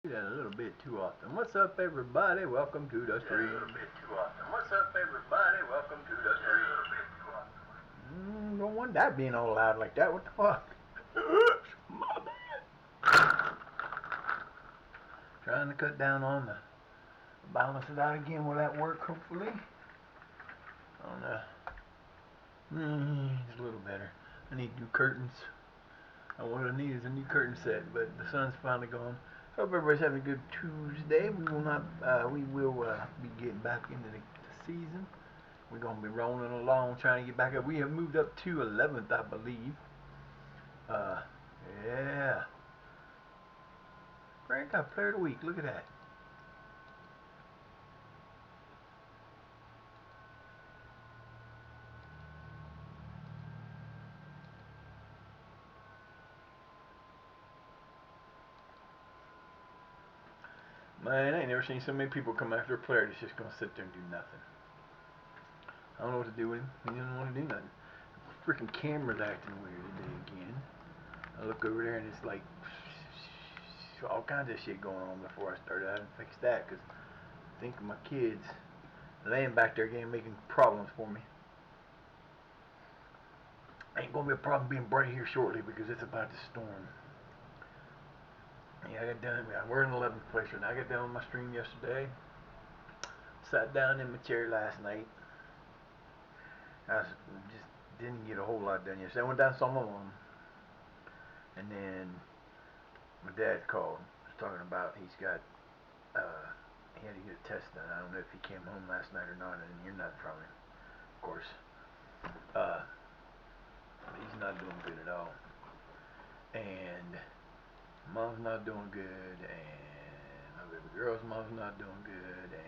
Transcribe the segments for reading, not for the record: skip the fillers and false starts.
That a little bit too often. What's up, everybody? Welcome to the stream. A little bit too often. What's up, everybody? Welcome to the stream. Don't want that being all loud like that. What the fuck? My bad. Trying to cut down on the balance it out again. Will that work? Hopefully. I don't know. It's a little better. I need new curtains. What I need is a new curtain set, but the sun's finally gone. Hope everybody's having a good Tuesday. We will be getting back into the season. We're gonna be rolling along, trying to get back up. We have moved up to 11th, I believe. Yeah. Frank got Player of the Week. Look at that. Man, I ain't never seen so many people come after a player that's just gonna sit there and do nothing. I don't know what to do with him. He doesn't want to do nothing. Freaking camera's acting weird today again. I look over there and it's like all kinds of shit going on before I started. I haven't fixed that because I think of my kids laying back there again making problems for me. Ain't gonna be a problem being bright here shortly because it's about to storm. Yeah, I got done. We're in 11th place right now. I got done with my stream yesterday. Sat down in my chair last night. Just didn't get a whole lot done yesterday. I went down and saw my mom. And then my dad called. Was talking about he's got, he had to get a test done. I don't know if he came home last night or not. I didn't hear nothing from him, of course. He's not doing good at all. And mom's not doing good, and my baby girl's mom's not doing good, and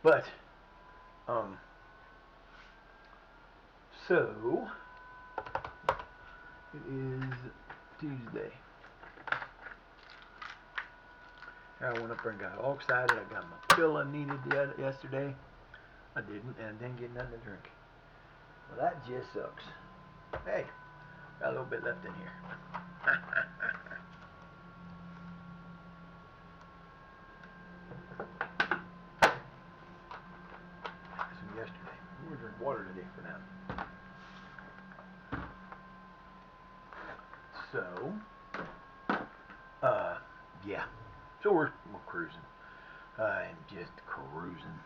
But, so, it is Tuesday. I went up there and got all excited. I got my pill I needed yesterday. I didn't, and I didn't get nothing to drink. Well, that just sucks. Hey, got a little bit left in here. Some yesterday. We're gonna drink water today for now. So, yeah. So we're cruising. I'm just cruising.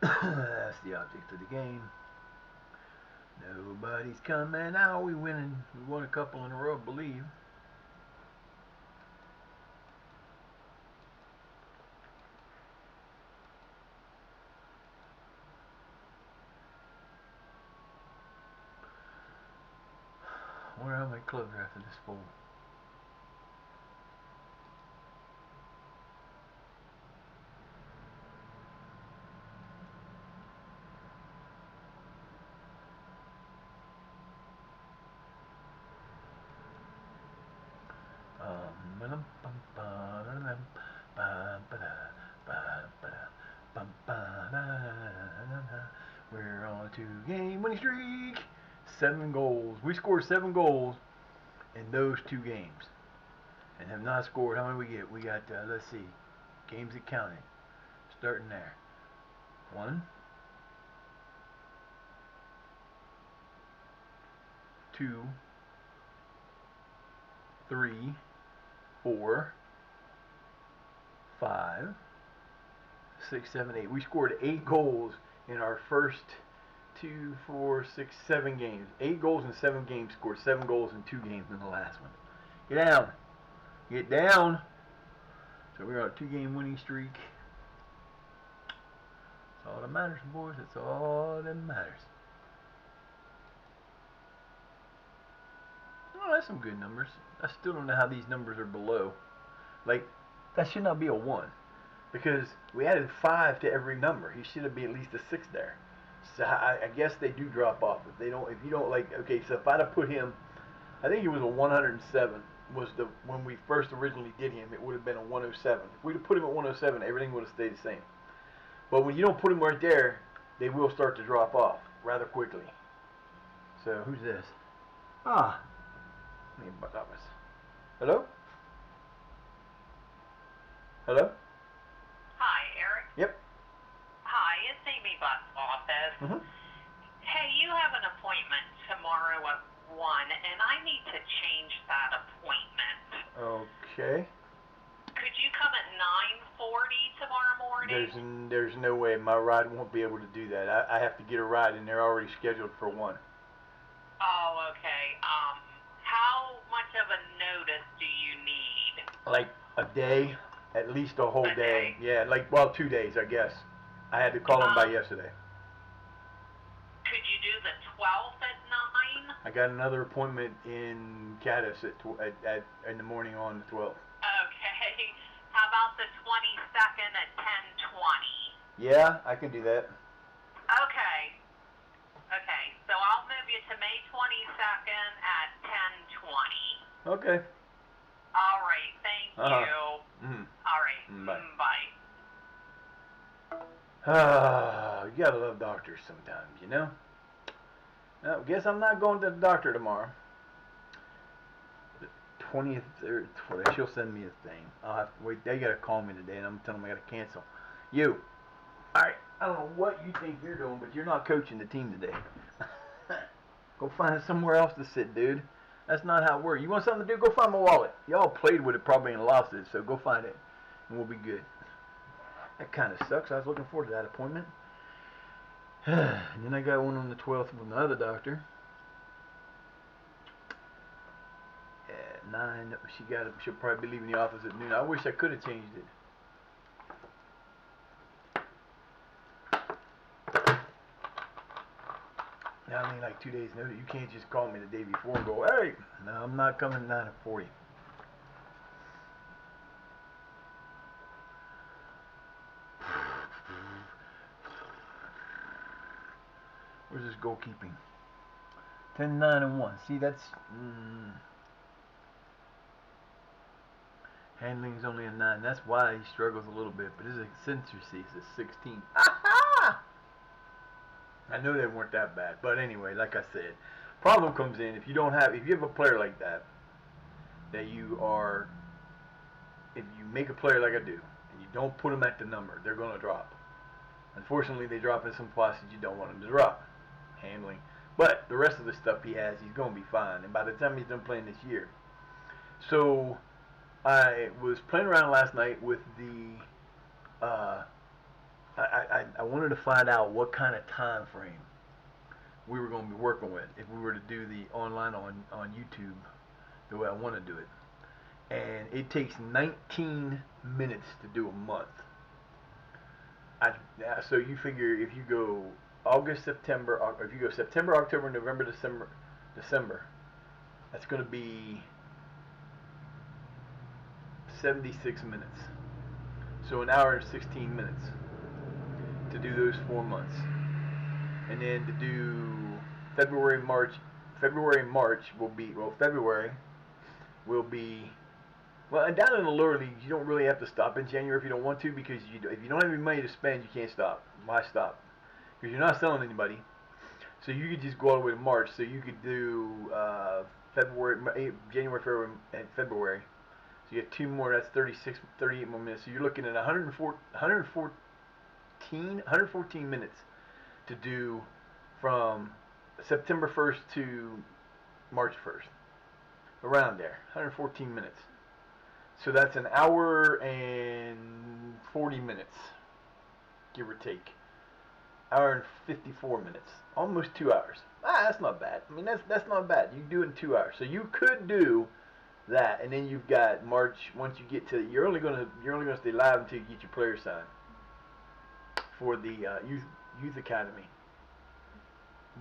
That's the object of the game. Nobody's coming out. We won a couple in a row, I believe. I wonder how many clubs are after this full. We're on a 2-game winning streak. 7 goals. We scored 7 goals in those 2 games, and have not scored. How many we get? We got let's see, games that counted. Starting there. 1, 2, 3, 4, 5, 6, 7, 8. We scored 8 goals in our first 2, 4, 6, 7 games. 8 goals in 7 games. Scored 7 goals in 2 games in the last one. Get down. Get down. So we're on a 2-game winning streak. That's all that matters, boys. That's all that matters. Oh, that's some good numbers. I still don't know how these numbers are below. Like, that should not be a 1. Because we added 5 to every number. He should have been at least a 6 there. So I guess they do drop off. If you don't like, okay, so if I'd have put him, I think he was a 107 was when we first originally did him, it would have been a 107. If we'd have put him at 107, everything would have stayed the same. But when you don't put him right there, they will start to drop off. rather quickly. So who's this? Ah, let me butt office. Hello? Hello? Hi, Eric. Yep. Hi, it's Amy Butt's office. Mm-hmm. Hey, you have an appointment tomorrow at 1, and I need to change that appointment. Okay. Could you come at 9:40 tomorrow morning? There's no way my ride won't be able to do that. I have to get a ride, and they're already scheduled for 1. Oh, okay. How much of a notice do you need? Like a day, at least a whole day. Yeah, like, well, 2 days, I guess. I had to call them by yesterday. Could you do the 12th at 9? I got another appointment in Caddis in the morning on the 12th. Okay. How about the 22nd at 10:20? Yeah, I can do that. Okay. Okay, so I'll move you to May 22nd at 10:20. Okay. All right, thank you. Mm-hmm. All right, Bye. bye. You gotta love doctors sometimes, you know? I guess I'm not going to the doctor tomorrow. The 20th, she'll send me a thing. I'll have to wait. They gotta call me today, and I'm telling them I gotta cancel. You. Alright, I don't know what you think you're doing, but you're not coaching the team today. Go find somewhere else to sit, dude. That's not how it works. You want something to do? Go find my wallet. Y'all played with it probably and lost it, so go find it, and we'll be good. That kind of sucks. I was looking forward to that appointment. And then I got one on the 12th with another doctor. At 9, she'll probably be leaving the office at noon. I wish I could have changed it. Now I need like 2 days notice. You can't just call me the day before and go, hey, no, I'm not coming at 9:40. Where's this goalkeeping? 10, 9, and 1. See, that's handling is only a 9. That's why he struggles a little bit. But his eccentricity is a 16. Aha! I know they weren't that bad, but anyway, like I said, problem comes in if you have a player like that if you make a player like I do and you don't put them at the number, they're going to drop. Unfortunately, they drop in some spots that you don't want them to drop. Handling. But the rest of the stuff he has, he's going to be fine. And by the time he's done playing this year. So, I was playing around last night with the, I wanted to find out what kind of time frame we were going to be working with if we were to do the online on YouTube the way I want to do it. And it takes 19 minutes to do a month. So you figure if you go August, September, or if you go September, October, November, December, that's going to be 76 minutes. So an hour and 16 minutes to do those 4 months. And then to do February, March will be, February will be, and down in the lower leagues, you don't really have to stop in January if you don't want to, because if you don't have any money to spend, you can't stop. Why stop? Because you're not selling anybody. So you could just go all the way to March. So you could do January, February, and February. So you get 2 more, that's 38 more minutes. So you're looking at 114 minutes to do from September 1st to March 1st. Around there, 114 minutes. So that's an hour and 40 minutes, give or take. Hour and 54 minutes, almost 2 hours. That's not bad. I mean, that's not bad. You do it in 2 hours. So you could do that, and then you've got March. Once you get to, you're only gonna stay live until you get your player signed for the youth academy.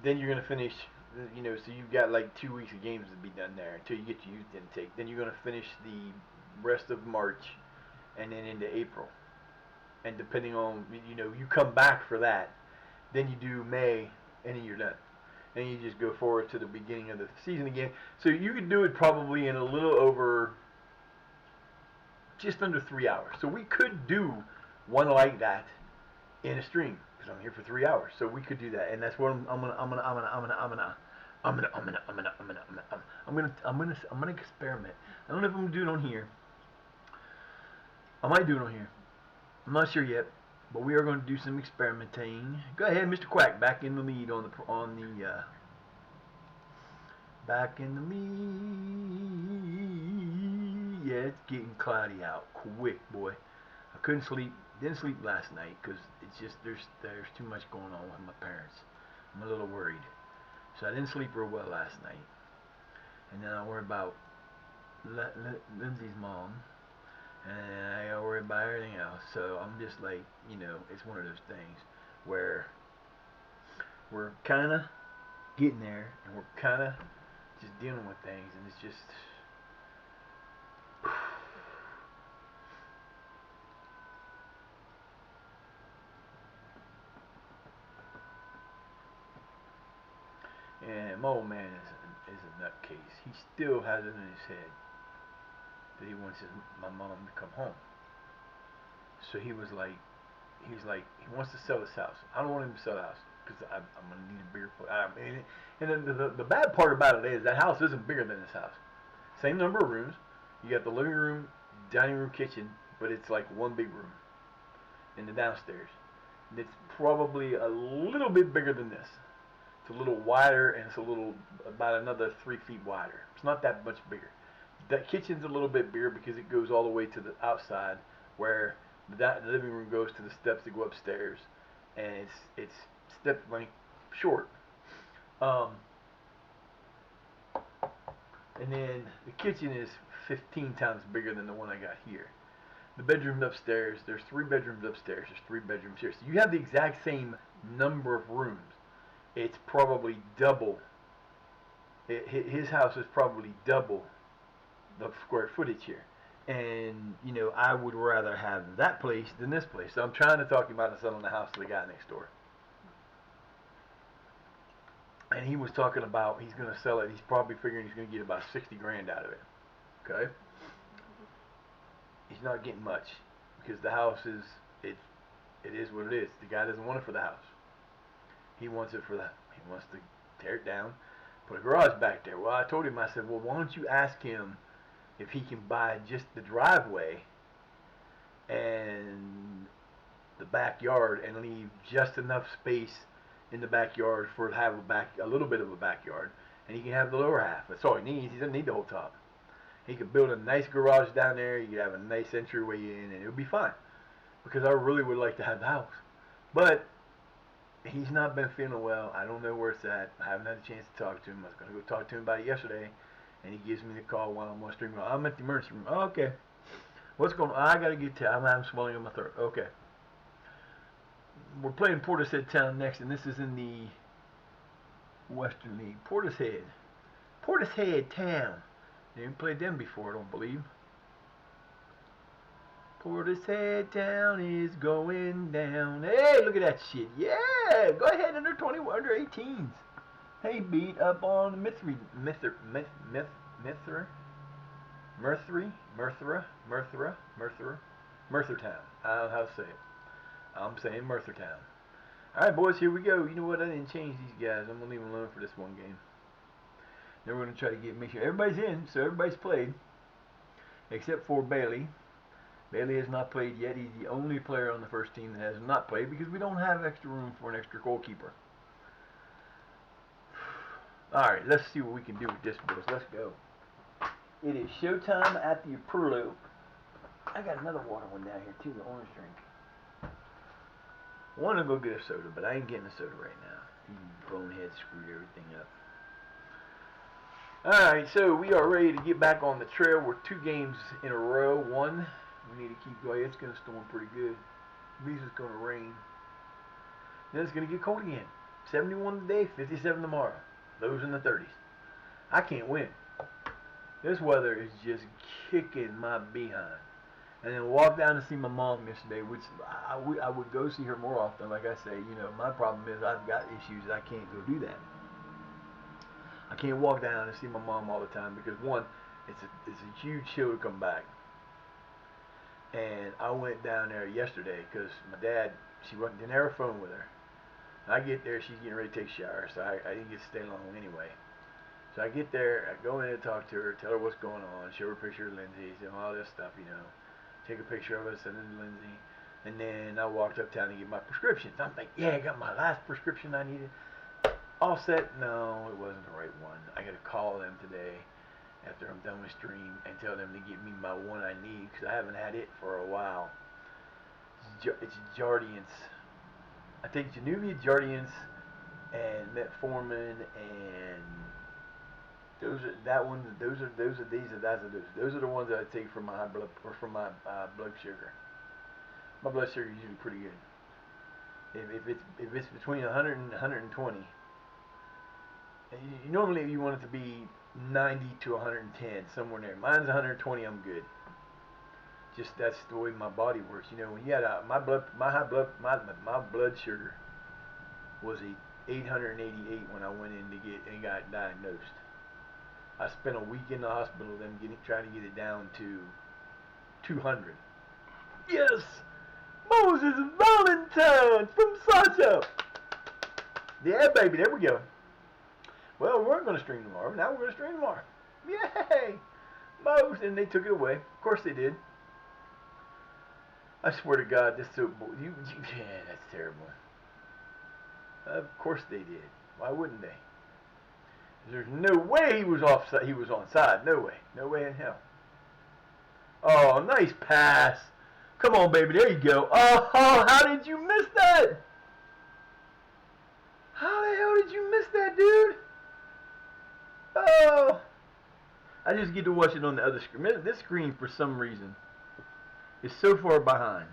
Then you're gonna finish. So you've got like 2 weeks of games to be done there until you get your youth intake. Then you're gonna finish the rest of March, and then into April. And depending on, you come back for that. Then you do May, and then you're done. And you just go forward to the beginning of the season again. So you could do it probably in a little over, just under 3 hours. So we could do one like that in a stream. because I'm here for 3 hours. So we could do that, and that's what I'm gonna experiment. I don't know if I'm gonna do it on here. I might do it on here. I'm not sure yet, but we are going to do some experimenting. Go ahead, Mr. Quack, back in the lead back in the lead. Yeah, it's getting cloudy out quick, boy. I couldn't sleep. Didn't sleep last night because it's just there's too much going on with my parents. I'm a little worried, so I didn't sleep real well last night. And then I worry about Lindsay's mom, and I gotta worry about everything else. So I'm just like, it's one of those things where we're kind of getting there, and we're kind of just dealing with things, and it's just. And my old man is a nutcase. He still has it in his head that he wants my mom to come home. So he wants to sell his house. I don't want him to sell the house because I'm going to need a bigger place. And the bad part about it is that house isn't bigger than this house. Same number of rooms. You got the living room, dining room, kitchen, but it's like one big room in the downstairs. And it's probably a little bit bigger than this. It's a little wider, and it's about another 3 feet wider. It's not that much bigger. That kitchen's a little bit bigger because it goes all the way to the outside, where the living room goes to the steps to go upstairs, and it's step length short. And then the kitchen is 15 times bigger than the one I got here. The bedrooms upstairs, there's 3 bedrooms upstairs, there's 3 bedrooms here. So you have the exact same number of rooms. It's probably double. His house is probably double the square footage here. And, I would rather have that place than this place. So I'm trying to talk him about selling the house to the guy next door. And he was talking about he's going to sell it. He's probably figuring he's going to get about 60 grand out of it. Okay? He's not getting much because the house it is what it is. The guy doesn't want it for the house. He wants it he wants to tear it down, put a garage back there. Well, I told him, I said, well, why don't you ask him if he can buy just the driveway and the backyard and leave just enough space in the backyard for to have a little bit of a backyard, and he can have the lower half. That's all he needs. He doesn't need the whole top. He could build a nice garage down there. You could have a nice entryway in, and it would be fine. Because I really would like to have the house, but he's not been feeling well. I don't know where it's at. I haven't had a chance to talk to him. I was going to go talk to him about it yesterday, and he gives me the call while I'm on stream. I'm at the emergency room. Oh, okay. What's going on? I got to get I'm having swelling in my throat. Okay. We're playing Portishead Town next, and this is in the Western League. Portishead Town. They haven't played them before, I don't believe. Portishead Town is going down. Hey, look at that shit. Yeah, go ahead, under 18s. Hey, beat up on Merthyr Town. I don't know how to say it. I'm saying Merthyr Town. Alright, boys, here we go. You know what? I didn't change these guys. I'm going to leave them alone for this one game. Then we're going to try to make sure everybody's in, so everybody's played. Except for Bailey. Bailey has not played yet. He's the only player on the first team that has not played because we don't have extra room for an extra goalkeeper. Alright, let's see what we can do with this, boys. Let's go. It is showtime at the Apurlo. I got another water one down here, too, the orange drink. I want to go get a soda, but I ain't getting a soda right now. These boneheads screwed everything up. Alright, so we are ready to get back on the trail. We're 2 games in a row. One, we need to keep going. It's going to storm pretty good. At least it's going to rain. Then it's going to get cold again. 71 today, 57 tomorrow. Those in the 30s. I can't win. This weather is just kicking my behind. And then walk down to see my mom yesterday, which I would go see her more often. Like I say, my problem is I've got issues. I can't go do that. I can't walk down and see my mom all the time because, one, it's a huge hill to come back. And I went down there yesterday because my dad, didn't have her phone with her. I get there, she's getting ready to take a shower, so I didn't get to stay long anyway. So I get there, I go in and talk to her, tell her what's going on, show her a picture of Lindsay, all this stuff, take a picture of us, send it to Lindsay, and then I walked uptown to get my prescriptions. I'm like, yeah, I got my last prescription I needed. All set. No, it wasn't the right one. I got to call them today after I'm done with stream and tell them to get me my one I need because I haven't had it for a while. It's Jardiance. I take Januvia, Jardiance, and Metformin, and those are that one. Those are these are that's those. Those are the ones that I take for my high blood or for my blood sugar. My blood sugar is usually pretty good. If it's between 100 and 120, normally you want it to be 90 to 110, somewhere there. Mine's 120. I'm good. Just that's the way my body works. When you had my blood sugar was 888 when I went in to get and got diagnosed. I spent a week in the hospital, trying to get it down to 200. Yes, Moses Valentine from Sato. Yeah, baby, there we go. Well, we weren't going to stream tomorrow. Now we're going to stream tomorrow. Yay! Moses, and they took it away. Of course they did. I swear to God, this so yeah, that's terrible. Of course they did. Why wouldn't they? There's no way he was offside. He was onside. No way. No way in hell. Oh, nice pass. Come on, baby. There you go. Oh, how did you miss that? How the hell did you miss that, dude? Oh. I just get to watch it on the other screen. This screen, for some reason, is so far behind.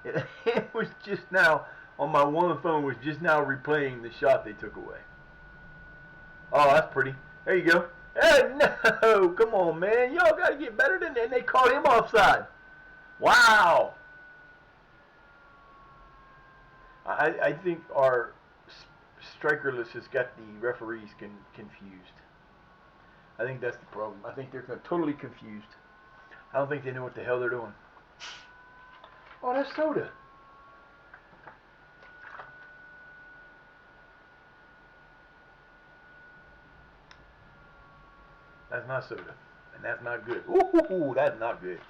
It was just now, on my one phone, was just now replaying the shot they took away. Oh, that's pretty. There you go. Hey, no, come on, man. Y'all got to get better than that. And they called him offside. Wow. I think our striker list has got the referees confused. I think that's the problem. I think they're totally confused. I don't think they know what the hell they're doing. Oh, that's soda. That's not soda. And that's not good. Ooh, that's not good.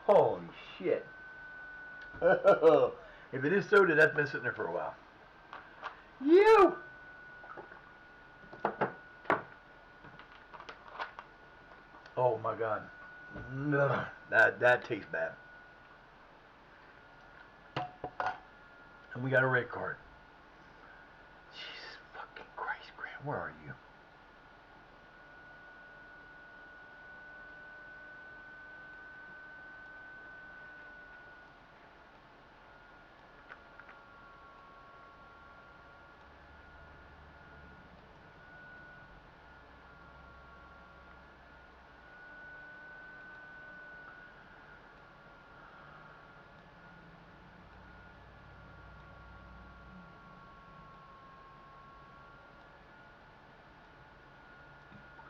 Holy shit. If it is soda, that's been sitting there for a while. You! Oh my god. That tastes bad. And we got a red card. Jesus fucking Christ, Grant, where are you?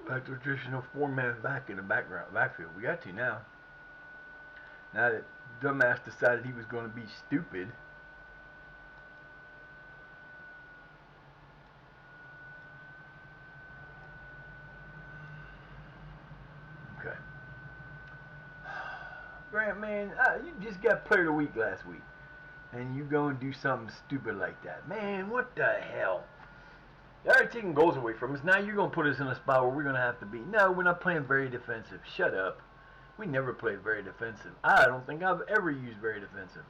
Back to the traditional four-man back in the backfield. We got to now. Now that dumbass decided he was going to be stupid. Okay. Grant, man, you just got player of the week last week. And you go and do something stupid like that. Man, what the hell? You're already taking goals away from us. Now you're going to put us in a spot where we're going to have to be. No, we're not playing very defensive. Shut up. We never played very defensive. I don't think I've ever used very defensive.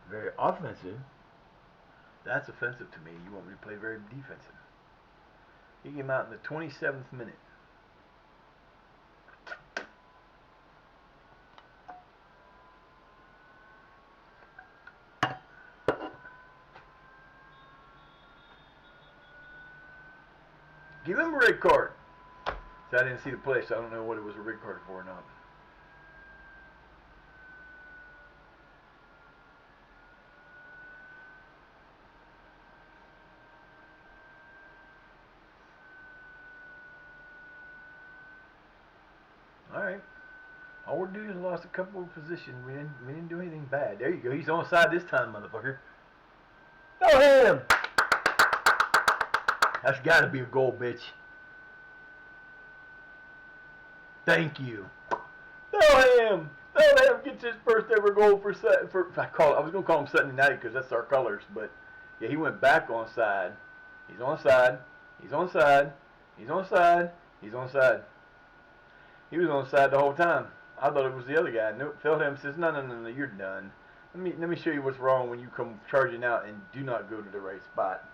Very offensive. That's offensive to me. You want me to play very defensive. He came out in the 27th minute. Give him a red card. So I didn't see the play, so I don't know what it was a red card for or not. All right. All we're doing is lost a couple of positions. We didn't do anything bad. There you go. He's on side this time, motherfucker. Go him! That's got to be a goal, bitch. Thank you. Go him! Go him! Gets his first ever goal for I was gonna call him Sunday night because that's our colors, but yeah, he went back on side. He's on side. He's on side. He's on side. He's on side. He was on side the whole time. I thought it was the other guy. Nope. Feldham says, no, you're done. Let me show you what's wrong when you come charging out and do not go to the right spot.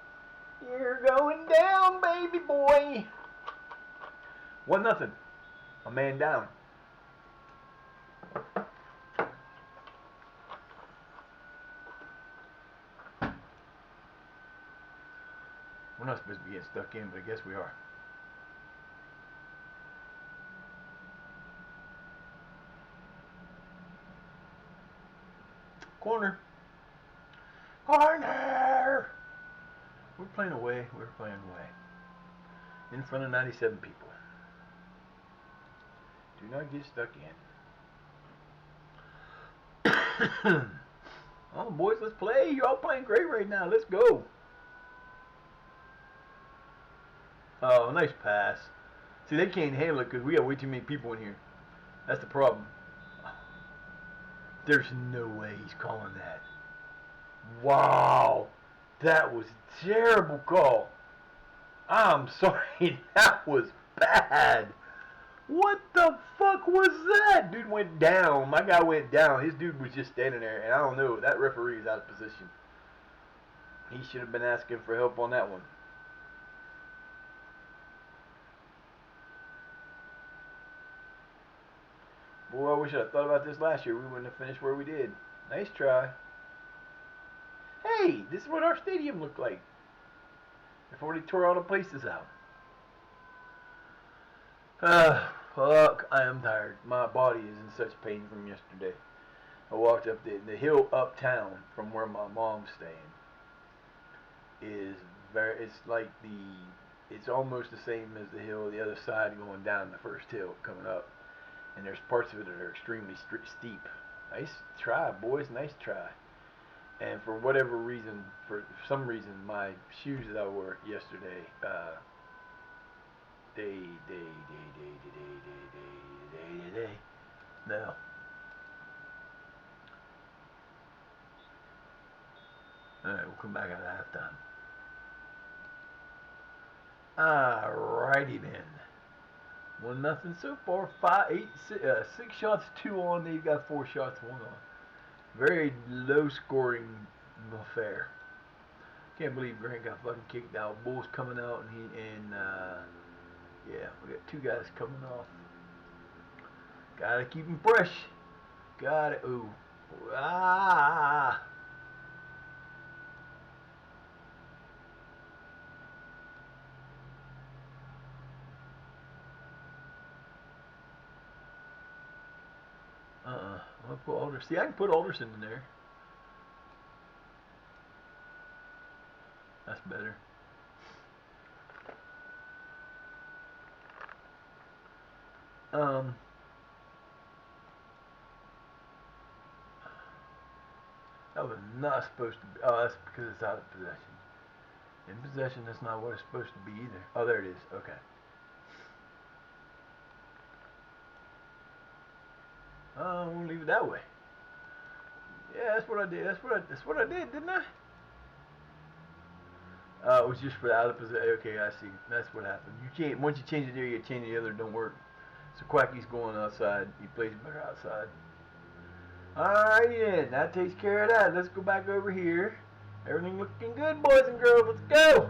You're going down, baby boy. 1-0. A man down. We're not supposed to be getting stuck in, but I guess we are. Corner. Corner! We're playing away. We're playing away. In front of 97 people. Do not get stuck in. Oh, boys, let's play. You're all playing great right now. Let's go. Oh, nice pass. See, they can't handle it because we got way too many people in here. That's the problem. There's no way he's calling that. Wow. That was a terrible call. I'm sorry. That was bad. What the fuck was that? Dude went down. My guy went down. His dude was just standing there. And I don't know. That referee is out of position. He should have been asking for help on that one. Boy, I wish I'd thought about this last year. We wouldn't have finished where we did. Nice try. Hey, this is what our stadium looked like before they tore all the places out. Fuck, I am tired. My body is in such pain from yesterday. I walked up the hill uptown from where my mom's staying. It's almost the same as the hill the other side going down the first hill coming up. And there's parts of it that are extremely steep. Nice try, boys. Nice try. And for whatever reason, for some reason, my shoes that I wore yesterday, no. Alright, we'll come back at halftime. Alrighty then. 1-0 so far. 6 shots, 2 on. They've got 4 shots, 1 on. Very low scoring affair. Can't believe Grant got fucking kicked out. Bull's coming out and yeah, we got 2 guys coming off. Gotta keep him fresh. Got it. Ooh. Ah. I'll put Alderson. See, I can put Alderson in there. That's better. That was not supposed to be. Oh, that's because it's out of possession. In possession, that's not what it's supposed to be either. Oh, there it is. Okay. We'll leave it that way. Yeah, that's what I did. That's what I did, didn't I? It was just for the out of possession. Okay, I see. That's what happened. You can't once you change it there, you change the other. It don't work. So Quacky's going outside. He plays better outside. Alright then, that takes care of that. Let's go back over here. Everything looking good, boys and girls. Let's go.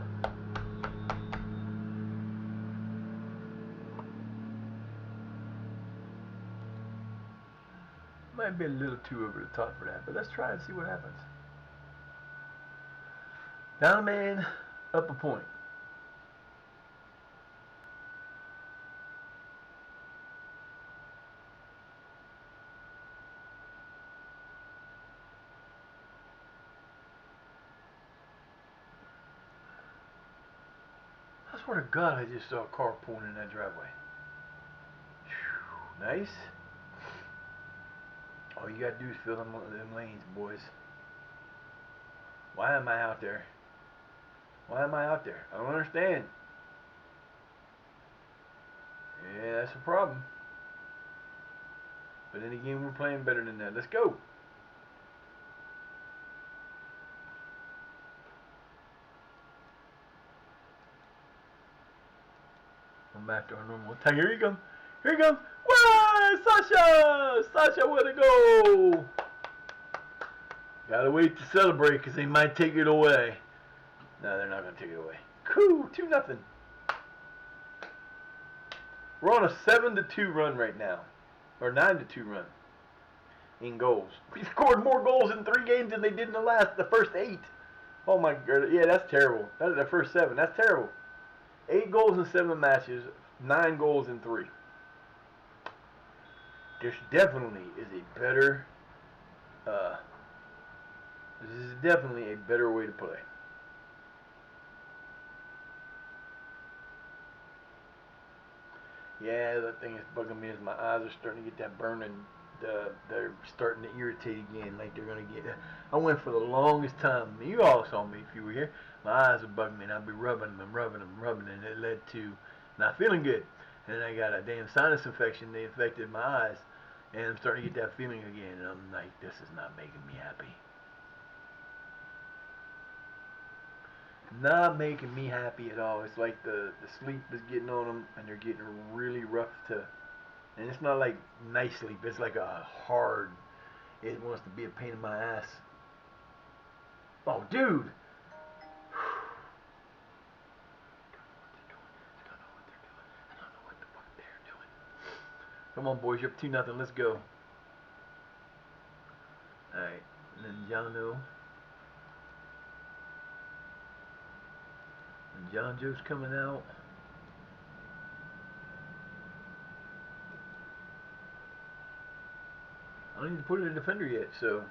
Might be a little too over the top for that, but let's try and see what happens. Down a man, up a point. I swear to God, I just saw a car pulling in that driveway. Whew, nice. All you gotta do is fill them lanes, boys. Why am I out there? Why am I out there? I don't understand. Yeah, that's a problem. But then again, we're playing better than that. Let's go. I'm back to our normal attack. Here you come. Here you come. Whoa, Sasha! Sasha, way to go! Gotta wait to celebrate because they might take it away. No, they're not gonna take it away. Cool, 2-0. We're on a 7-2 run right now, or 9-2 run in goals. We scored more goals in 3 games than they did in the first 8. Oh my god, yeah, that's terrible. That is the first 7. That's terrible. 8 goals in 7 matches, 9 goals in 3. This definitely is a better. This is definitely a better way to play. Yeah, the thing that's bugging me is my eyes are starting to get that burning. They're starting to irritate again, like they're gonna get. I went for the longest time. You all saw me if you were here. My eyes would bug me, and I'd be rubbing them and rubbing them and rubbing, and it led to not feeling good. And then I got a damn sinus infection. They infected my eyes, and I'm starting to get that feeling again. And I'm like, this is not making me happy. Not making me happy at all. It's like the sleep is getting on them, and they're getting really rough to. And it's not like nice sleep. It's like a hard. It wants to be a pain in my ass. Oh, dude. Come on, boys. You're up 2-0. Let's go. All right. And then Jono. And John Joe's coming out. I don't need to put in a defender yet, so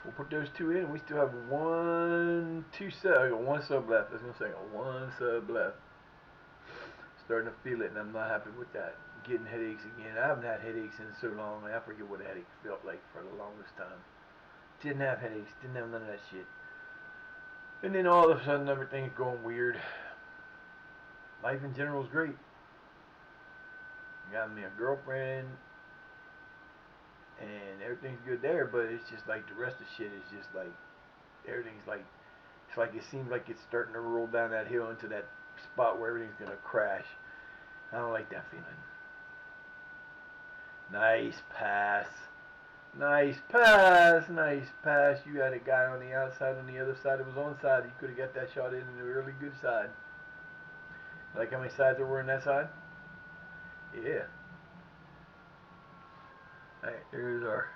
we'll put those 2 in. We still have 1 sub left. I was gonna say 1 sub left. Starting to feel it, and I'm not happy with that. Getting headaches again. I haven't had headaches in so long. I forget what a headache felt like for the longest time. Didn't have headaches. Didn't have none of that shit. And then all of a sudden, everything's going weird. Life in general is great. Got me a girlfriend, and everything's good there. But it's just like the rest of shit is just like everything's like it's like it seems like it's starting to roll down that hill into that spot where everything's gonna crash. I don't like that feeling. Nice pass. Nice pass. Nice pass. You had a guy on the outside, on the other side. It was onside. You could have got that shot in a really good side. Like how many sides there were in that side? Yeah. Alright, there's our.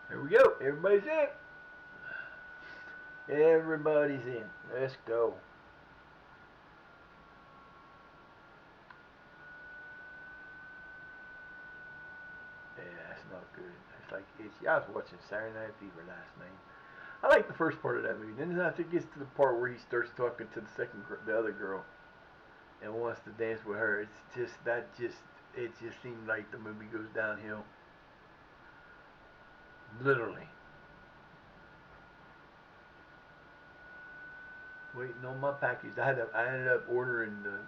There we go. Everybody's in. Everybody's in. Let's go. Yeah, that's not good. It's like I was watching Saturday Night Fever last night. I like the first part of that movie. Then after it gets to the part where he starts talking to the other girl, and wants to dance with her. It just seemed like the movie goes downhill. Literally. Waiting on my package. I ended up ordering the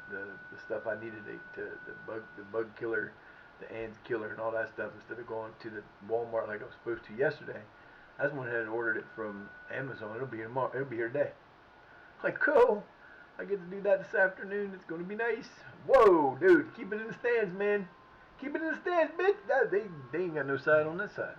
stuff I needed the bug killer, the ants killer, and all that stuff instead of going to the Walmart like I was supposed to yesterday. I just went ahead and ordered it from Amazon. It'll be here tomorrow. It'll be here today. Like cool. I get to do that this afternoon. It's gonna be nice. Whoa, dude, keep it in the stands, man. Keep it in the stands, bitch. They ain't got no side on this side.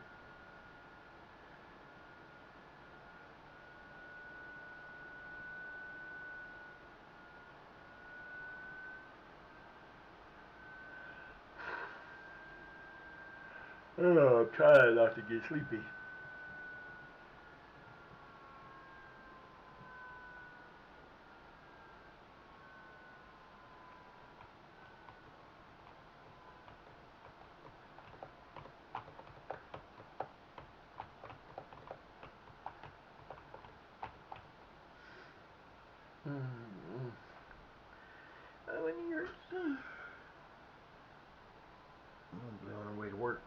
Oh, I'm trying not to get sleepy. knee hurts. I'm on our way to work.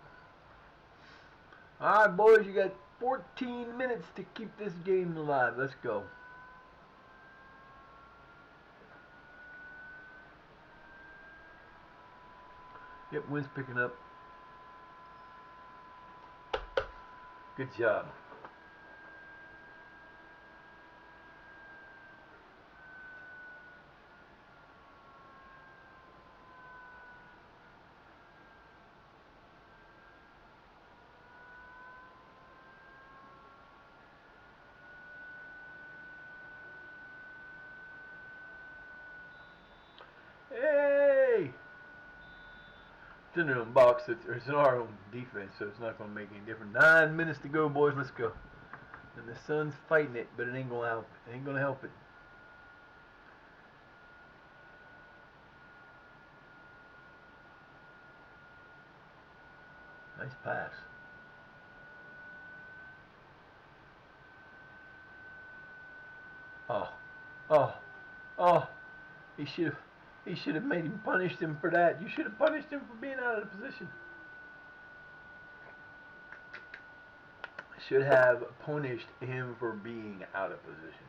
Alright, boys, you got 14 minutes to keep this game alive. Let's go. Yep, wind's picking up. Good job. Hey! It's in their own box. It's in our own defense, so it's not going to make any difference. 9 minutes to go, boys. Let's go. And the sun's fighting it, but it ain't going to help. It ain't going to help it. Nice pass. Oh. Oh. Oh. He should have made him, punished him for that. You should have punished him for being out of the position. Should have punished him for being out of position.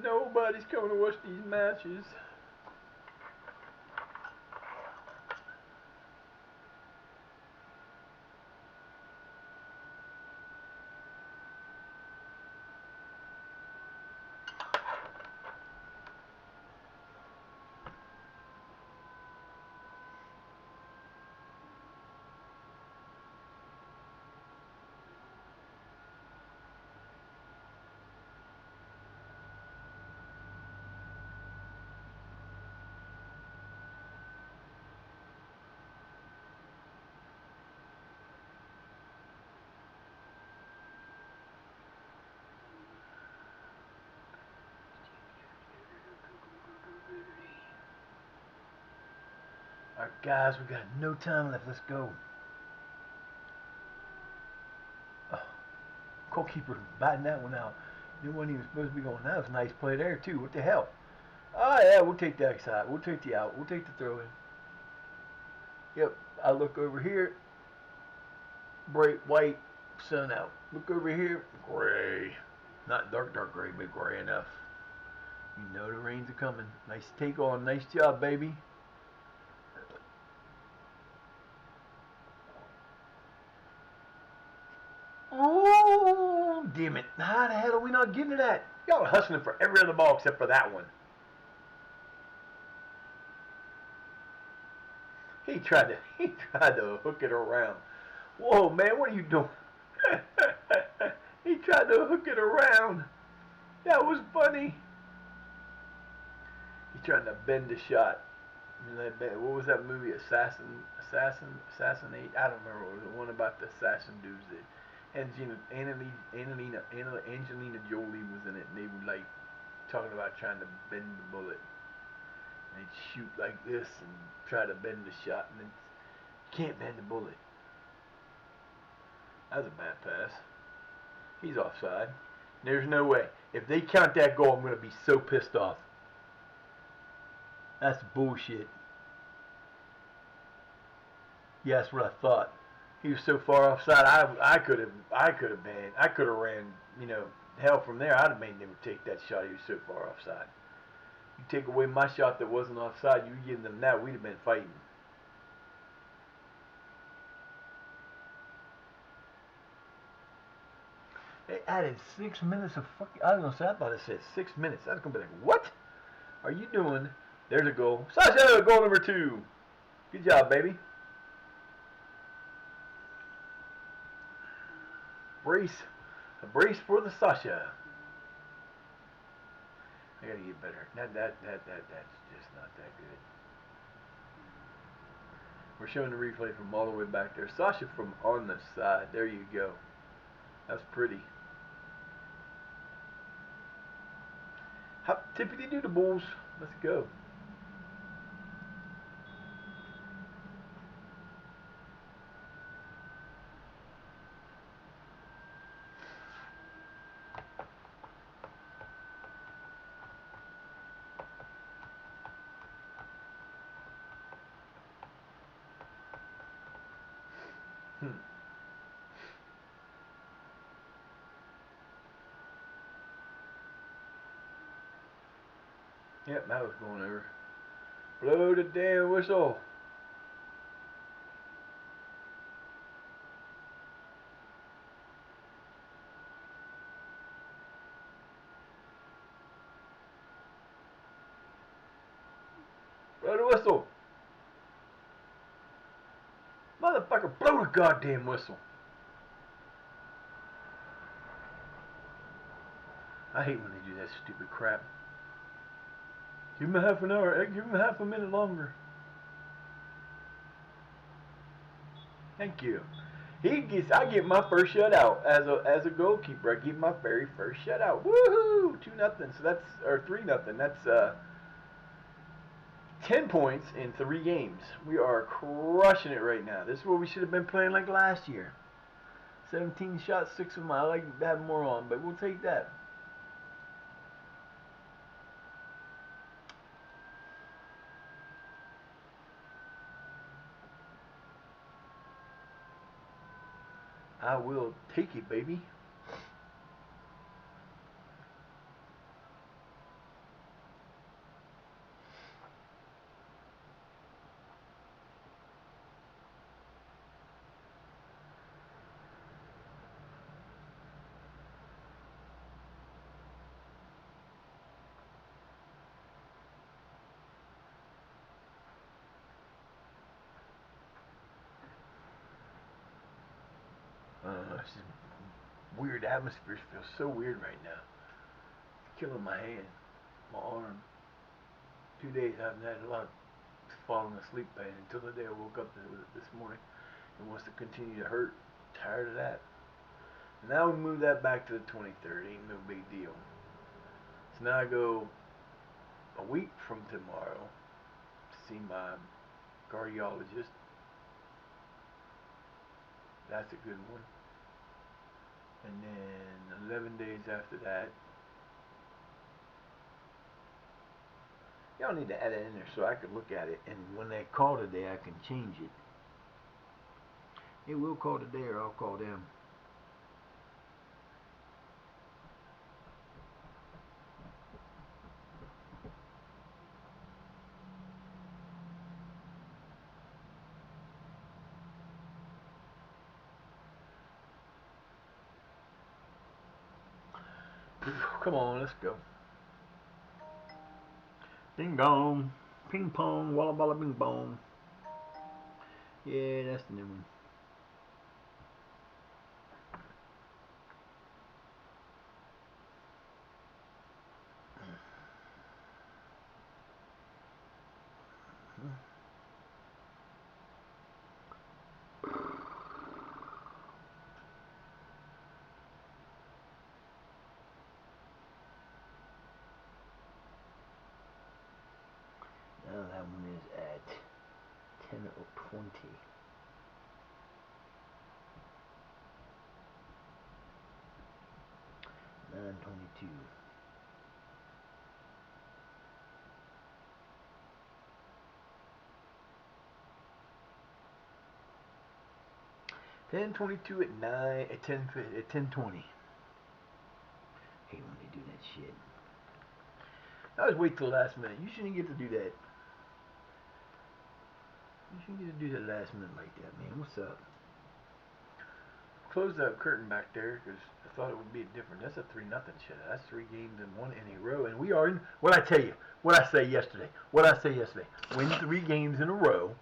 Nobody's coming to watch these matches. Alright, guys, we got no time left. Let's go. Oh, goalkeeper batting that one out. It wasn't even supposed to be going. That was a nice play there, too. What the hell? Oh, yeah, we'll take that side. We'll take the out. We'll take the throw in. Yep, I look over here. Bright white, sun out. Look over here. Gray. Not dark gray, but gray enough. You know the rains are coming. Nice take on. Nice job, baby. Oh, damn it. How the hell are we not getting to that? Y'all are hustling for every other ball except for that one. He tried to hook it around. Whoa, man, what are you doing? He tried to hook it around. That was funny. He's trying to bend the shot. What was that movie? Assassinate? I don't remember. It was the one about the assassin dudes that Angelina Jolie was in it, and they were like talking about trying to bend the bullet. And they'd shoot like this and try to bend the shot, and then you can't bend the bullet. That was a bad pass. He's offside. There's no way. If they count that goal, I'm going to be so pissed off. That's bullshit. Yeah, that's what I thought. He was so far offside. I could have ran, hell from there. I'd have made them take that shot. He was so far offside. You take away my shot that wasn't offside, you give them that, we'd have been fighting. They added 6 minutes of fucking. I was gonna say, I thought it said 6 minutes. I was gonna be like, what are you doing? There's a goal. Sasha, goal number 2. Good job, baby. A brace for the Sasha. I gotta get better. That's just not that good. We're showing the replay from all the way back there. Sasha from on the side. There you go. That's pretty. Hop tippity doo the bulls. Let's go. Yep, that was going over. Blow the damn whistle. Blow the whistle. Motherfucker, blow the goddamn whistle. I hate when they do that stupid crap. Give him a half an hour. Give him half a minute longer. Thank you. I get my first shutout as a goalkeeper. I get my very first shutout. Woohoo! 2-0. So that's, or 3-0. That's 10 points in 3 games. We are crushing it right now. This is what we should have been playing like last year. 17 shots, 6 of them. I like to have more on, but we'll take that. I will take it, baby. It's just weird. Atmosphere feels so weird right now. Killing my hand, my arm. 2 days I haven't had a lot of falling asleep pain until the day I woke up this morning. It wants to continue to hurt. Tired of that. Now we move that back to the 23rd. Ain't no big deal. So now I go a week from tomorrow to see my cardiologist. That's a good one. And then 11 days after that. Y'all need to add it in there so I can look at it. And when they call today, I can change it. It will call today or I'll call them. Come on, let's go. Ding dong. Ping pong. Walla balla bing bong. Yeah, that's the new one. Now that one is at 10:20. $9.22. $10.22 at 10:20. Hate when they do that shit. I always wait till the last minute. You shouldn't get to do that. You shouldn't get to do that last minute like that, man. What's up? Close that curtain back there because I thought it would be different. That's a 3-0 shit. That's 3 games in 1 in a row, and we are in. What I tell you? What I say yesterday? Win 3 games in a row.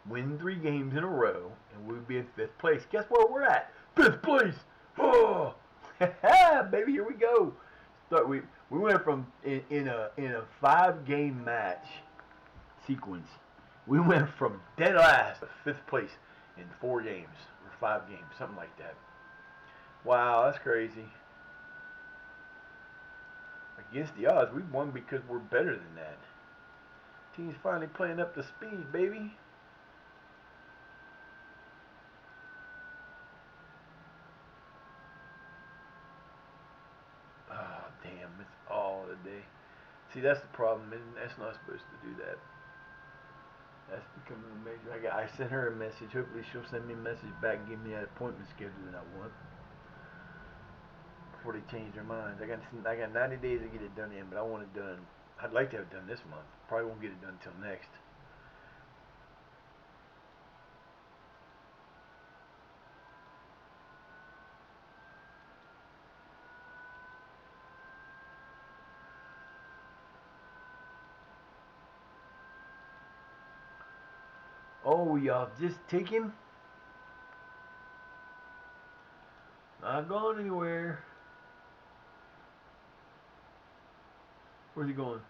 Win 3 games in a row, and we'll be in 5th place. Guess where we're at? 5th place. Oh, baby, here we go. We went from in a 5-game match sequence. We went from dead last to 5th place in 4 games or 5 games, something like that. Wow, that's crazy. against the odds. We won because we're better than that. Team's finally playing up to speed, baby. Oh, damn. It's all the day. See, that's the problem, and that's not supposed to do that. That's becoming a major. I sent her a message. Hopefully, she'll send me a message back and give me that appointment schedule that I want before they change their minds. I got 90 days to get it done in, but I want it done. I'd like to have it done this month. Probably won't get it done until next. Oh, y'all just take him? Not going anywhere. Where's he going?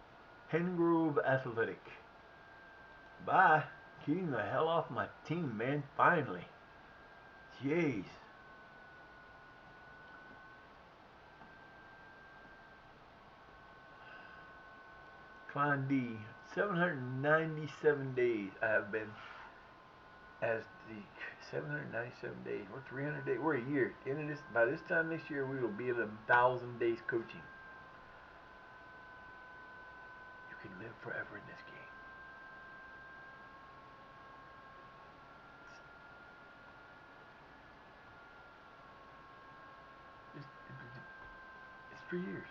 Hengrove Athletic. Bye. Getting the hell off my team, man. Finally. Jeez. Klein D. 797 days I have been as the 797 days. We're 300 days. We're a year. By this time this year, we will be at 1,000 days coaching. You can live forever in this game. It's 3 years.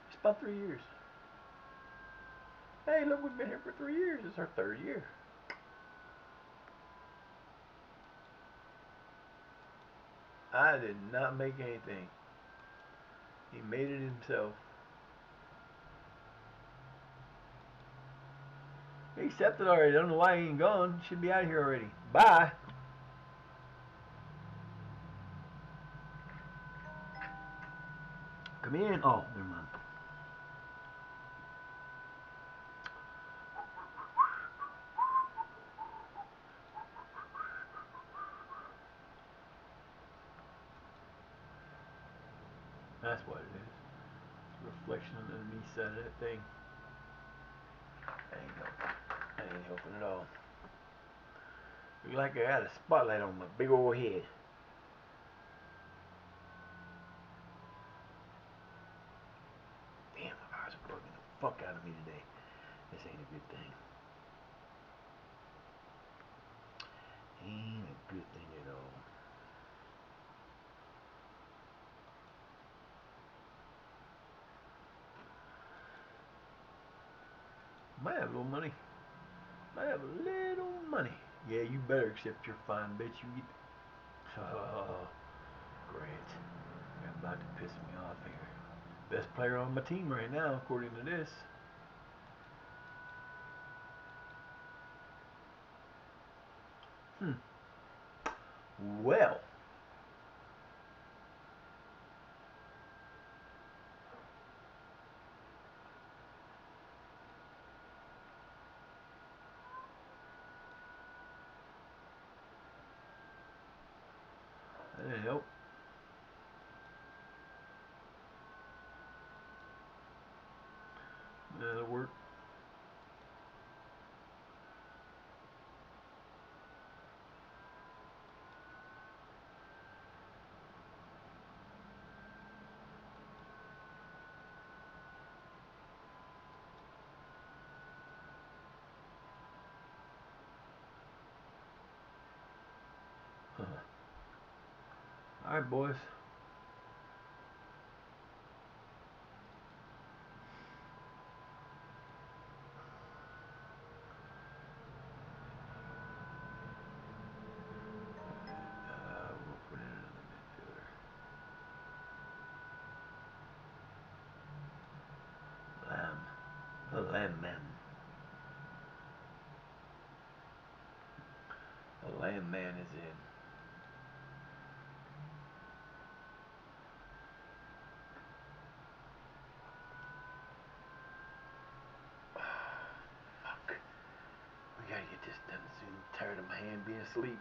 It's about 3 years. Hey, look, we've been here for 3 years. It's our 3rd year. I did not make anything. He made it himself. He accepted already. I don't know why he ain't gone. Should be out of here already. Bye. Come in. Oh, never mind. That's what it is. It's a reflection on the enemy side of that thing. That ain't helping at all. Look like I got a spotlight on my big old head. Damn, my eyes are bugging the fuck out of me today. This ain't a good thing. Ain't a good thing at all. Might have a little money. Might have a little money. Yeah, you better accept your fine bitch. You get. Oh, great. You're about to piss me off here. Best player on my team right now, according to this. Well. That didn't help. That'll work. Alright, boys. We'll put in another midfielder. Lamb. The Lamb Man. The Lamb Man is in. Fuck. We gotta get this done soon. I'm tired of my hand being asleep.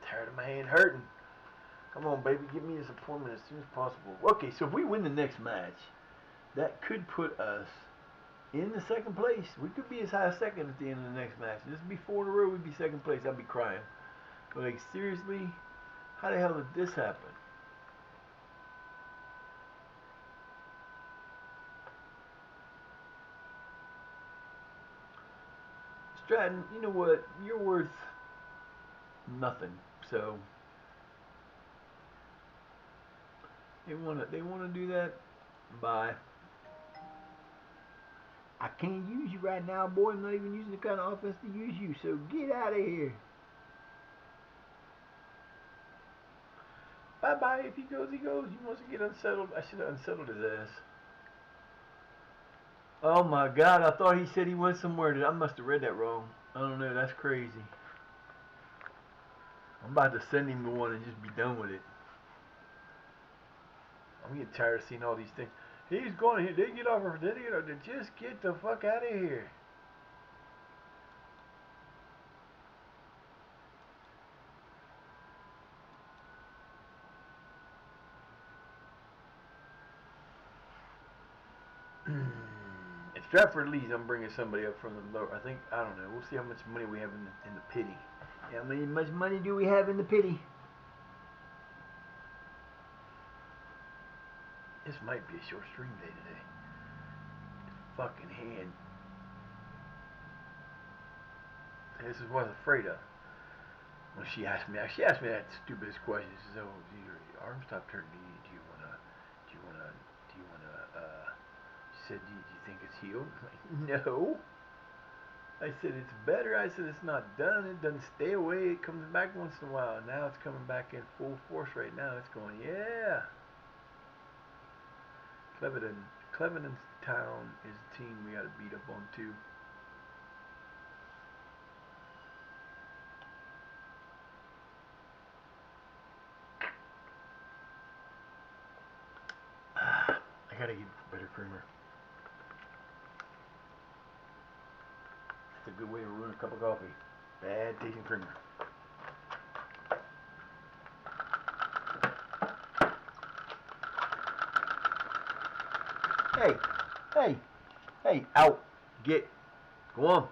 Tired of my hand hurting. Come on, baby. Give me this appointment as soon as possible. Okay, so if we win the next match, that could put us in the second place. We could be as high as second at the end of the next match. This would be 4 in a row. We'd be second place. I'd be crying. But like seriously, how the hell did this happen? Stratton, you know what? You're worth nothing. So they wanna do that. Bye. I can't use you right now, boy. I'm not even using the kind of offense to use you. So get out of here. Bye bye. If he goes, he goes. He wants to get unsettled. I should have unsettled his ass. Oh my God! I thought he said he went somewhere. I must have read that wrong. I don't know. That's crazy. I'm about to send him the one and just be done with it. I'm getting tired of seeing all these things. He's going to. They get off of. They just get the fuck out of here. If Stratford leaves, I'm bringing somebody up from the lower. I think I don't know. We'll see how much money we have in the pity. How much money do we have in the pity? This might be a short stream day today. Fucking hand. This is what I was afraid of. When she asked me that stupidest question. She said, "Oh, your arm stopped hurting. Do you wanna? She said, "Do you think it's healed?" I'm like, no. I said it's better. I said it's not done. It doesn't stay away. It comes back once in a while. Now it's coming back in full force right now. It's going, yeah. Clevenon's Town is a team we got to beat up on too. I gotta get better creamer. That's a good way to ruin a cup of coffee. Bad tasting creamer. Hey, out. Get. Go on.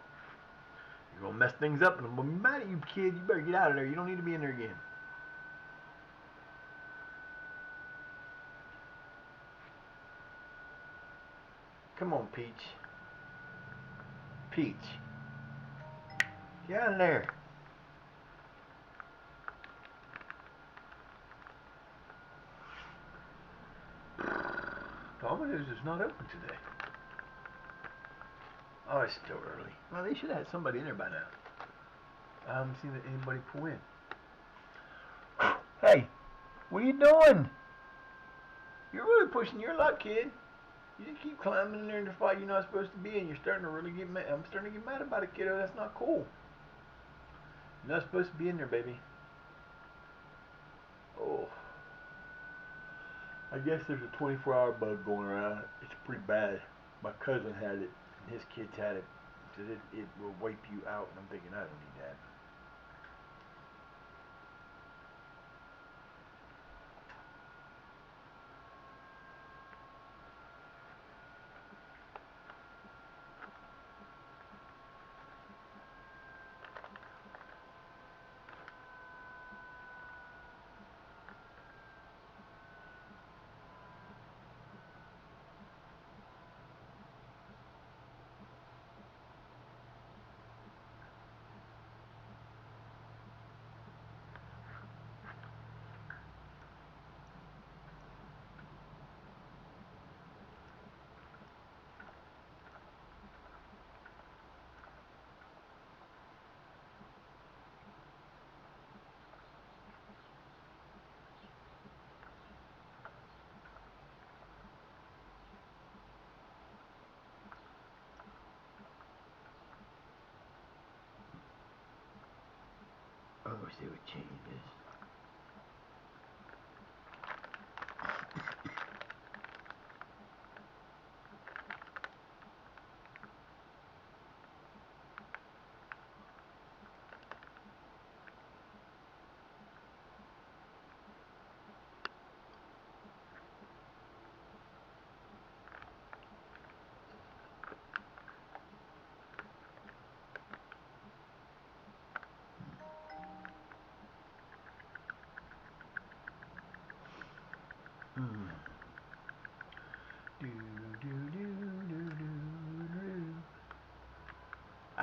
You're gonna mess things up and I'm gonna be mad at you, kid. You better get out of there. You don't need to be in there again. Come on, Peach. Peach. Get out of there. Domino's is not open today. Oh, it's still early. Well, they should have had somebody in there by now. I haven't seen anybody pull in. Hey, what are you doing? You're really pushing your luck, kid. You just keep climbing in there in the fight you're not supposed to be in. You're starting to really get mad. I'm starting to get mad about it, kiddo. That's not cool. You're not supposed to be in there, baby. Oh. I guess there's a 24-hour bug going around. It's pretty bad. My cousin had it, and his kids had it. Said it will wipe you out, and I'm thinking, I don't need that. I wish they would change this.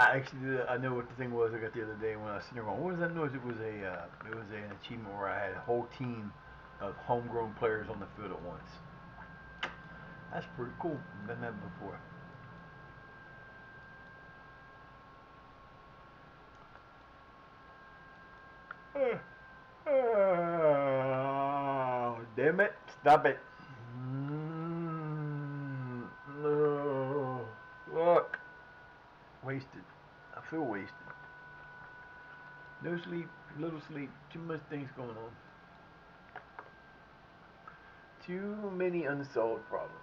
I actually I know what the thing was I got the other day when I was sitting there going, what was that noise? It was an achievement where I had a whole team of homegrown players on the field at once. That's pretty cool. I've done that before. Oh, damn it. Stop it. No. Fuck. Wasted. I feel wasted. No sleep, little sleep, too much things going on. Too many unsolved problems.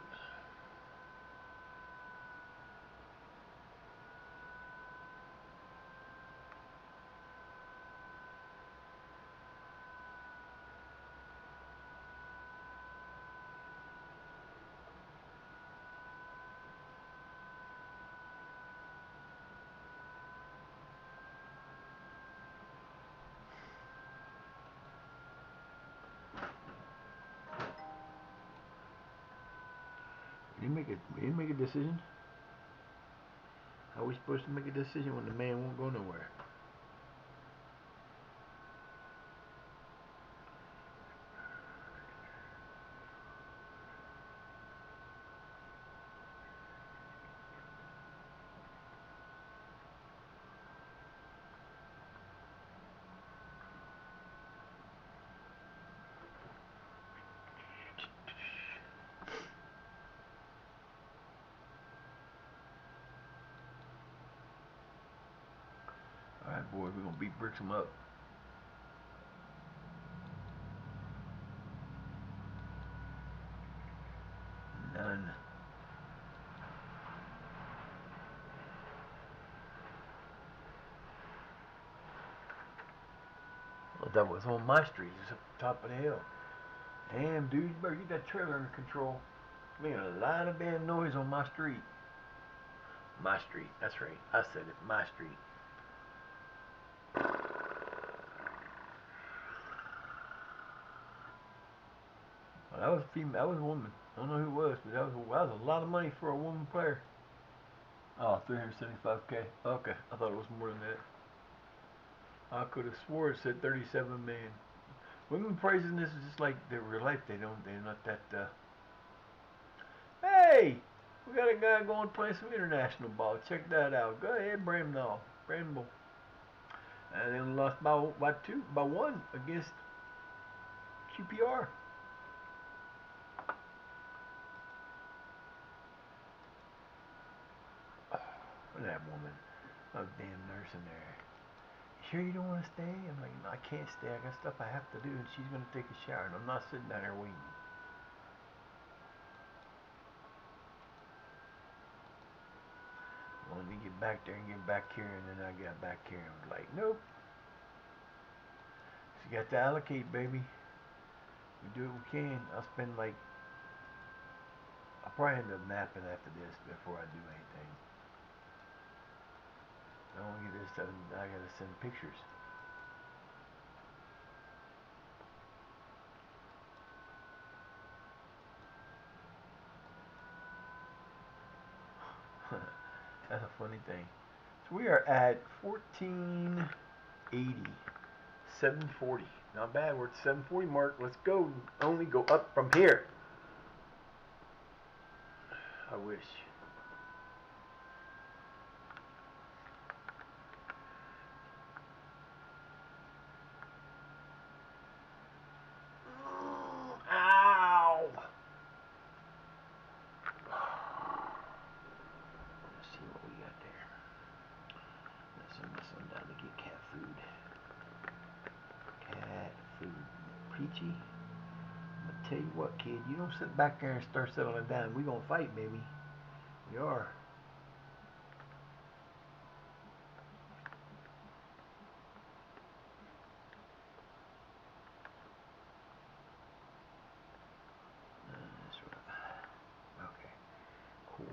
We didn't make a decision. How are we supposed to make a decision when the man won't go nowhere? Alright, boys, we're gonna beat bricks them up. None. Well, that was on my street, just up the top of the hill. Damn, dude, you better get that trailer under control. Making a lot of damn noise on my street. My street, that's right. I said it, my street. Well, that was a female. That was a woman. I don't know who it was, but that was a lot of money for a woman player. Oh, 375K. Okay, I thought it was more than that. I could have swore it said 37 million. Women praising this is just like their real life. They're not that. Hey, we got a guy going playing some international ball. Check that out. Go ahead, Bramwell. And then lost by one against QPR. Look at that woman. Oh, damn nurse in there. Sure you don't want to stay? I'm like, no, I can't stay. I got stuff I have to do, and she's gonna take a shower, and I'm not sitting down there waiting. I wanted to get back there and get back here, and then I got back here and was like, nope. So you got to allocate, baby. We do what we can. I'll probably end up napping after this before I do anything. I don't get this stuff. I gotta send pictures. That's a funny thing. So we are at 1480, 740. Not bad. We're at 740 mark. Let's go. Only go up from here. I wish. Ow! Let's see what we got there. Let's send this one down to get cat food. Cat food. Peachy. I'm gonna tell you what, kid. You don't sit back there and start settling down. We gonna fight, baby. We are. Okay. Cool.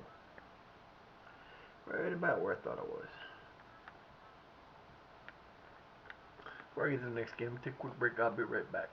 Right about where I thought I was. Before I get to the next game, take a quick break. I'll be right back.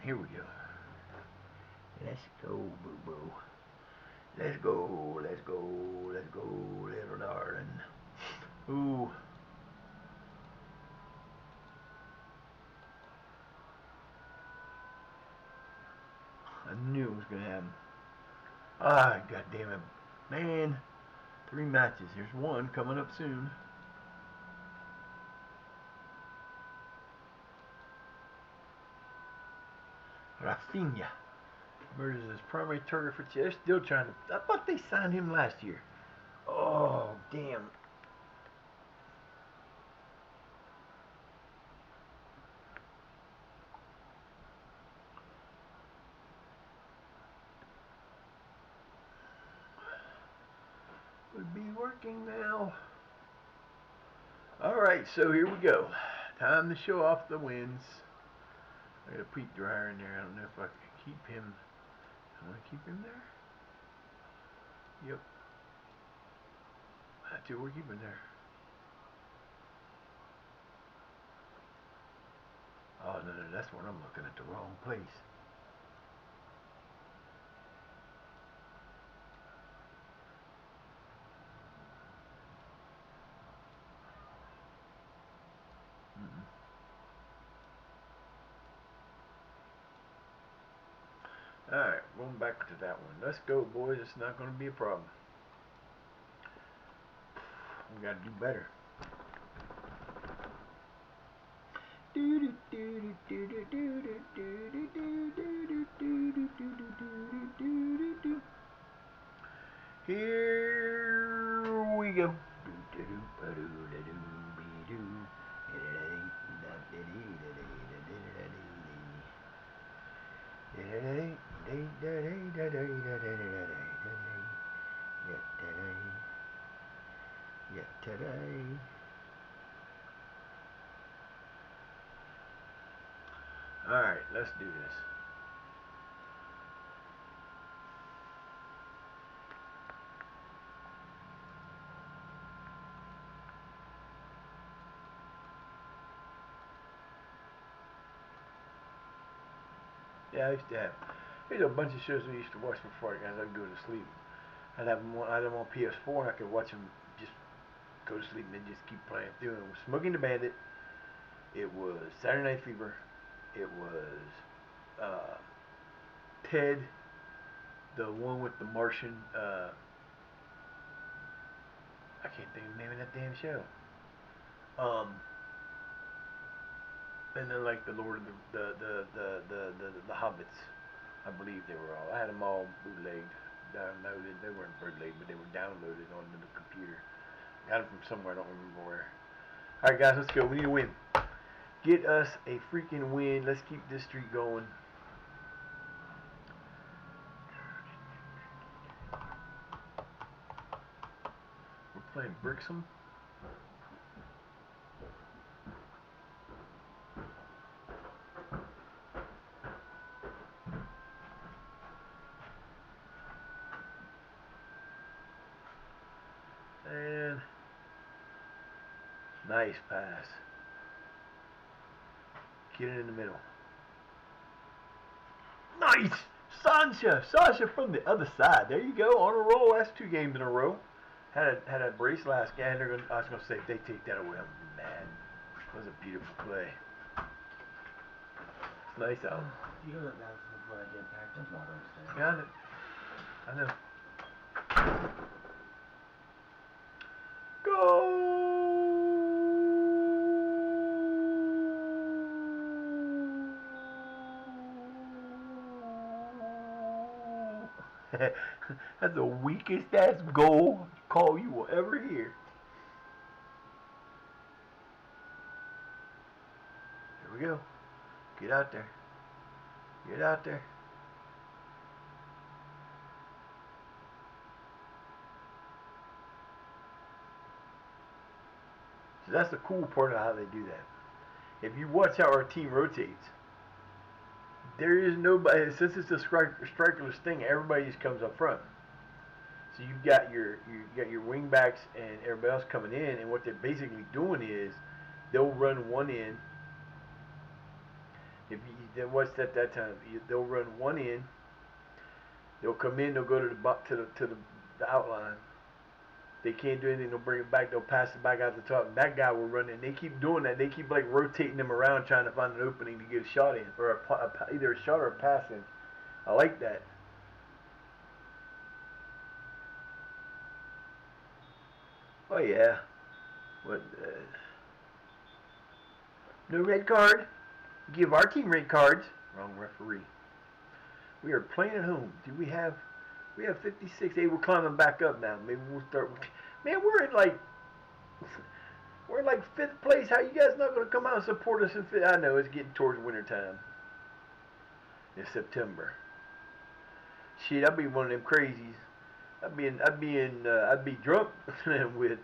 here we go. Let's go, boo-boo. Let's go, let's go, let's go, little darling. Ooh. I knew it was going to happen. Ah, God damn it. Man, 3 matches. Here's one coming up soon. Rafinha versus his primary target for Cheddar. They're still trying to. I thought they signed him last year. Oh, damn. Would be working now. Alright, so here we go. Time to show off the wins. I got a peak dryer in there. I don't know if I can keep him. I want to keep him there. Yep. That's what we're keeping there. Oh, no, that's what I'm looking at, the wrong place. Alright, going back to that one. Let's go, boys. It's not going to be a problem. We got to do better. Here we go. Alright, let's do this. Yeah, I used to have. There's a bunch of shows we used to watch before as I'd go to sleep. I'd have them on PS4 and I could watch them just go to sleep and then just keep playing through. It was Smoking the Bandit. It was Saturday Night Fever. It was Ted, the one with the Martian. I can't think of the name of that damn show. And then like the Lord of the Hobbits. I believe they were all. I had them all bootlegged, downloaded. They weren't bootlegged, but they were downloaded onto the computer. Got them from somewhere. I don't remember where. All right, guys, let's go. We need a win. Get us a freaking win. Let's keep this streak going. We're playing Brixham. And nice pass. Get it in the middle. Nice! Sasha from the other side. There you go, on a roll. That's 2 games in a row. Had a brace last game. I was gonna say if they take that away, I'm mad. That was a beautiful play. It's nice out. You look that before I get back. Just walk upstairs. Got it. I know. Go! That's the weakest ass goal call you will ever hear. Here we go. Get out there. Get out there. So that's the cool part of how they do that. If you watch how our team rotates, there is nobody. Since it's a strikerless thing, everybody just comes up front. So you've got your wing backs and everybody else coming in, and what they're basically doing is they'll run one in, What's that time? They'll run one in. They'll come in. They'll go to the outline. They can't do anything. They'll bring it back. They'll pass it back out the top. And that guy will run in. They keep doing that. They keep like rotating them around, trying to find an opening to get a shot in, or either a shot or a pass in. I like that. Oh yeah. What? No red card. Give our team red cards. Wrong referee. We are playing at home. We have 56. Hey, we're climbing back up now. Maybe we'll start. Man, we're in like fifth place. How you guys not gonna come out and support us in fifth? I know it's getting towards winter time. It's September. Shit, I'd be one of them crazies. I'd be drunk with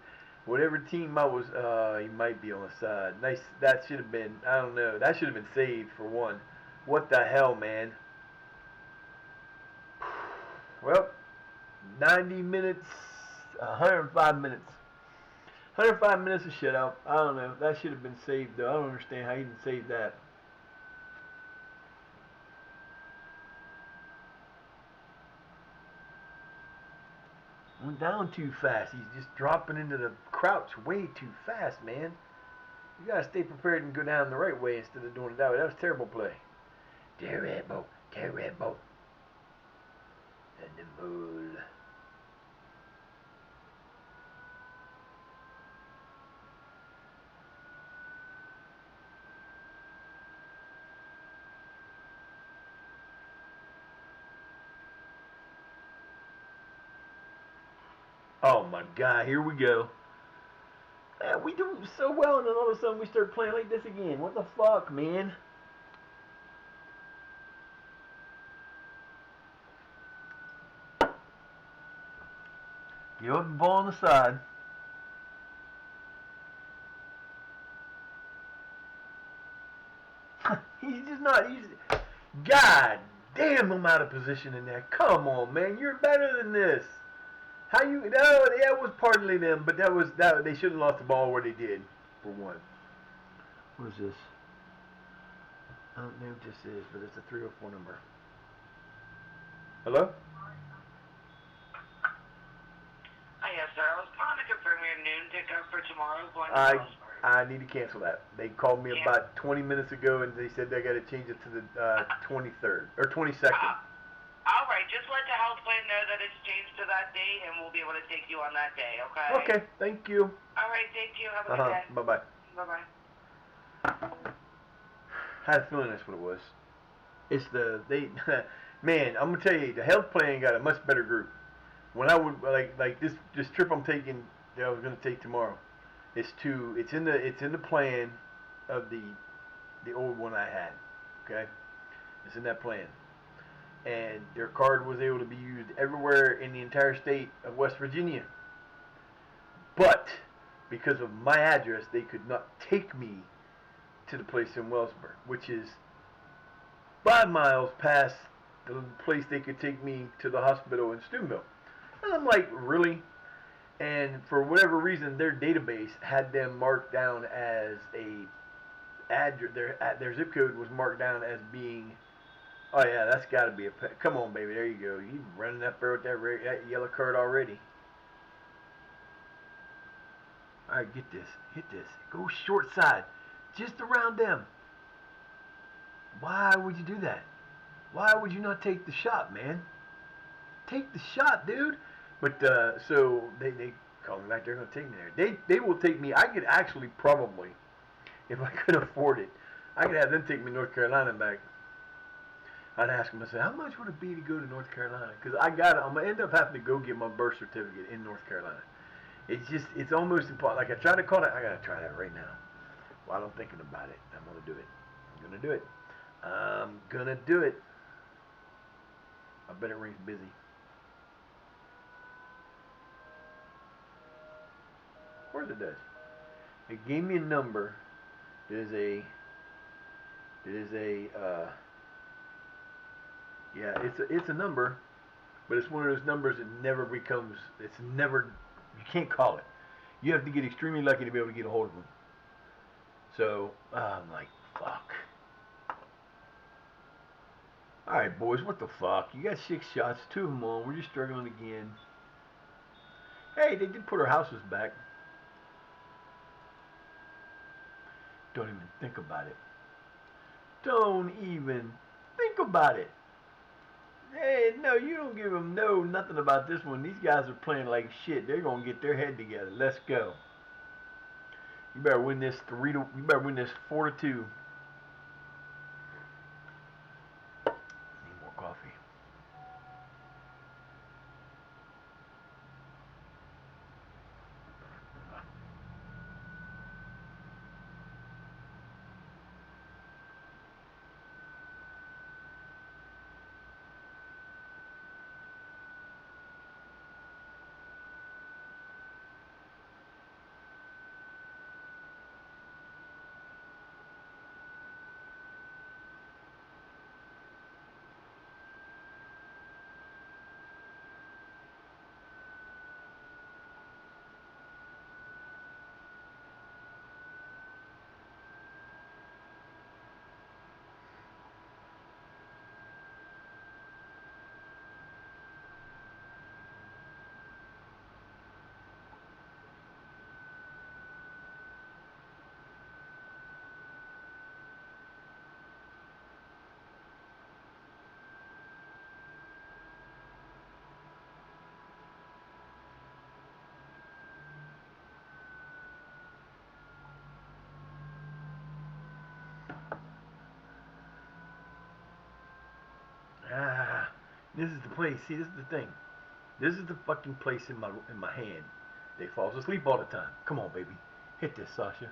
whatever team I was. He might be on the side. Nice. That should have been. I don't know. That should have been saved for one. What the hell, man? Well, 90 minutes, 105 minutes. 105 minutes of shutout. I don't know. That should have been saved, though. I don't understand how you didn't save that. Went down too fast. He's just dropping into the crouch way too fast, man. You gotta stay prepared and go down the right way instead of doing it that way. That was a terrible play. Terrible. Animal. Oh my God, here we go. Man, we do so well, and then all of a sudden we start playing like this again. What the fuck, man? Give up the ball on the side. He's just not. God damn, I'm out of position in there. Come on, man. You're better than this. How you? No, that was partly them, but that they shouldn't have lost the ball where they did. For one. What is this? I don't know what this is, but it's a 304 number. Hello? Hi, yes, sir. I was calling to confirm your noon pickup for tomorrow. I need to cancel that. They called me about 20 minutes ago, and they said they got to change it to the 23rd or 22nd. All right, just let the health plan know that it's changed to that date, and we'll be able to take you on that day, okay? Okay, thank you. All right, thank you. Have a good day. Bye-bye. Bye-bye. I had a feeling that's what it was. It's man, I'm gonna tell you, the health plan got a much better group. When I would like this trip I'm taking, that I was gonna take tomorrow, it's in the plan of the old one I had. Okay, it's in that plan. And their card was able to be used everywhere in the entire state of West Virginia. But because of my address, they could not take me to the place in Wellsburg, which is 5 miles past the place they could take me to the hospital in Steubenville. And I'm like, really? And for whatever reason, their database had them marked down as their zip code was marked down as being. Oh yeah, that's got to be come on, baby. There you go. You running up there with that yellow card already. All right, get this. Hit this. Go short side, just around them. Why would you do that? Why would you not take the shot, man? Take the shot, dude. But so they call me back. They're gonna take me there. They will take me. I could actually probably, if I could afford it, I could have them take me to North Carolina and back. I'd ask them, I say, how much would it be to go to North Carolina? Because I'm going to end up having to go get my birth certificate in North Carolina. It's almost impossible. Like I tried to call it, I got to try that right now. While I'm thinking about it, I'm going to do it. I'm going to do it. I bet it rings busy. Of course it does. It gave me a number. It's a number, but it's one of those numbers that never becomes, you can't call it. You have to get extremely lucky to be able to get a hold of them. So, I'm like, fuck. Alright, boys, what the fuck? You got 6 shots, 2 of them on. We're just struggling again. Hey, they did put our houses back. Don't even think about it. Don't even think about it. Hey, no, you don't give them nothing about this one. These guys are playing like shit. They're gonna get their head together. Let's go. You better win this 4-2. Need more coffee. Ah, this is the place. See, this is the thing. This is the fucking place in my hand. They falls asleep all the time. Come on, baby. Hit this, Sasha.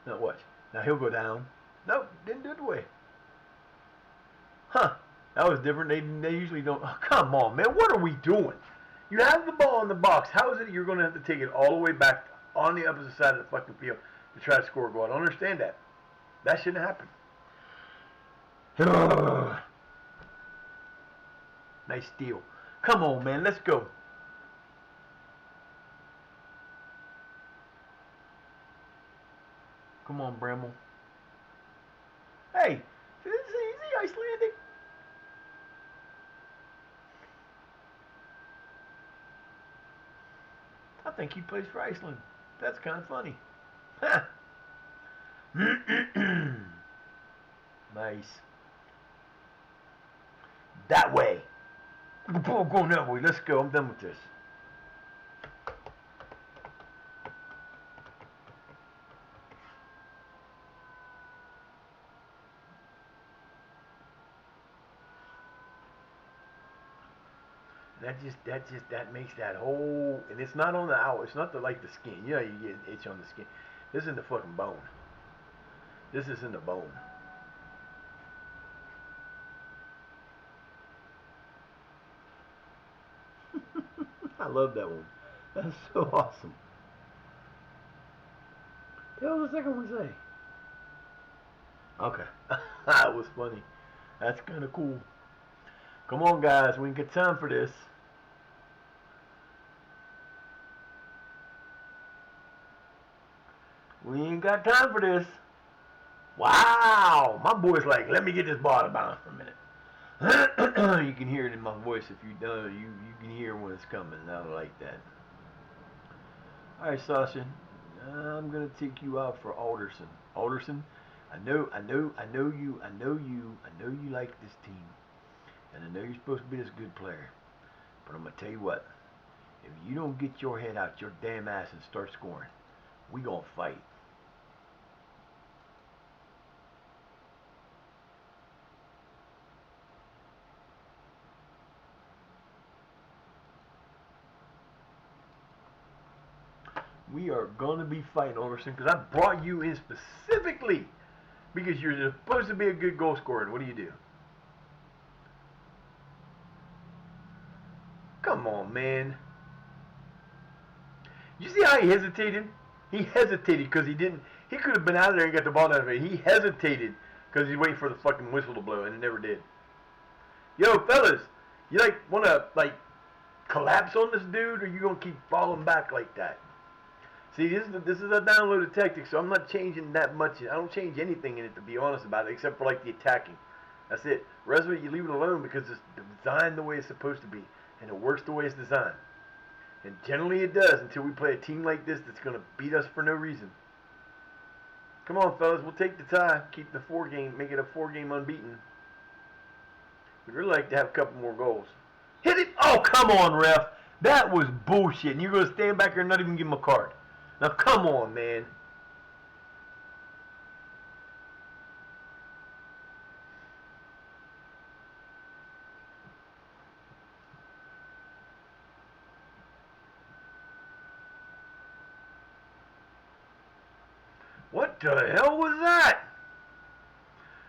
Now watch. Now he'll go down. Nope, didn't do it the way. Huh. That was different. They usually don't. Oh, come on, man. What are we doing? You have the ball in the box. How is it you're going to have to take it all the way back on the opposite side of the fucking field to try to score a goal? I don't understand that. That shouldn't happen. Nice steal. Come on, man. Let's go. Come on, Bramble. Hey, is he Icelandic? I think he plays for Iceland. That's kind of funny. Nice. That way. Go that way. Let's go. I'm done with this. That makes that whole, and it's not on the owl. It's not like the skin. You know, you get an itch on the skin. This is in the fucking bone. This is in the bone. I love that one. That's so awesome. What was the second one say? Okay. That was funny. That's kind of cool. Come on, guys. We ain't got time for this. We ain't got time for this. Wow. My boy's like, let me get this ball out of bounds for a minute. You can hear it in my voice if you know. You can hear when it's coming. I like that. All right, Sasha. I'm gonna take you out for Alderson. Alderson, I know you like this team, and I know you're supposed to be this good player. But I'm gonna tell you what. If you don't get your head out your damn ass and start scoring, we gonna fight. We are gonna be fighting, Alderson, because I brought you in specifically because you're supposed to be a good goal scorer. And what do? Come on, man. You see how he hesitated? He hesitated because he didn't. He could have been out of there and got the ball out of it. He hesitated because he's waiting for the fucking whistle to blow, and it never did. Yo, fellas, you wanna collapse on this dude, or you gonna keep falling back like that? See, this is a downloaded tactic, so I'm not changing that much. I don't change anything in it, to be honest about it, except for the attacking. That's it. The rest of it, you leave it alone because it's designed the way it's supposed to be. And it works the way it's designed. And generally it does until we play a team like this that's going to beat us for no reason. Come on, fellas. We'll take the tie. Keep the 4-game. Make it a 4-game unbeaten. We'd really like to have a couple more goals. Hit it! Oh, come on, ref. That was bullshit. And you're going to stand back there and not even give him a card. Now, come on, man. What the hell was that?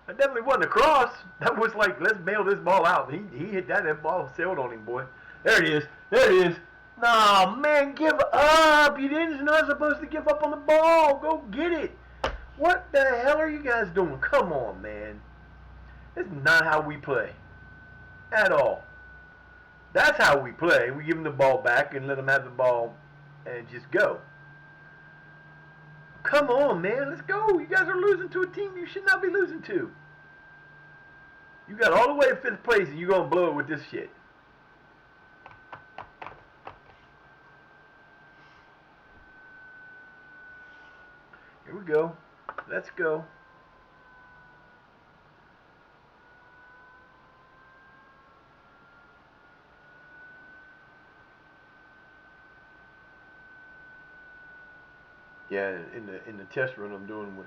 That definitely wasn't a cross. That was like, let's bail this ball out. He hit that. That ball sailed on him, boy. There it is. There it is. Nah, man, give up. You didn't. You're not supposed to give up on the ball. Go get it. What the hell are you guys doing? Come on, man. This is not how we play. At all. That's how we play. We give them the ball back and let them have the ball and just go. Come on, man. Let's go. You guys are losing to a team you should not be losing to. You got all the way to 5th place and you're going to blow it with this shit. Here we go. Let's go. Yeah, in the test run I'm doing with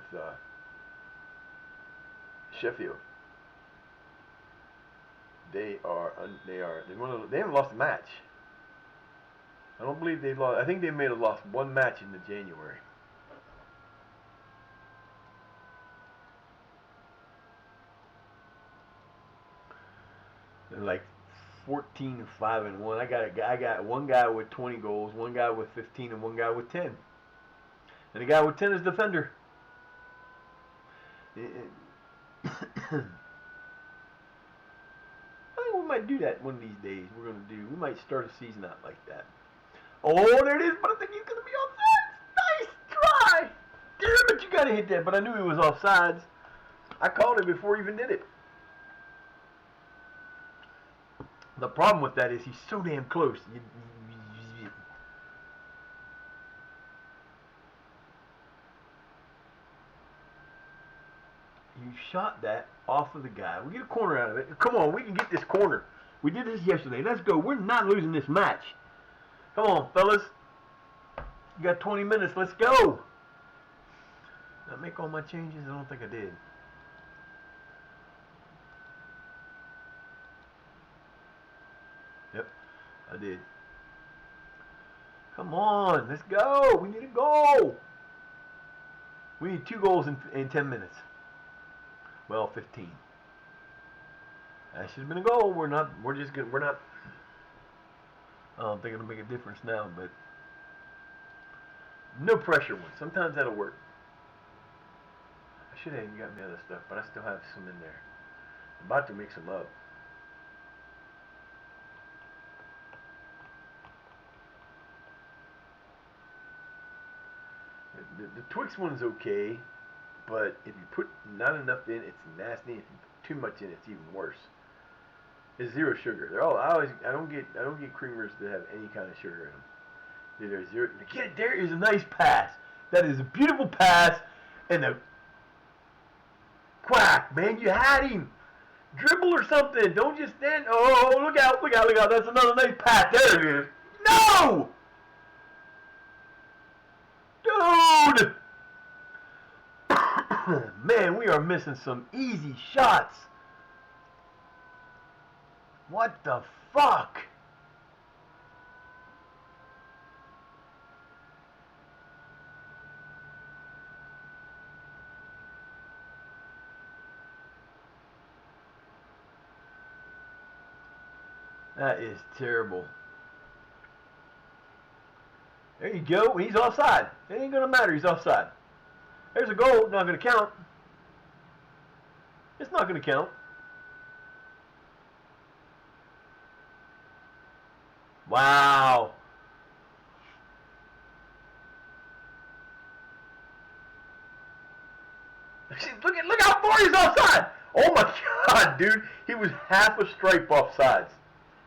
Sheffield, they haven't lost a match. I don't believe they've lost. I think they may have lost one match in the January. They're like 14-5-1. I got one guy with 20 goals, one guy with 15, and one guy with 10. And the guy with 10 is defender. I think we might do that one of these days. We might start a season out like that. Oh, there it is, but I think he's going to be offsides. Nice try. Damn it, you got to hit that. But I knew he was offsides. I called it before he even did it. The problem with that is he's so damn close. You shot that off of the guy. We get a corner out of it. Come on, we can get this corner. We did this yesterday. Let's go. We're not losing this match. Come on, fellas. You got 20 minutes. Let's go. Did I make all my changes? I don't think I did. Yep, I did. Come on, let's go. We need a goal. We need 2 goals in 10 minutes. Well, 15. That should have been a goal. We're not. I don't think it'll make a difference now, but no pressure one. Sometimes that'll work. I should have even got the other stuff, but I still have some in there. I'm about to mix them up. The Twix one's okay, but if you put not enough in, it's nasty. If you put too much in, it's even worse. It's 0 sugar. I don't get creamers that have any kind of sugar in them. They're 0. There is a nice pass. That is a beautiful pass, and a quack, man. You had him. Dribble or something. Don't just stand. Oh, look out, look out, look out. That's another nice pass. There it is. No! Dude! Man, we are missing some easy shots. What the fuck? That is terrible. There you go. He's offside. It ain't going to matter. He's offside. There's a goal. Not going to count. It's not going to count. Wow. Look how far he's offside. Oh my God, dude. He was half a stripe offsides.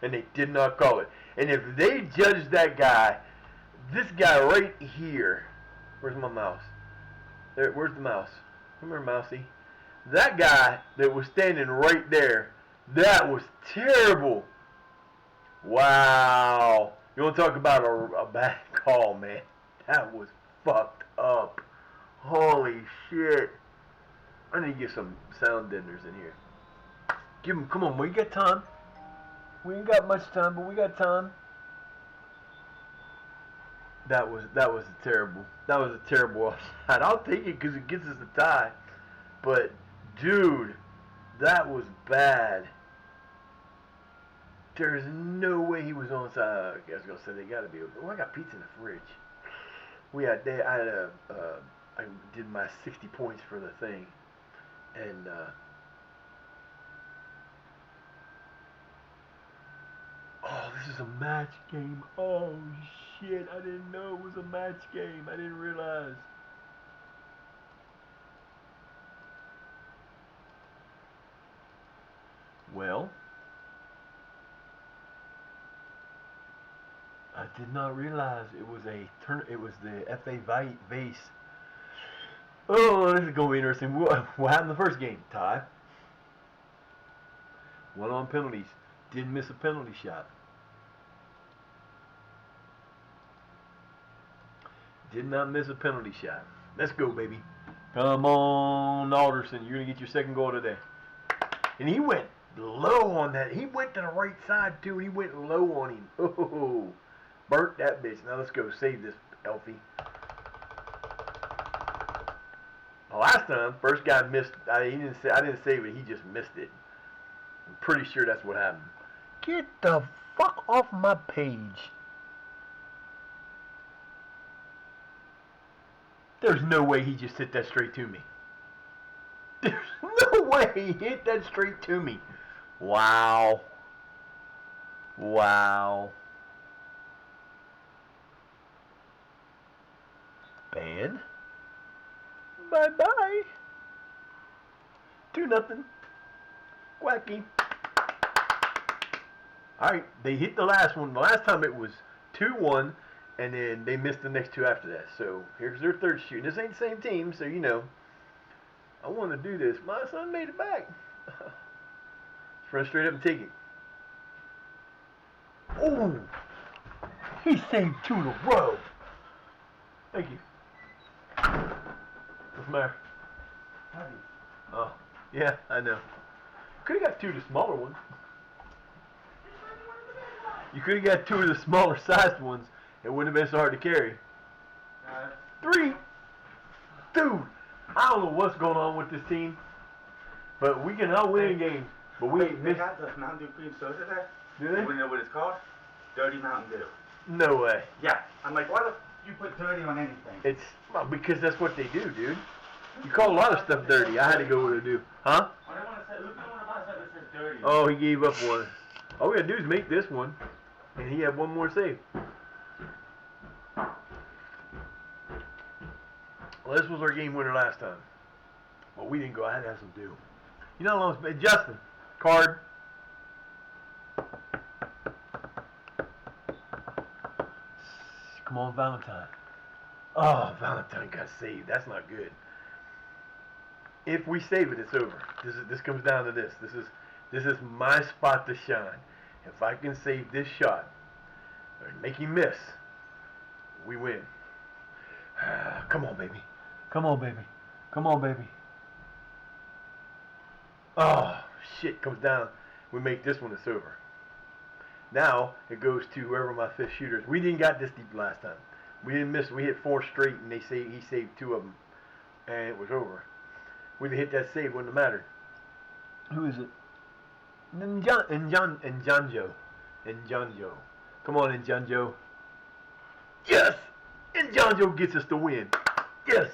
And they did not call it. And if they judged that guy, this guy right here. Where's my mouse? There, where's the mouse? Come here, mousey. That guy that was standing right there, that was terrible. Wow. You want to talk about a bad call, man. That was fucked up. Holy shit. I need to get some sound deadeners in here. Give him, come on, we got time. We ain't got much time, but we got time. That was terrible. That was a terrible offside. I'll take it because it gets us a tie. But, dude, that was bad. There's no way he was onside. I was gonna say they gotta be. Oh, I got pizza in the fridge. I did my 60 points for the thing, and oh, this is a match game. Oh shit! I didn't know it was a match game. I didn't realize. Well, I did not realize it was It was the FA Vase. Oh, this is gonna be interesting. What happened in the first game? Tie. Went on penalties. Didn't miss a penalty shot. Did not miss a penalty shot. Let's go, baby. Come on, Alderson. You're gonna get your second goal today. And he went low on that. He went to the right side too. He went low on him. Oh, burnt that bitch. Now let's go save this, Elfie. Last time, first guy missed. I didn't save it. He just missed it. I'm pretty sure that's what happened. Get the fuck off my page. There's no way he just hit that straight to me. There's no way he hit that straight to me. Wow. Wow. Ban. Bye-bye. 2-0. Quacky. Alright, they hit the last one. The last time it was 2-1, and then they missed the next two after that. So, here's their third shoot. This ain't the same team, so you know. I want to do this. My son made it back. Run straight up and take it. Oh! He saved 2 in a row. Thank you. What's the matter? Oh, yeah, I know. Could have got 2 of the smaller ones. You could have got 2 of the smaller sized ones. It wouldn't have been so hard to carry. 3. Dude, I don't know what's going on with this team, but we can all win games. But they got the Mountain Dew cream soda there. Do they? You know what it's called? Dirty Mountain Dew. No way. Yeah. I'm like, why the you put dirty on anything? It's well, because that's what they do, dude. You call a lot of stuff dirty. I had to go with it, dude. Huh? I don't want to say. Who's going to buy something that says dirty? Oh, he gave up one. All we gotta do is make this one, and he had one more save. Well, this was our game winner last time. Well, we didn't go. I had to have some dew. You know how long it's been? Justin, card. Come on, Valentine. Oh, Valentine got saved. That's not good. If we save it, it's over. This comes down to this. This is my spot to shine. If I can save this shot or make him miss, we win. Come on, baby. Come on, baby. Come on, baby. Oh, shit comes down. We make this one, it's over. Now, it goes to whoever my fifth shooter is. We didn't got this deep last time. We didn't miss. We hit 4 straight, and he saved 2 of them. And it was over. We didn't hit that save, wouldn't have mattered. Who is it? Njanjo. Come on, Njanjo. Yes! Njanjo gets us the win. Yes!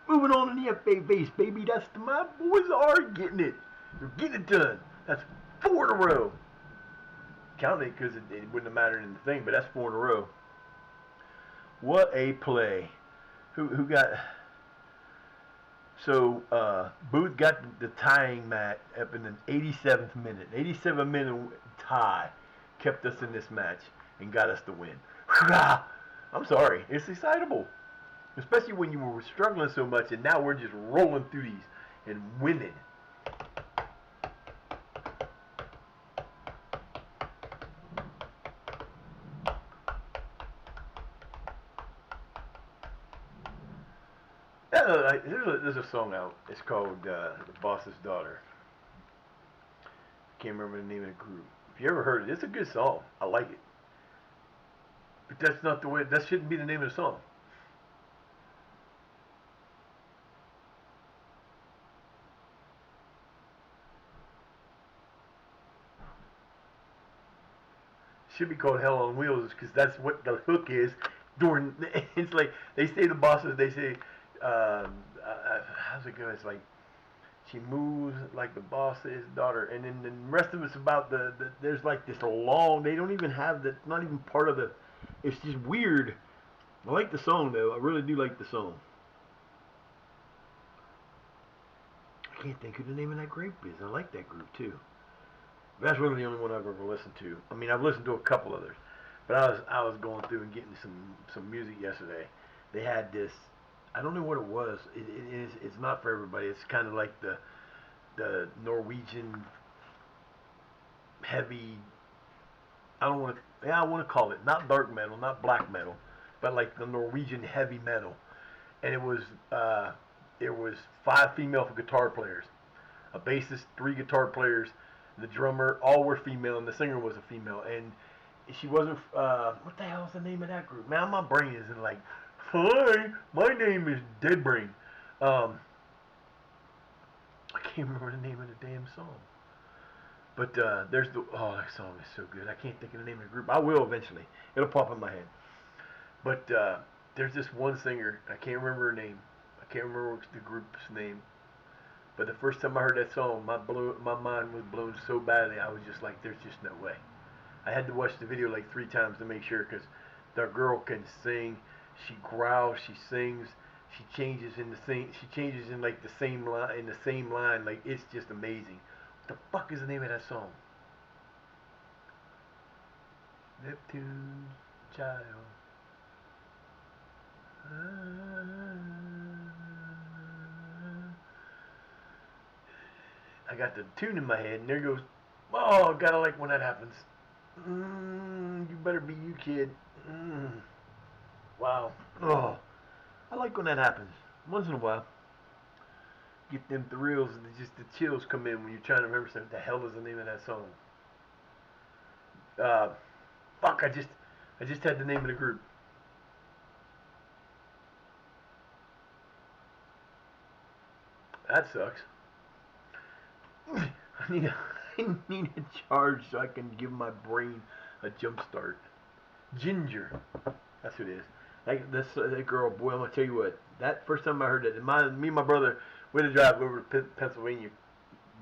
Moving on to the FA base, baby. My boys are getting it. They're getting it done. That's 4 in a row. Counting it because it wouldn't have mattered in the thing, but that's 4 in a row. What a play. Who got... So Booth got the tying match up in the 87th minute. 87-minute tie kept us in this match and got us the win. I'm sorry, it's excitable, especially when you were struggling so much, and now we're just rolling through these and winning. There's a song out. It's called "The Boss's Daughter." Can't remember the name of the group. If you ever heard it, it's a good song. I like it. But that's not the way. That shouldn't be the name of the song. It should be called "Hell on Wheels" because that's what the hook is. During it's like they say the bosses. They say, how's it go? It's like she moves like the boss's daughter, and then the rest of it's about the there's like this long. They don't even have the. Not even part of the. It's just weird. I like the song though. I really do like the song. I can't think who the name of that group is. I like that group too. That's really the only one I've ever listened to. I mean, I've listened to a couple others, but I was going through and getting some music yesterday. They had this. I don't know what it was. It's not for everybody. It's kind of like the Norwegian heavy. I don't want to. Yeah, I want to call it not dark metal, not black metal, but like the Norwegian heavy metal. And there was 5 female guitar players, a bassist, 3 guitar players, the drummer, all were female, and the singer was a female. And she wasn't. What the hell's the name of that group? Man, my brain isn't like. Hi, my name is Dead Brain. I can't remember the name of the damn song. But there's the that song is so good. I can't think of the name of the group. I will eventually. It'll pop in my head. But there's this one singer. I can't remember her name. I can't remember the group's name. But the first time I heard that song, my mind was blown so badly. I was just like, there's just no way. I had to watch the video like 3 times to make sure because that girl can sing. She growls. She sings. She changes in the same. She changes in like the same line. In the same line, like it's just amazing. What the fuck is the name of that song? Neptune's Child. I got the tune in my head, and there goes. Oh, gotta like when that happens. You better be you, kid. Wow. Oh, I like when that happens. Once in a while, get them thrills and just the chills come in when you're trying to remember something. What the hell is the name of that song? Uh, fuck. I just had the name of the group. That sucks. I need a charge so I can give my brain a jump start. Ginger. That's who it is. Like this that girl, boy, I'm gonna tell you what. That first time I heard it, me and my brother went to drive over to Pennsylvania,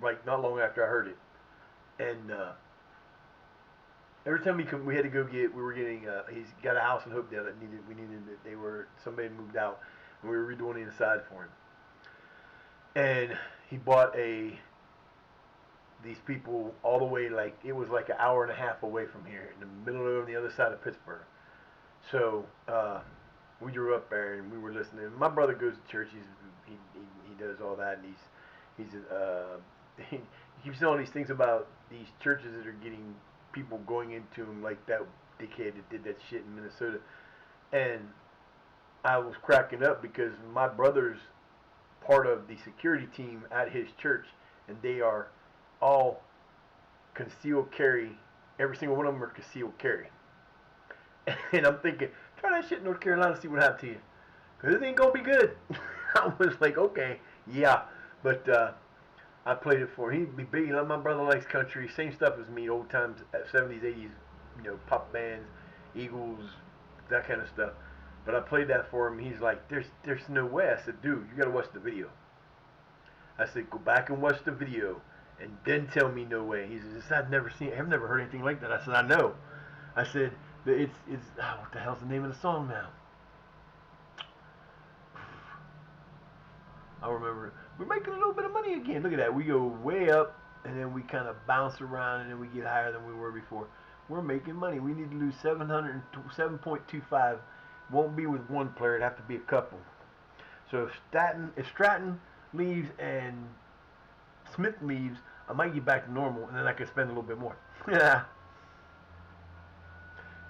like not long after I heard it, and every time we had to go get, we were getting. He's got a house in Hopedale that somebody moved out, and we were redoing the inside for him, and he bought these people all the way, like it was like an hour and a half away from here, in the middle of the other side of Pittsburgh. So we drove up there and we were listening. My brother goes to church. He does all that, and he keeps saying all these things about these churches that are getting people going into them, like that dickhead that did that shit in Minnesota. And I was cracking up because my brother's part of the security team at his church, and they are all concealed carry. Every single one of them are concealed carry. And I'm thinking, try that shit in North Carolina, see what happens to you. Because it ain't going to be good. I was like, okay, yeah. But I played it for him. He'd be big. My brother likes country. Same stuff as me, old times, 70s, 80s, pop bands, Eagles, that kind of stuff. But I played that for him. He's like, there's no way. I said, dude, you got to watch the video. I said, go back and watch the video. And then tell me no way. He says, I've never heard anything like that. I said, I know. I said, it's what the hell's the name of the song now? I remember we're making a little bit of money again. Look at that. We go way up, and then we kind of bounce around, and then we get higher than we were before. We're making money. We need to lose 7.25. Won't be with one player. It'd have to be a couple. So if Stratton leaves and Smith leaves, I might get back to normal, and then I can spend a little bit more. Yeah.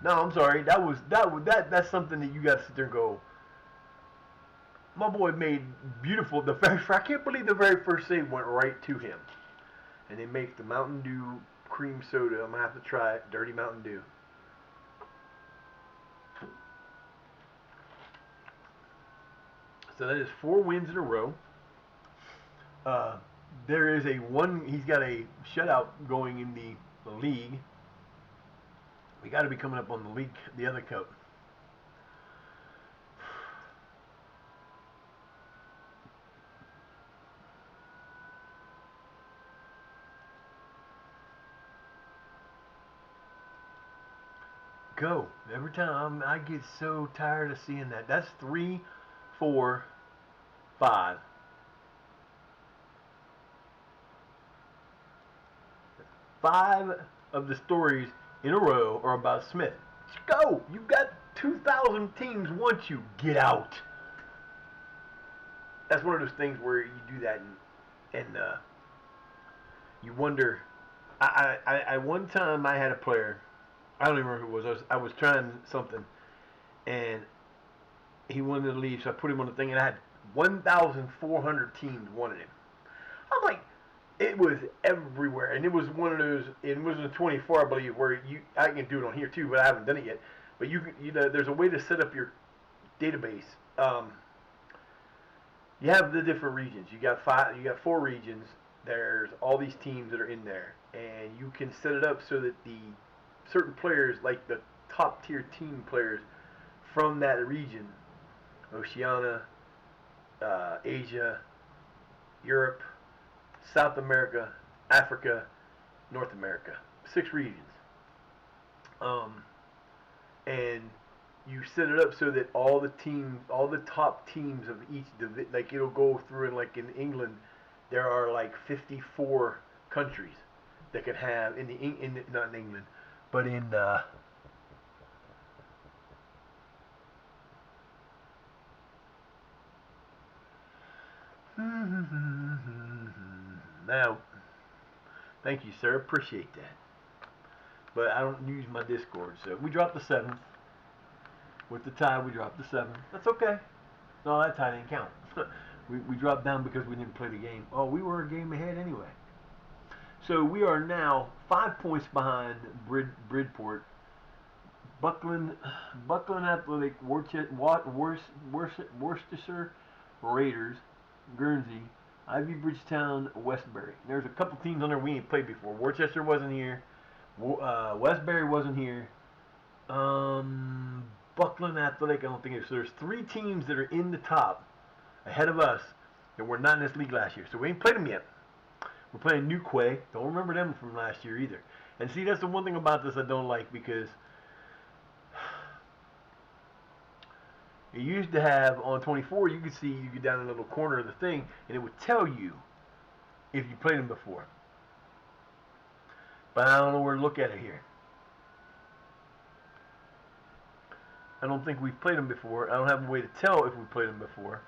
No, I'm sorry. That's something that you got to sit there and go. My boy made beautiful. I can't believe the very first save went right to him. And they make the Mountain Dew cream soda. I'm gonna have to try it. Dirty Mountain Dew. So that is 4 wins in a row. There is he's got a shutout going in the league. We got to be coming up on the other cup. Go. Every time I get so tired of seeing that. That's 3, 4, 5. 5 of the stories in a row are about Smith. Just go. You've got 2,000 teams want you. Get out. That's one of those things where you do that and you wonder. I one time I had a player. I don't even remember who it was. I was trying something, and he wanted to leave, so I put him on the thing, and I had 1,400 teams wanted him. I'm like, it was everywhere, and it was one of those. It was a 24, I believe, where I can do it on here too, but I haven't done it yet. But you know, there's a way to set up your database. You have the different regions. You got 4 regions. There's all these teams that are in there, and you can set it up so that the certain players, like the top tier team players from that region, Oceania, Asia, Europe, South America, Africa, North America, 6 regions. And you set it up so that all the top teams of each like it'll go through, and like in England, there are like 54 countries that can have not in England, but in now, thank you, sir. Appreciate that. But I don't use my Discord, so we dropped the 7th. With the tie, we dropped the 7th. That's okay. No, that tie didn't count. we dropped down because we didn't play the game. Oh, we were a game ahead anyway. So we are now 5 points behind Bridport. Buckland Athletic, Worcestershire Raiders, Guernsey, Ivy Bridgetown, Westbury. There's a couple teams on there we ain't played before. Worcester wasn't here. Westbury wasn't here. Buckland Athletic, I don't think it is. So there's 3 teams that are in the top ahead of us that were not in this league last year. So we ain't played them yet. We're playing New Quay. Don't remember them from last year either. And see, that's the one thing about this I don't like, because it used to have on 24, you could see, you get down in the little corner of the thing, and it would tell you if you played them before. But I don't know where to look at it here. I don't think we've played them before. I don't have a way to tell if we played them before.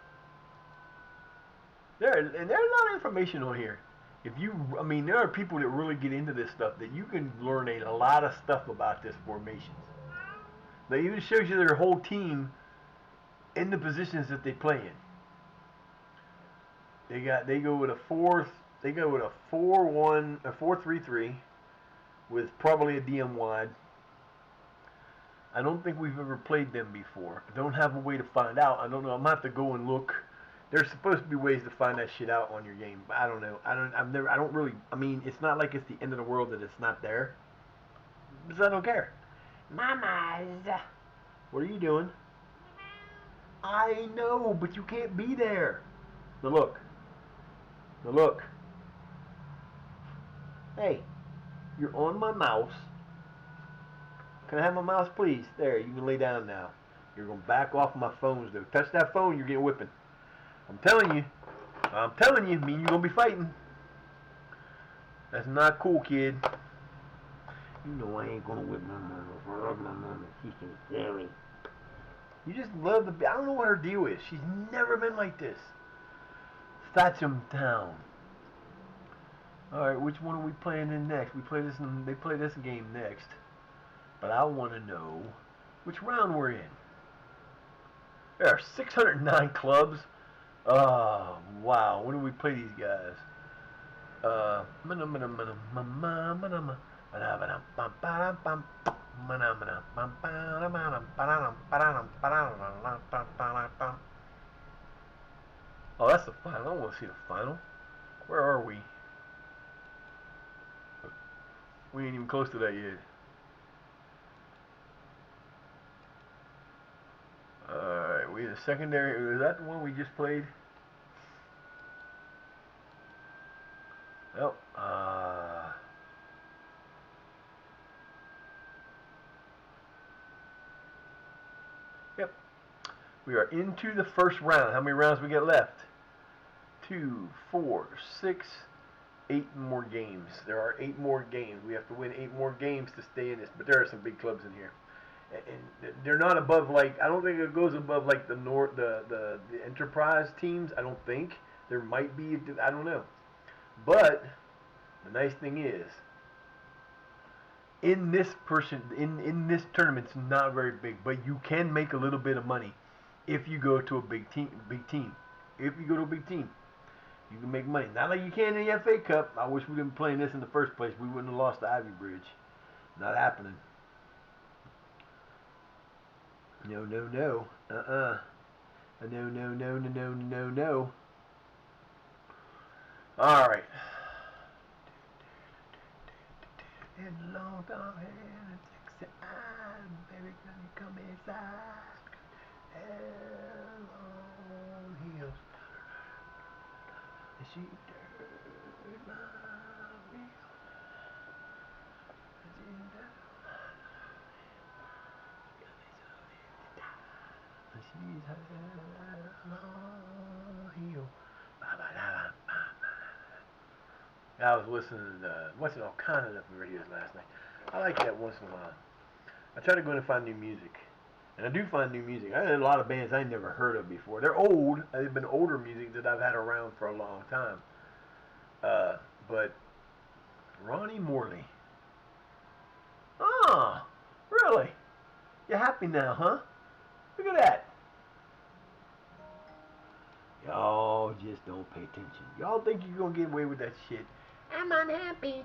There's a lot of information on here. There are people that really get into this stuff that you can learn a lot of stuff about this formations. They even shows you their whole team in the positions that they play in. They go with a 4-1, a 4-3-3 with probably a DM wide. I don't think we've ever played them before. I don't have a way to find out. I don't know. I'm gonna have to go and look. There's supposed to be ways to find that shit out on your game, but I don't know. I don't really. It's not like it's the end of the world that it's not there. Because I don't care. Mamas, what are you doing? I know, but you can't be there. Now look. Hey, you're on my mouse. Can I have my mouse, please? There, you can lay down now. You're going to back off my phones, though. Touch that phone, you're getting whipping. I'm telling you. I'm telling you, me and you gonna be fighting. That's not cool, kid. You know I ain't gonna whip my mama. I love my mama. She's so scary. You just love the. I don't know what her deal is. She's never been like this. Thatcham Town. All right, which one are we playing in next? We play this. They play this game next. But I want to know which round we're in. There are 609 clubs. Oh, wow. When do we play these guys? Oh, that's the final. I want to see the final. Where are we? We ain't even close to that yet. Alright, we in the secondary. Is that the one we just played? Well, yep. We are into the first round. How many rounds we got left? 2, 4, 6, 8 more games. There are 8 more games. We have to win 8 more games to stay in this. But there are some big clubs in here, and they're not above, like, I don't think it goes above like the Enterprise teams. I don't think there might be. I don't know. But the nice thing is, in this tournament, it's not very big, but you can make a little bit of money if you go to a big team. If you go to a big team, you can make money. Not like you can in the FA Cup. I wish we didn't play in this in the first place. We wouldn't have lost to Ivy Bridge. Not happening. No, no, no. No, no, no, no, no, no, no. All right. And long dark hair and sexy eyes, baby, can you come inside? Hell on heels. And she turned my wheel. And she's hell on heels. I was listening to watching all kind of different radios last night. I like that once in a while. I try to go in and find new music. And I do find new music. I had a lot of bands I never heard of before. They're old. They've been older music that I've had around for a long time. But Ronnie Morley. Oh, really? You're happy now, huh? Look at that. Y'all just don't pay attention. Y'all think you're going to get away with that shit. I'm unhappy.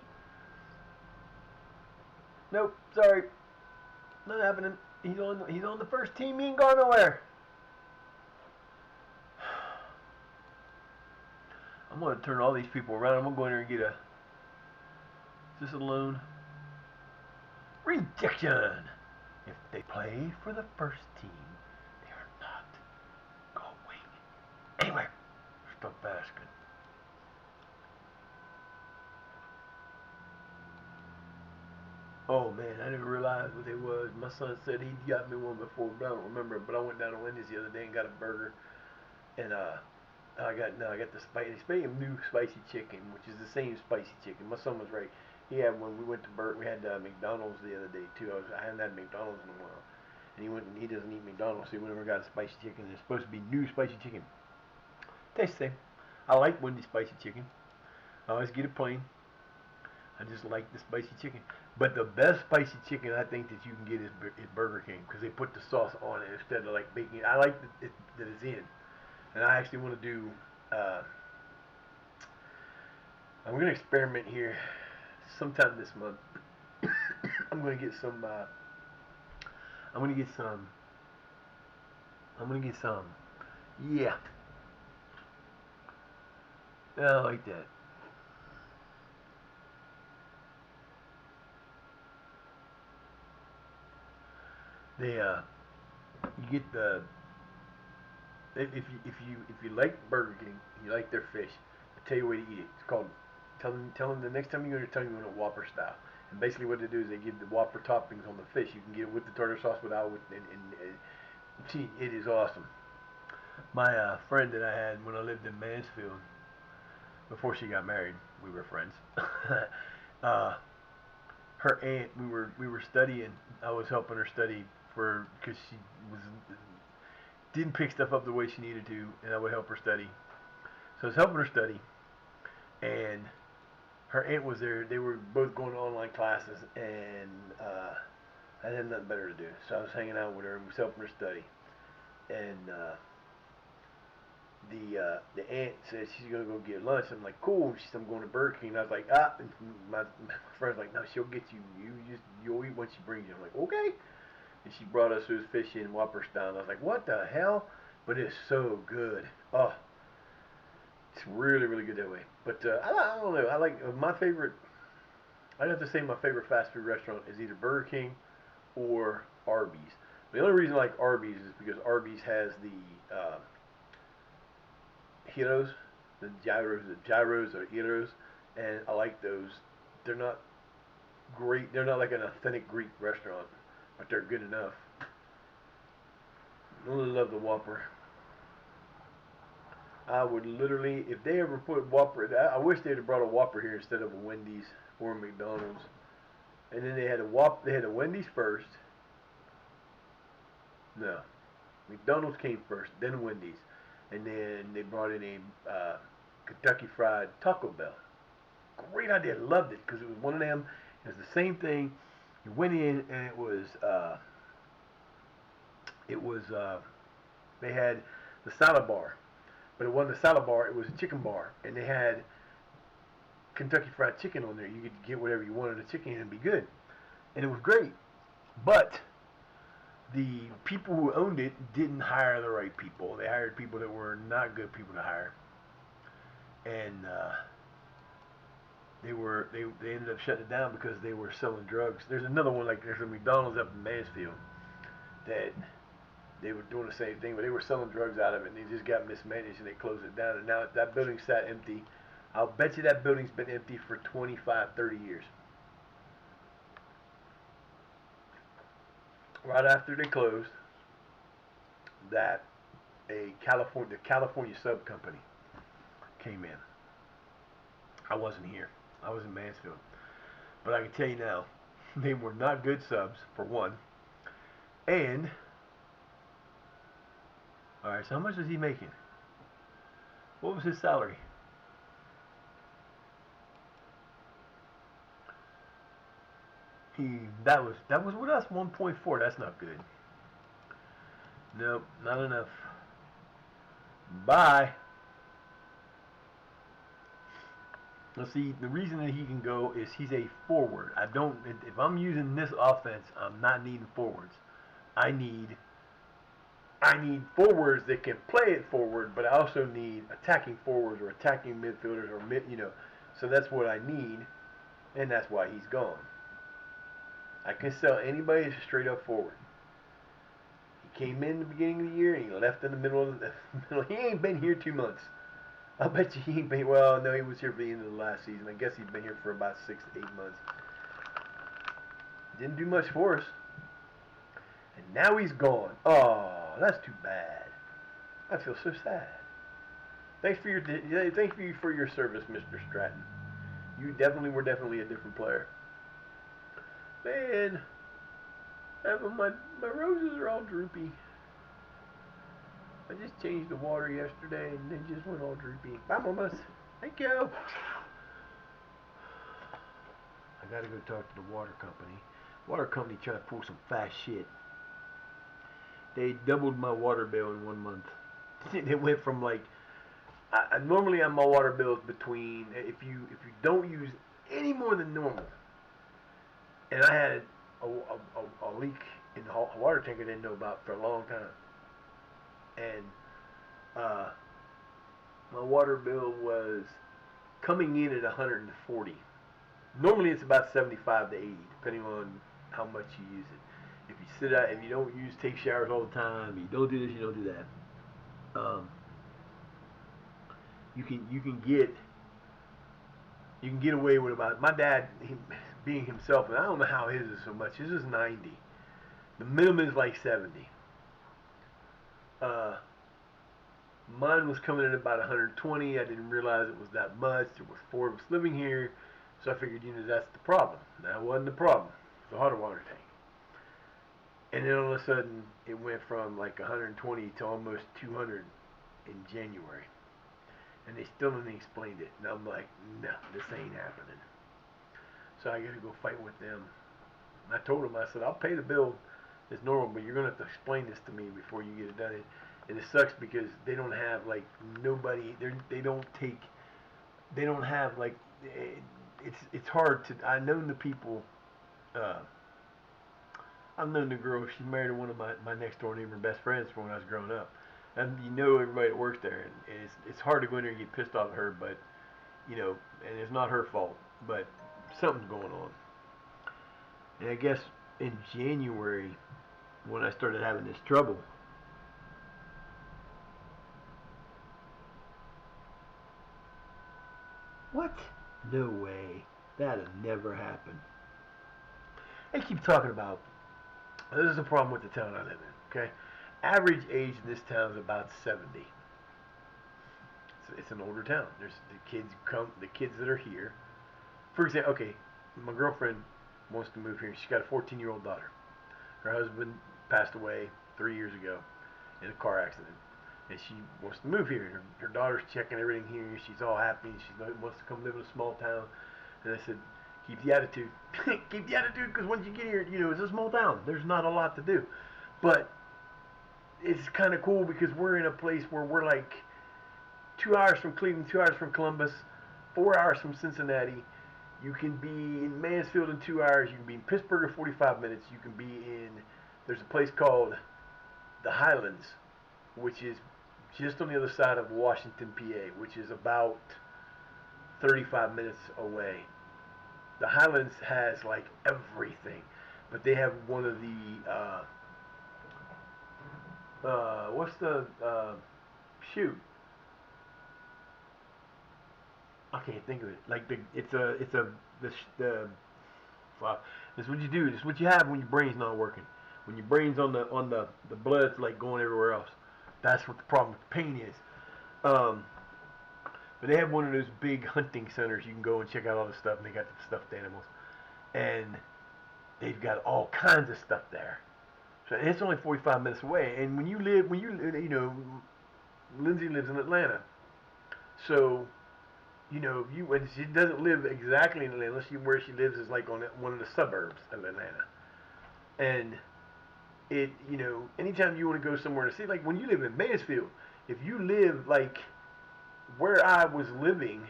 Nope, sorry. Not happening. He's on the first team. He ain't going nowhere. I'm going to turn all these people around. I'm going to go in there and get a... Is this a loan? Rejection. If they play for the first team, they are not going anywhere. Stop asking. Oh man, I didn't realize what it was. My son said he got me one before, but I don't remember. But I went down to Wendy's the other day and got a burger, and I got the new spicy chicken, which is the same spicy chicken. My son was right. He had one. We went to we had McDonald's the other day too. I hadn't had McDonald's in a while, and he doesn't eat McDonald's, so he went over and got a spicy chicken. It's supposed to be new spicy chicken. Tastes the same. I like Wendy's spicy chicken. I always get it plain. I just like the spicy chicken. But the best spicy chicken I think that you can get is Burger King, because they put the sauce on it instead of like baking it. I like that it's in. And I actually want to do, I'm going to experiment here sometime this month. I'm going to get some, yeah. I like that. They, you get the, if you like Burger King, you like their fish, I tell you a way to eat it. It's called, tell them the next time you go to tell you want a Whopper style. And basically what they do is they give the Whopper toppings on the fish. You can get it with the tartar sauce, without, and it is awesome. My friend that I had when I lived in Mansfield before she got married, we were friends. uh, Her aunt, we were studying. I was helping her study for because she was didn't pick stuff up the way she needed to, and I would help her study. So I was helping her study, and her aunt was there. They were both going to online classes, and I had nothing better to do. So I was hanging out with her and was helping her study. And the aunt said she's gonna go get lunch. I'm like, cool. She said, I'm going to Burger King. And I was like, ah. And my friend's like, no, she'll get you. You'll eat what she brings you. I'm like, okay. And she brought us those fish and Whopper style. I was like, what the hell? But it's so good. Oh, it's really, really good that way. But I don't know. I like my favorite. I'd have to say my favorite fast food restaurant is either Burger King or Arby's. The only reason I like Arby's is because Arby's has the gyros, the gyros or gyros, and I like those. They're not great. They're not like an authentic Greek restaurant, but they're good enough. I really love the Whopper. I would literally, if they ever put Whopper, I wish they'd have brought a Whopper here instead of a Wendy's or a McDonald's. And then they had a Whopper. They had a Wendy's first. No, McDonald's came first, then Wendy's, and then they brought in a Kentucky Fried Taco Bell. Great idea, loved it because it was one of them. It was the same thing. You went in and it was they had the salad bar, but it wasn't a salad bar. It was a chicken bar, and they had Kentucky Fried Chicken on there. You could get whatever you wanted a chicken and be good, and it was great. But the people who owned it didn't hire the right people. They hired people that were not good people to hire, and they ended up shutting it down because they were selling drugs. There's another one like there's a McDonald's up in Mansfield that they were doing the same thing, but they were selling drugs out of it, and they just got mismanaged and they closed it down. And now that building sat empty. I'll bet you that building's been empty for 25, 30 years. Right after they closed, that the California Sub Company came in. I wasn't here. I was in Mansfield. But I can tell you now, they were not good subs, for one. And, alright, so how much was he making? What was his salary? That was with us 1.4. That's not good. Nope, not enough. Bye. Let's see. The reason that he can go is he's a forward. I don't. If I'm using this offense, I'm not needing forwards. I need forwards that can play it forward, but I also need attacking forwards or attacking midfielders or So that's what I need, and that's why he's gone. I can sell anybody as a straight up forward. He came in the beginning of the year and he left in the middle of the middle. He ain't been here 2 months. I'll bet you he ain't been. Well, no, he was here for the end of the last season. I guess he's been here for about 6 to 8 months. Didn't do much for us. And now he's gone. Oh, that's too bad. I feel so sad. Thank you for your service, Mr. Stratton. You were definitely a different player. Man, my roses are all droopy. I just changed the water yesterday and they just went all droopy. Bye, mamas. Thank you. I gotta go talk to the water company. Water company trying to pull some fast shit. They doubled my water bill in 1 month. It went from like normally on my water bill is between if you don't use any more than normal. And I had a leak in the water tank I didn't know about for a long time. And my water bill was coming in at 140. Normally it's about 75 to 80, depending on how much you use it. If you don't take showers all the time, you don't do this, you don't do that. You can get away with about. My dad, being himself, and I don't know how his is so much. His is 90. The minimum is like 70. Mine was coming in about 120. I didn't realize it was that much. There was 4 of us living here, so I figured, that's the problem. That wasn't the problem. It's the hot water tank. And then all of a sudden, it went from like 120 to almost 200 in January. And they still didn't explain it. And I'm like, no, this ain't happening. So I got to go fight with them. And I told them, I said, I'll pay the bill as normal, but you're going to have to explain this to me before you get it done. And it sucks because they don't have, like, nobody, they don't have, like, it's hard to, I've known the girl, she married one of my next door neighbor best friends from when I was growing up. And everybody that works there, and it's hard to go in there and get pissed off at her, but, and it's not her fault, but something's going on. And I guess in January, when I started having this trouble, what? No way. That'll never happen. They keep talking about, this is the problem with the town I live in, okay? Average age in this town is about 70. It's an older town. There's the kids that are here. For example, okay, my girlfriend wants to move here. She's got a 14-year-old daughter. Her husband passed away 3 years ago in a car accident, and she wants to move here. Her daughter's checking everything here. She's all happy. She wants to come live in a small town. And I said, keep the attitude. Keep the attitude, because once you get here, it's a small town. There's not a lot to do. But it's kind of cool because we're in a place where we're like 2 hours from Cleveland, 2 hours from Columbus, 4 hours from Cincinnati. You can be in Mansfield in 2 hours. You can be in Pittsburgh in 45 minutes. You can be in, there's a place called the Highlands, which is just on the other side of Washington, PA, which is about 35 minutes away. The Highlands has like everything, but they have one of the, what's the, shoot, I can't think of it. Like wow. This is what you do. This is what you have when your brain's not working. When your brain's on the blood's like going everywhere else. That's what the problem with the pain is. But they have one of those big hunting centers. You can go and check out all the stuff, and they got the stuffed animals, and they've got all kinds of stuff there. So it's only 45 minutes away. And Lindsay lives in Atlanta, so and she doesn't live exactly in Atlanta. Where she lives is like on one of the suburbs of Atlanta. And anytime you want to go somewhere to see, like when you live in Mansfield, if you live like where I was living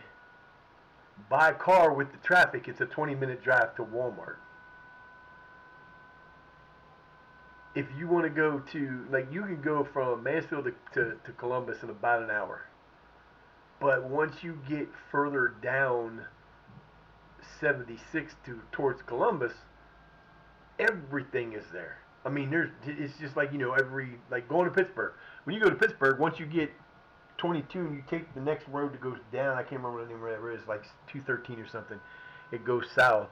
by car with the traffic, it's a 20-minute drive to Walmart. If you want to go to, like, you can go from Mansfield to Columbus in about an hour. But once you get further down 76 towards Columbus, everything is there. I mean, it's just like, like going to Pittsburgh. When you go to Pittsburgh, once you get 22 and you take the next road that goes down, I can't remember the name of that road, it's like 213 or something. It goes south.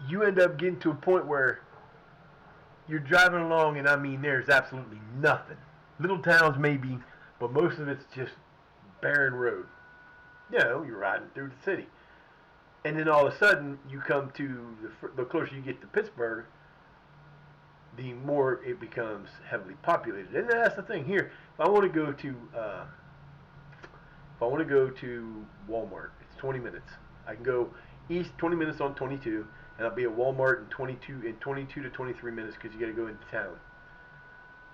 You end up getting to a point where you're driving along, and I mean, there's absolutely nothing. Little towns maybe, but most of it's just barren road. You're riding through the city. And then all of a sudden, you come to, the closer you get to Pittsburgh, the more it becomes heavily populated. And that's the thing here. If I want to go to Walmart, it's 20 minutes. I can go east 20 minutes on 22, and I'll be at Walmart in 22 to 23 minutes because you got to go into town.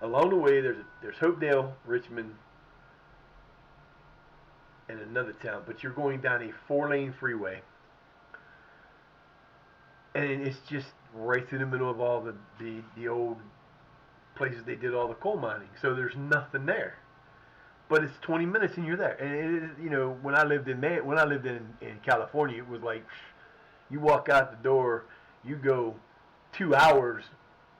Along the way, there's Hopedale, Richmond, and another town, but you're going down a 4-lane freeway, and it's just right through the middle of all the old places they did all the coal mining. So there's nothing there, but it's 20 minutes and you're there. And when I lived in California, it was like you walk out the door, you go 2 hours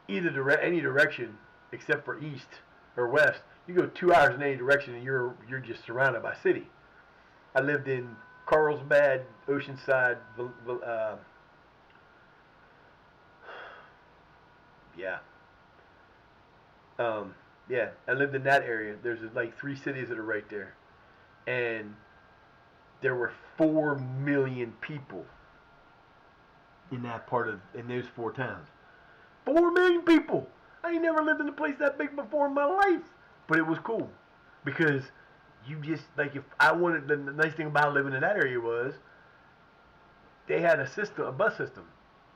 any direction except for east or west. You go 2 hours in any direction, and you're just surrounded by city. I lived in Carlsbad, Oceanside, Yeah, I lived in that area. There's like 3 cities that are right there, and there were 4 million people in that part of in those 4 towns. 4 million people. I ain't never lived in a place that big before in my life, but it was cool because you just like if I wanted the nice thing about living in that area was they had a bus system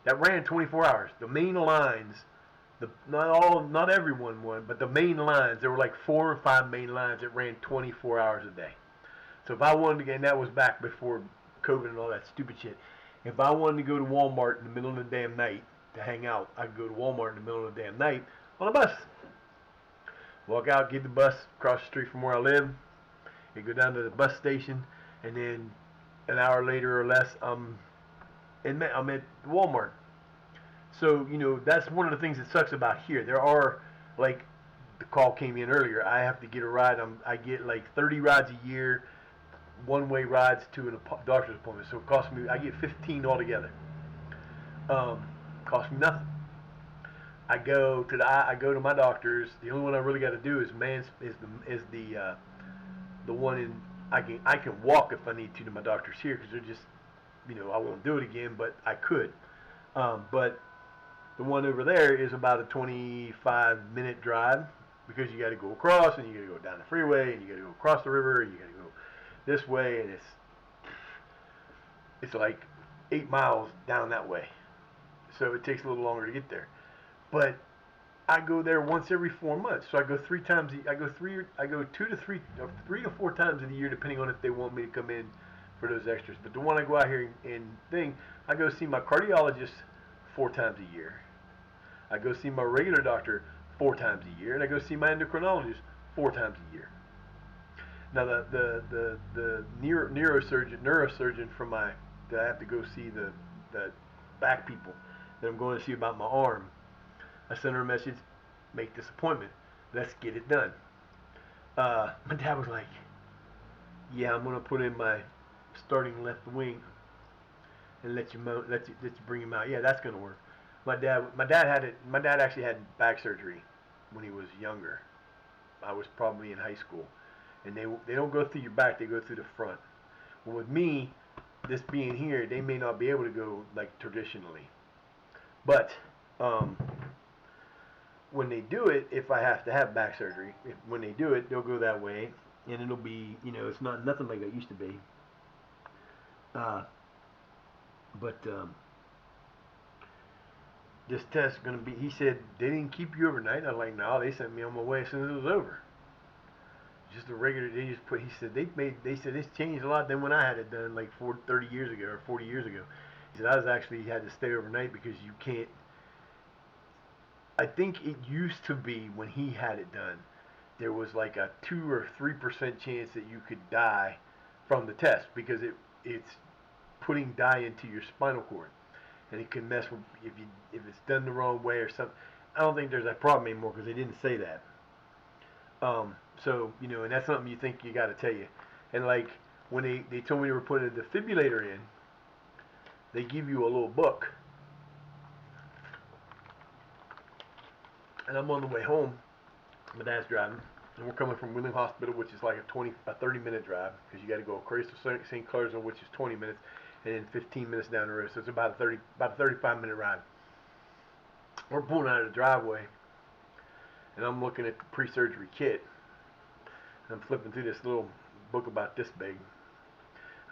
that ran 24 hours. The main lines, not everyone won, but the main lines. There were like 4 or 5 main lines that ran 24 hours a day. So if I wanted to get, and that was back before COVID and all that stupid shit. If I wanted to go to Walmart in the middle of the damn night to hang out, I could go to Walmart in the middle of the damn night on a bus. Walk out, get the bus across the street from where I live, and go down to the bus station, and then an hour later or less, I'm at Walmart. So that's one of the things that sucks about here. There are like the call came in earlier. I have to get a ride. I get like 30 rides a year, one-way rides to a doctor's appointment. So it costs me. I get 15 altogether. Costs me nothing. I go to my doctor's. The only one I really got to do is the one in I can walk if I need to my doctor's here because they're just I won't do it again, but I could. But the one over there is about a 25-minute drive because you got to go across and you got to go down the freeway and you got to go across the river and you got to go this way and it's like 8 miles down that way. So it takes a little longer to get there. But I go there once every 4 months. So I go 3 times. I go 3 to 4 times in a year, depending on if they want me to come in for those extras. But the one I go out here and I go see my cardiologist 4 times a year. I go see my regular doctor 4 times a year, and I go see my endocrinologist 4 times a year. Now the neurosurgeon from that I have to go see the back people that I'm going to see about my arm. I sent her a message, make this appointment. Let's get it done. My dad was like, yeah, I'm going to put in my starting left wing and let you bring him out. Yeah, that's going to work. My dad actually had back surgery when he was younger. I was probably in high school. And they don't go through your back, they go through the front. Well, with me, this being here, they may not be able to go like traditionally. But when they do it, if I have to have back surgery, when they do it, they'll go that way, and it'll be, it's not nothing like it used to be. But this test is gonna be. He said they didn't keep you overnight. I was like, no, they sent me on my way as soon as it was over. Just a regular. They just put. He said They said it's changed a lot than when I had it done, like 30 years ago or 40 years ago. He said I was actually had to stay overnight because you can't. I think it used to be when he had it done, there was like a 2 or 3% chance that you could die from the test because it's putting dye into your spinal cord, and it can mess with if it's done the wrong way or something. I don't think there's that problem anymore because they didn't say that. So and that's something you think you got to tell you. And like when they told me they were putting a defibrillator in, they give you a little book. And I'm on the way home. My dad's driving, and we're coming from Wheeling Hospital, which is like a 30-minute drive because you got to go across to St. Clair's, which is 20 minutes, and then 15 minutes down the road. So it's about a 35-minute ride. We're pulling out of the driveway, and I'm looking at the pre-surgery kit. And I'm flipping through this little book about this big.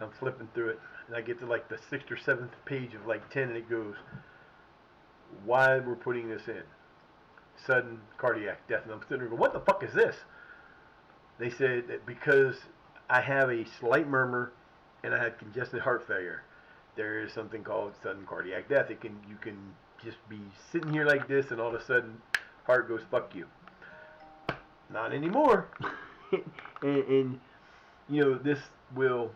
I'm flipping through it, and I get to like the 6th or 7th page of like 10, and it goes, why we're putting this in. Sudden cardiac death. And I'm sitting there going, what the fuck is this? They said that because I have a slight murmur and I had congested heart failure, there is something called sudden cardiac death. You can just be sitting here like this and all of a sudden heart goes fuck you. Not anymore. and this will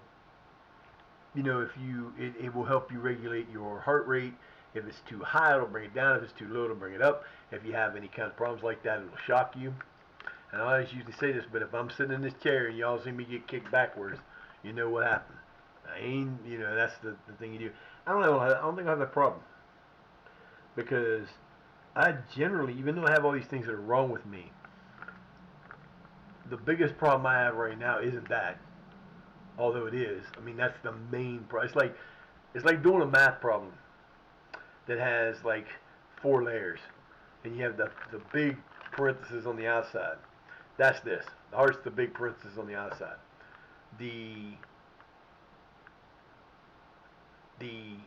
it will help you regulate your heart rate. If it's too high, it'll bring it down. If it's too low, it'll bring it up. If you have any kind of problems like that, it'll shock you. And I always usually say this, but if I'm sitting in this chair and y'all see me get kicked backwards, you know what happened. I ain't, that's the thing you do. I don't think I have that problem. Because I generally, even though I have all these things that are wrong with me, the biggest problem I have right now isn't that, although it is. I mean, that's the main problem. It's like doing a math problem that has like 4 layers, and you have the big parentheses on the outside. That's this. The heart's the big parentheses on the outside. The the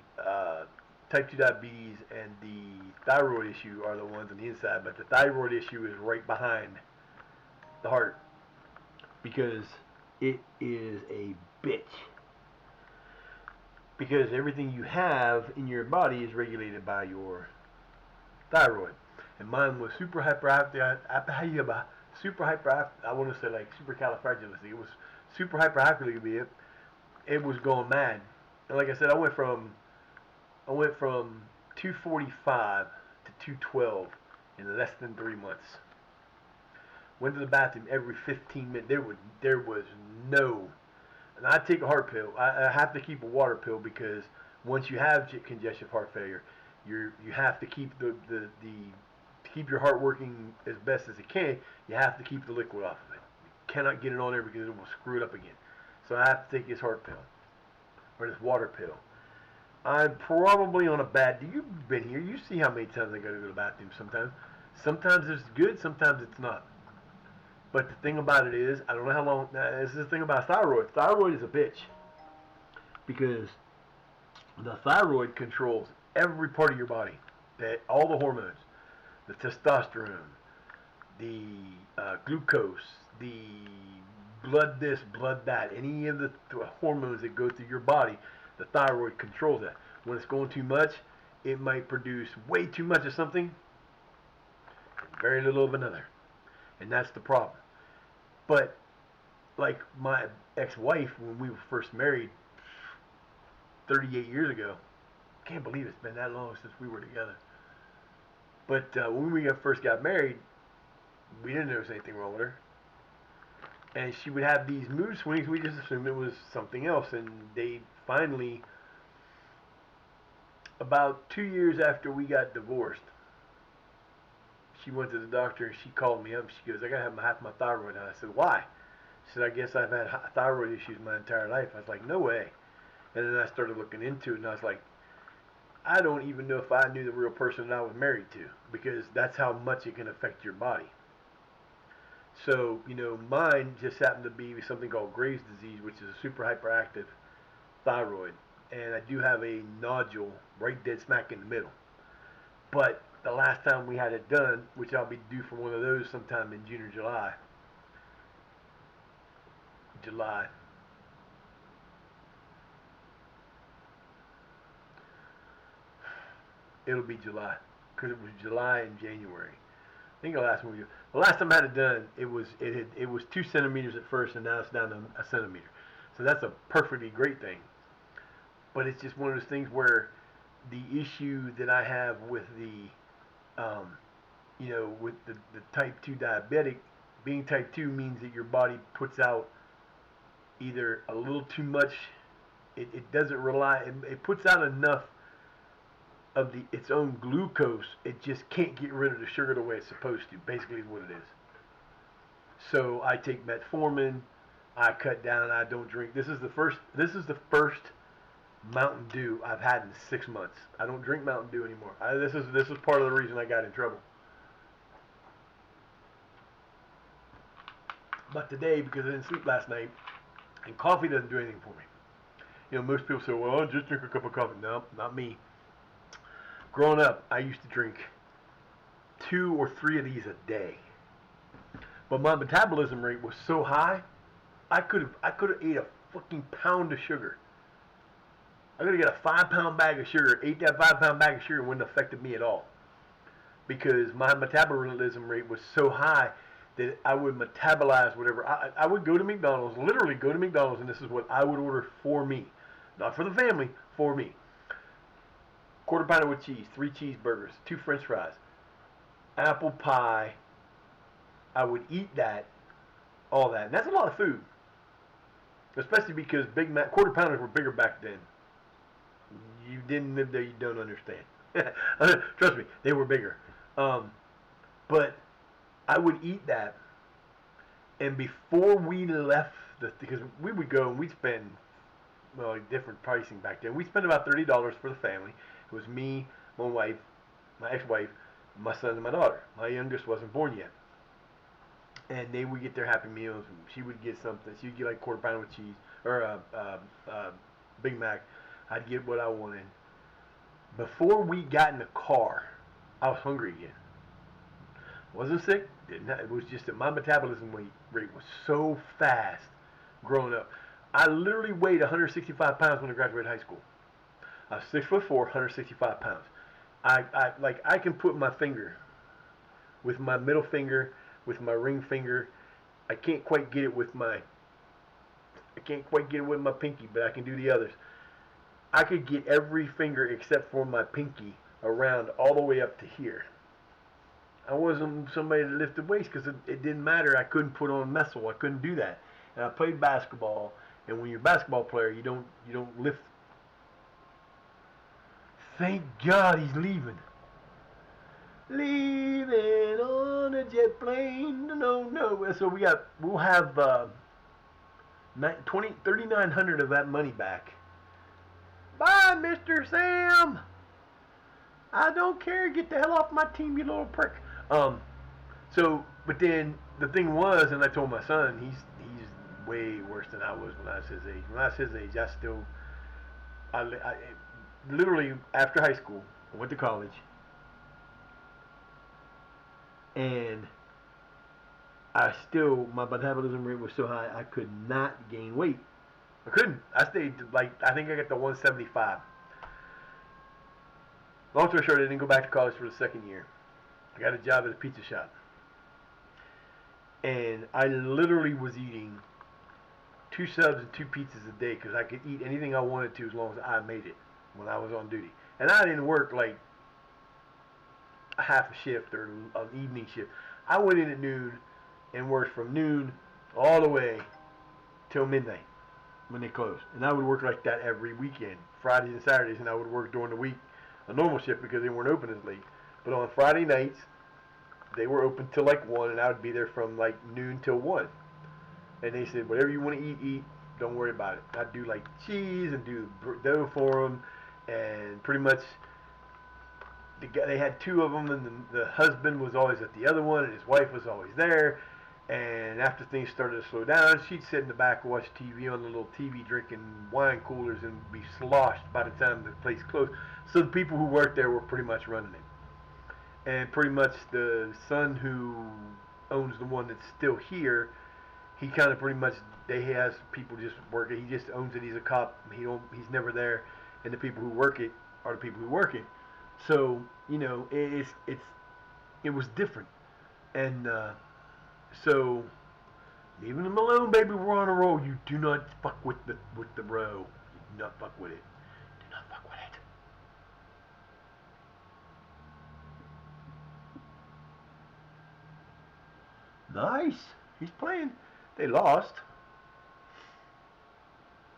type 2 diabetes and the thyroid issue are the ones on the inside, but the thyroid issue is right behind the heart because it is a bitch. Because everything you have in your body is regulated by your thyroid. And mine was super hyperactive. I want to say like supercalifragilistic. It was super hyperactive. It was going mad. And like I said, I went from 245 to 212 in less than 3 months. Went to the bathroom every 15 minutes. There was no. And I take a heart pill. I have to keep a water pill because once you have congestive heart failure, you have to keep to keep your heart working as best as it can. You have to keep the liquid off of it. You cannot get it on there because it will screw it up again. So I have to take this heart pill or this water pill. I'm probably on a bad. You've been here. You see how many times I got to go to the bathroom. Sometimes it's good. Sometimes it's not. But the thing about it is, I don't know how long. This is the thing about thyroid. Thyroid is a bitch because the thyroid controls every part of your body, all the hormones, the testosterone, the glucose, the blood this, blood that, any of the hormones that go through your body, the thyroid controls that. When it's going too much, it might produce way too much of something and very little of another. And that's the problem. But like my ex-wife, when we were first married 38 years ago, can't believe it's been that long since we were together. But when we first got married, we didn't notice anything wrong with her. And she would have these mood swings. We just assumed it was something else. And they finally, about 2 years after we got divorced, she went to the doctor and she called me up. She goes, I got to have half my thyroid out. I said, why? She said, I guess I've had thyroid issues my entire life. I was like, no way. And then I started looking into it and I was like, I don't even know if I knew the real person that I was married to because that's how much it can affect your body. So, mine just happened to be something called Graves' disease, which is a super hyperactive thyroid. And I do have a nodule right dead smack in the middle. But the last time we had it done, which I'll be due for one of those sometime in June or July. It'll be July, because it was July and January. I think the last time I had it done, it was 2 centimeters at first, and now it's down to a centimeter. So that's a perfectly great thing. But it's just one of those things where the issue that I have with with the type 2 diabetic, being type 2 means that your body puts out either a little too much, it doesn't rely, it puts out enough of its own glucose, it just can't get rid of the sugar the way it's supposed to, basically is what it is. So I take metformin, I cut down, I don't drink. This is the first Mountain Dew I've had in 6 months. I don't drink Mountain Dew anymore. This is part of the reason I got in trouble. But today, because I didn't sleep last night, and coffee doesn't do anything for me. Most people say, well, I'll just drink a cup of coffee. No, not me. Growing up, I used to drink 2 or 3 of these a day. But my metabolism rate was so high, I could have ate a fucking pound of sugar. I could have got a 5-pound bag of sugar, ate that 5-pound bag of sugar, and wouldn't have affected me at all. Because my metabolism rate was so high that I would metabolize whatever. I would go to McDonald's, literally go to McDonald's, and this is what I would order for me. Not for the family, for me. Quarter pounder with cheese, 3 cheeseburgers, 2 french fries, apple pie. I would eat that, all that. And that's a lot of food. Especially because Big Mac, quarter pounders were bigger back then. You didn't live there, you don't understand. Trust me, they were bigger. But I would eat that, And before we left, because we would go and we'd spend, well, like different pricing back then. We spent about $30 for the family. It was me, my wife, my ex-wife, my son, and my daughter. My youngest wasn't born yet. And they would get their Happy Meals. And she would get something. She would get like quarter pounder with cheese or Big Mac. I'd get what I wanted. Before we got in the car, I was hungry again. Wasn't sick. Didn't have, it was just that my metabolism rate was so fast growing up. I literally weighed 165 pounds when I graduated high school. I was 6'4", 165 pounds. I can put my finger with my middle finger, with my ring finger. I can't quite get it with my pinky, but I can do the others. I could get every finger except for my pinky around all the way up to here. I wasn't somebody that lifted weights because it didn't matter. I couldn't put on muscle. I couldn't do that. And I played basketball. And when you're a basketball player, you don't lift. Thank God he's leaving. Leaving on a jet plane. No. So we'll have 3,900 of that money back. Bye, Mr. Sam. I don't care. Get the hell off my team, you little prick. But then the thing was, and I told my son, he's way worse than I was when I was his age. When I was his age, I literally after high school, I went to college, and my metabolism rate was so high I could not gain weight. I couldn't. I stayed I think I got to 175. Long story short, I didn't go back to college for the second year. I got a job at a pizza shop. And I literally was eating 2 subs and 2 pizzas a day because I could eat anything I wanted to as long as I made it when I was on duty. And I didn't work like a half a shift or an evening shift. I went in at noon and worked from noon all the way till midnight when they closed. And I would work like that every weekend, Fridays and Saturdays, and I would work during the week a normal shift because they weren't open as late. But on Friday nights, they were open till like 1, and I would be there from like noon till 1. And they said, whatever you want to eat, don't worry about it. I'd do like cheese and do dough for them, and pretty much they had 2 of them, and the husband was always at the other one, and his wife was always there. And after things started to slow down, she'd sit in the back and watch TV on the little TV, drinking wine coolers, and be sloshed by the time the place closed. So the people who worked there were pretty much running it. And pretty much the son who owns the one that's still here, he kind of pretty much, he has people just work it. He just owns it. He's a cop. He's never there. And the people who work it are the people who work it. So, it was different. And so leaving them alone, baby. We're on a roll. You do not fuck with the bro. You do not fuck with it. Do not fuck with it. Nice. He's playing. They lost.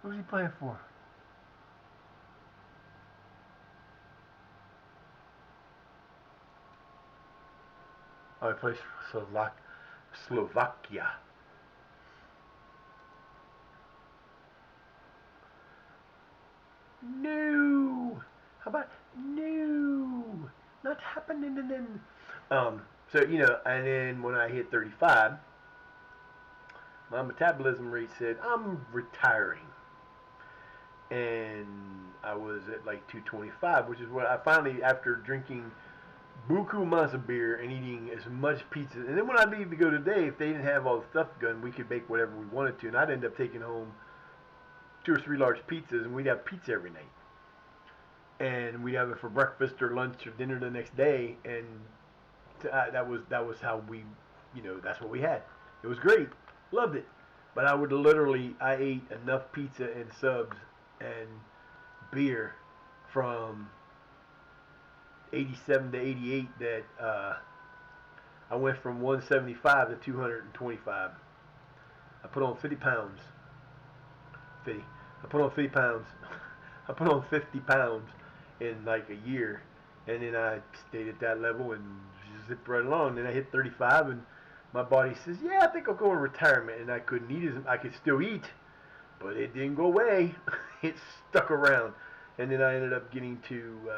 Who's he playing for? Oh, he plays for Slovakia. No. How about no? Not happening. So and then when I hit 35, my metabolism rate said I'm retiring, and I was at like 225, which is what I finally, after drinking buku amounts of beer and eating as much pizza. And then when I leave to go today, if they didn't have all the stuff done, we could bake whatever we wanted to, and I'd end up taking home 2 or 3 large pizzas, and we'd have pizza every night. And we'd have it for breakfast or lunch or dinner the next day, and that was how we, that's what we had. It was great, loved it. But I ate enough pizza and subs and beer from 87 to 88 that I went from 175 to 225. I put on 50 pounds. I put on 50 pounds. I put on 50 pounds in like a year, and then I stayed at that level and zipped right along. Then I hit 35, and my body says, yeah, I think I'll go in retirement, and I couldn't eat I could still eat, but it didn't go away. It stuck around, and then I ended up getting to.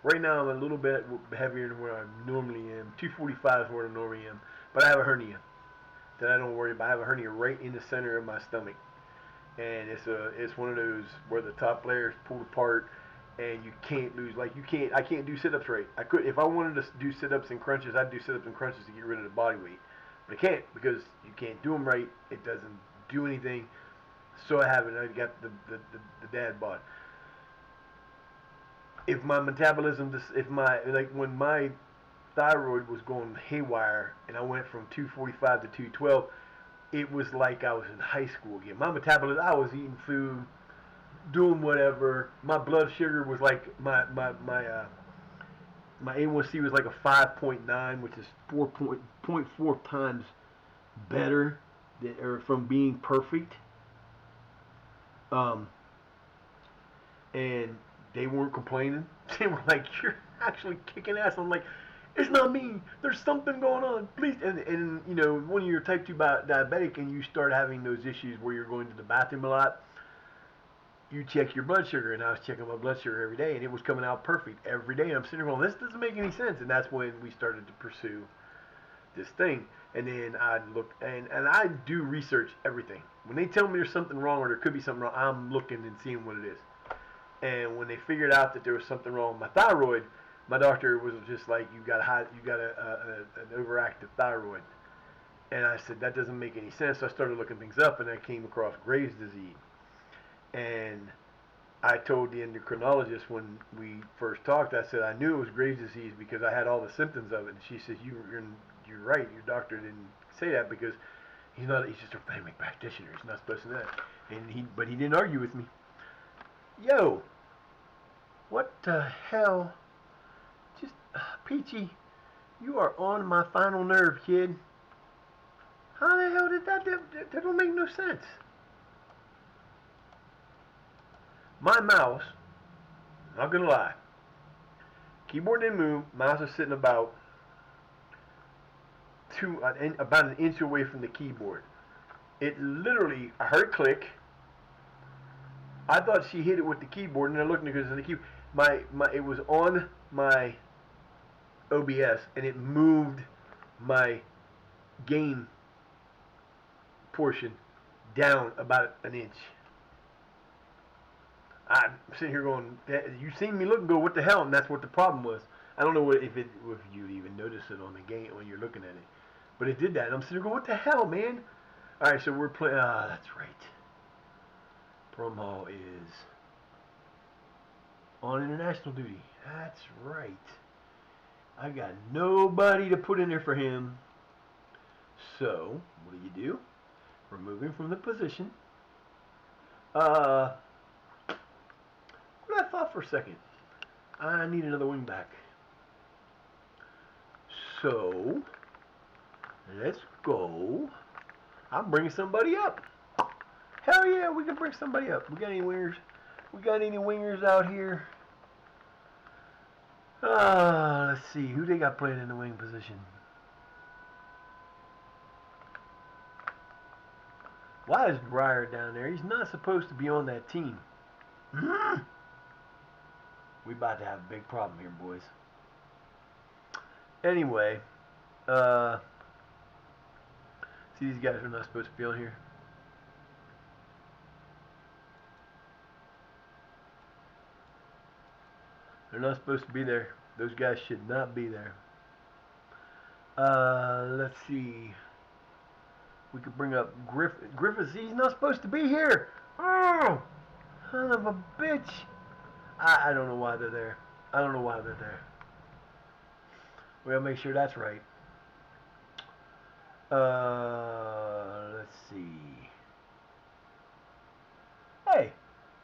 Right now, I'm a little bit heavier than where I normally am. 245 is where I normally am, but I have a hernia that I don't worry about. I have a hernia right in the center of my stomach, and it's one of those where the top layer is pulled apart, and you can't lose. Like I can't do sit-ups right. I could if I wanted to do sit-ups and crunches, I'd do sit-ups and crunches to get rid of the body weight, but I can't because you can't do them right. It doesn't do anything. So I haven't. I got the dad bod. If my metabolism, if my like when my thyroid was going haywire and I went from 245 to 212, it was like I was in high school again. My metabolism, I was eating food, doing whatever. My blood sugar was like my A1C was like a 5.9, which is 4.4 times better than, or from being perfect. Um, and they weren't complaining. They were like, "You're actually kicking ass." I'm like, "It's not me. There's something going on. Please." And you know, when you're type 2 diabetic and you start having those issues where you're going to the bathroom a lot, you check your blood sugar. And I was checking my blood sugar every day, and it was coming out perfect every day. And I'm sitting there going, "This doesn't make any sense." And that's when we started to pursue this thing. And then I look, and I do research everything. When they tell me there's something wrong or there could be something wrong, I'm looking and seeing what it is. And when they figured out that there was something wrong with my thyroid, my doctor was just like, "You got an overactive thyroid." And I said, "That doesn't make any sense." So I started looking things up, and I came across Graves' disease. And I told the endocrinologist when we first talked, I said I knew it was Graves' disease because I had all the symptoms of it. And she said, "You're right. Your doctor didn't say that because he's not. He's just a family practitioner. He's not supposed to know that." But he didn't argue with me. Yo, what the hell? Just, Peachy, you are on my final nerve, kid. How the hell did that don't make no sense. My mouse, not gonna lie, keyboard didn't move, mouse was sitting about about an inch away from the keyboard. It literally, I heard it click. I thought she hit it with the keyboard, and I looked because of the keyboard. It was on my OBS, and it moved my gain portion down about an inch. I'm sitting here going, you seen me look and go, what the hell? And that's what the problem was. I don't know if you'd even notice it on the game when you're looking at it, but it did that. And I'm sitting here going, what the hell, man? All right, so we're playing. That's right. Brumhall is on international duty. That's right. I got nobody to put in there for him. So, what do? Remove him from the position. What I thought for a second. I need another wing back. So, let's go. I'm bringing somebody up. Hell yeah, we can bring somebody up. We got any wingers? We got any wingers out here? Let's see. Who they got playing in the wing position? Why is Breyer down there? He's not supposed to be on that team. We about to have a big problem here, boys. Anyway, see these guys are not supposed to be on here. They're not supposed to be there. Those guys should not be there. Let's see. We could bring up Griffiths. He's not supposed to be here. Oh, son of a bitch. I don't know why they're there. I don't know why they're there. We gotta make sure that's right. Let's see. Hey,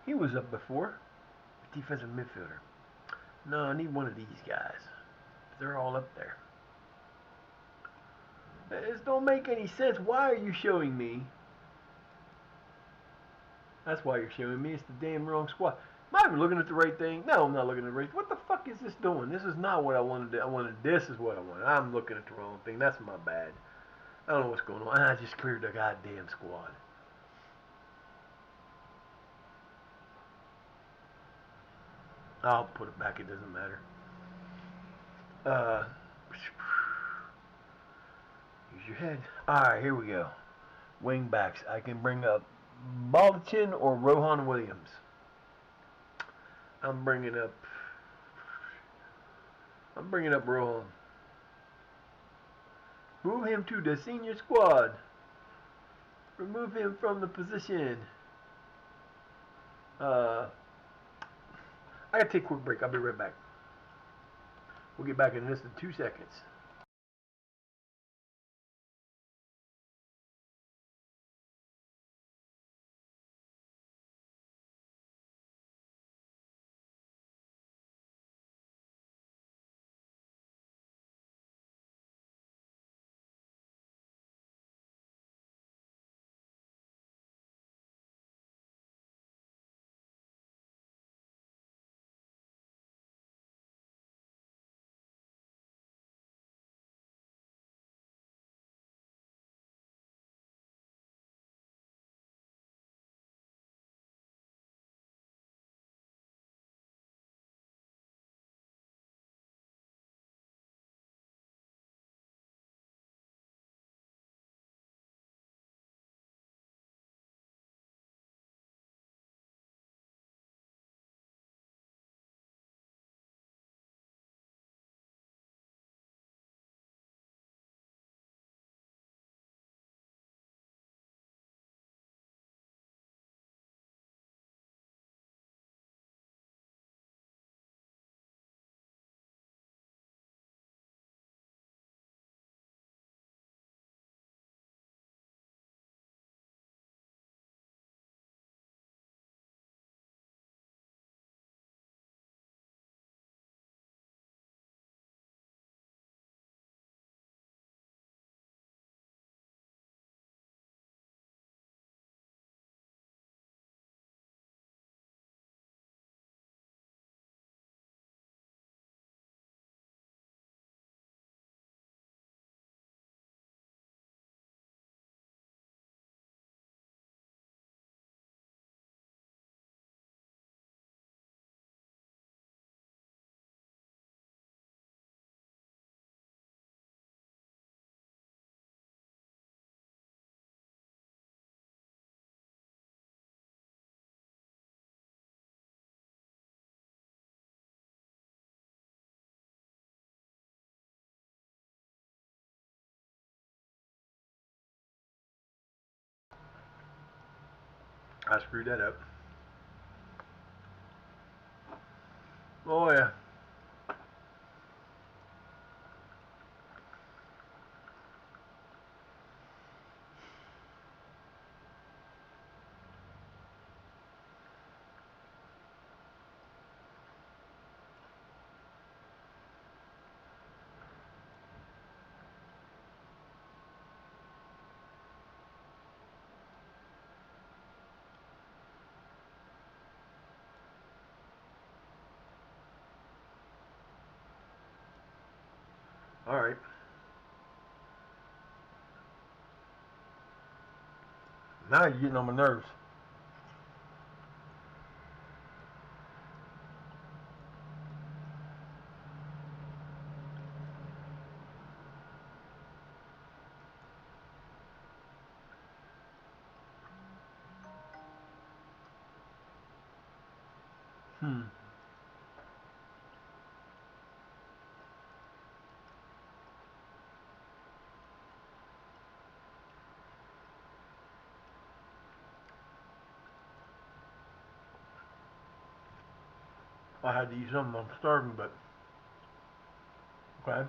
he was up before. Defensive midfielder. No, I need one of these guys. They're all up there. This don't make any sense. Why are you showing me? That's why you're showing me. It's the damn wrong squad. Am I even looking at the right thing? No, I'm not looking at the right. What the fuck is this doing? This is not what I wanted. I wanted this is what I wanted. I'm looking at the wrong thing. That's my bad. I don't know what's going on. I just cleared the goddamn squad. I'll put it back. It doesn't matter. Use your head. All right, here we go. Wing backs. I can bring up Baldachin or Rohan Williams. I'm bringing up Rohan. Move him to the senior squad. Remove him from the position. I gotta take a quick break. I'll be right back. We'll get back in less than 2 seconds. I screwed that up. Oh yeah. All right. Now you're getting on my nerves. Hmm. I had to eat something. I'm starving, but okay.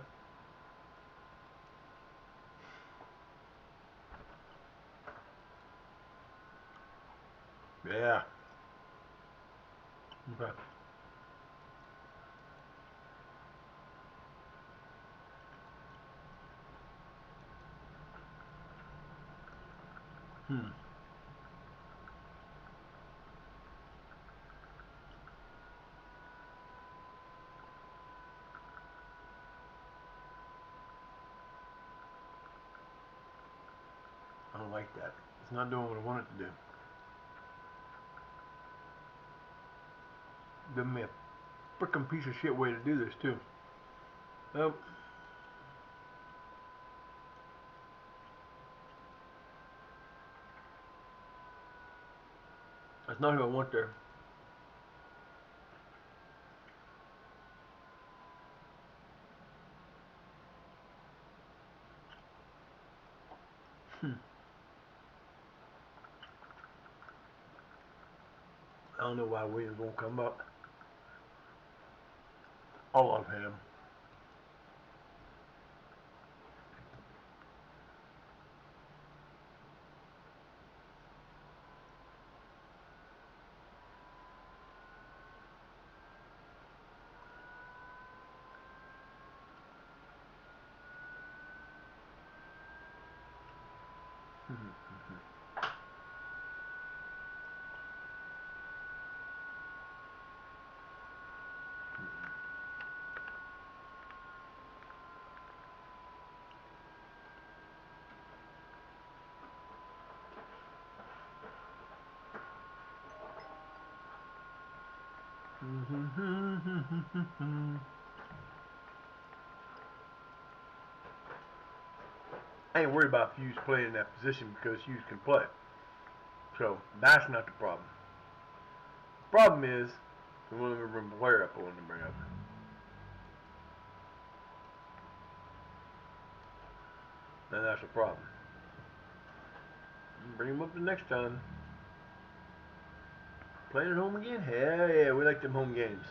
Yeah. Okay. Hmm. don't like that. It's not doing what I want it to do. Giving me a frickin' piece of shit way to do this too. Oh. That's not who I want there. I don't know why Williams won't come up. I love him. I ain't worried about Hughes playing in that position because Hughes can play. So that's not the problem. The problem is the one of the player up I wanted to bring up. And that's the problem. Bring him up the next time. Playing at home again? Hell yeah, we like them home games.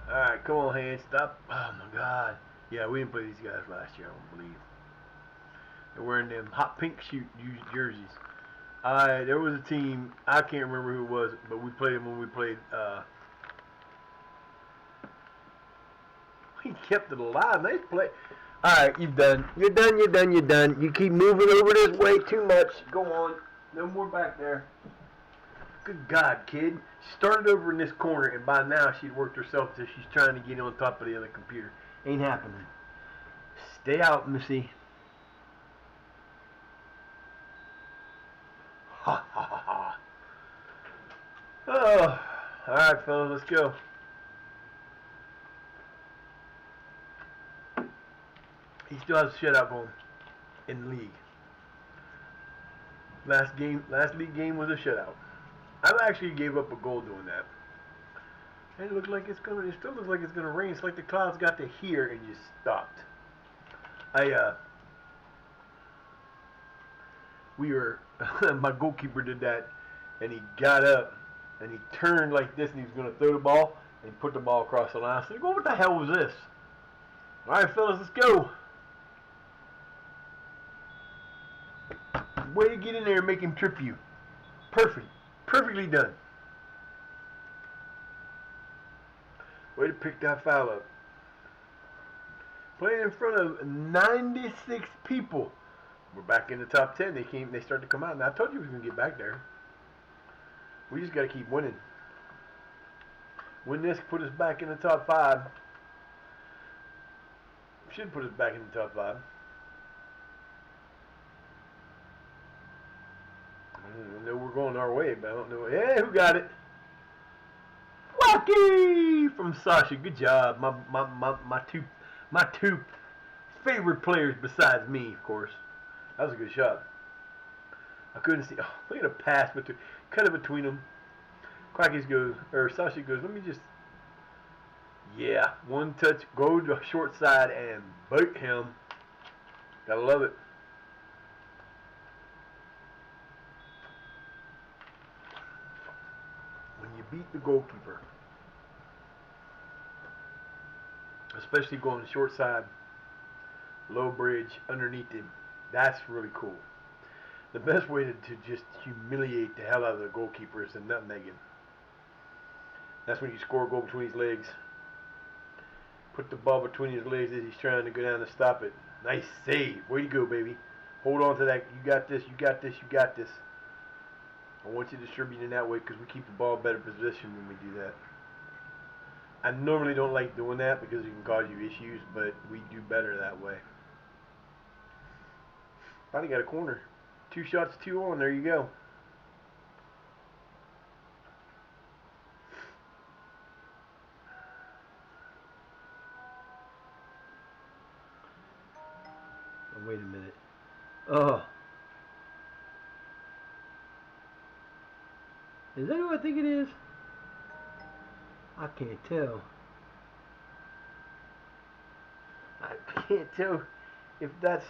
Alright, come on, hands, stop. Oh my god. Yeah, we didn't play these guys last year, I don't believe. They're wearing them hot pink jerseys. There was a team, I can't remember who it was, but we played them when we played, he kept it alive. Nice play. Alright, you're done. You're done, you're done, you're done. You keep moving over this way too much. Go on. No more back there. Good God, kid. She started over in this corner, and by now she'd worked herself till she's trying to get on top of the other computer. Ain't happening. Stay out, Missy. Ha ha ha ha. Oh. Alright, fellas, let's go. He still has a shutout going in the league. Last league game was a shutout. I actually gave up a goal doing that. And it looks like it's gonna. It still looks like it's gonna rain. It's like the clouds got to here and just stopped. We were. My goalkeeper did that, and he got up and he turned like this, and he was gonna throw the ball and put the ball across the line. I said, "Well, what the hell was this?" All right, fellas, let's go. Way to get in there and make him trip you. Perfect. Perfectly done. Way to pick that foul up. Playing in front of 96 people. We're back in the top 10. They started to come out. Now I told you we were gonna get back there. We just gotta keep winning. Win this, put us back in the top 5. Should put us back in the top 5. I know we're going our way, but I don't know. Yeah, who got it? Wacky from Sasha. Good job. My two favorite players besides me, of course. That was a good shot. I couldn't see. Oh, look at a pass, but cut it between them. Quackies goes, or Sasha goes. Let me just. Yeah, one touch, go to the short side and boot him. Gotta love it. When you beat the goalkeeper, especially going short side, low bridge, underneath him, that's really cool. The best way to just humiliate the hell out of the goalkeeper is to nutmeg him. That's when you score a goal between his legs. Put the ball between his legs as he's trying to go down to stop it. Nice save. Way to go, baby. Hold on to that. You got this. You got this. You got this. I want you distributing that way because we keep the ball better position when we do that. I normally don't like doing that because it can cause you issues, but we do better that way. Finally got a corner. 2 shots, 2 on. There you go. Oh, wait a minute. Oh. Is that who I think it is? I can't tell. I can't tell if that's...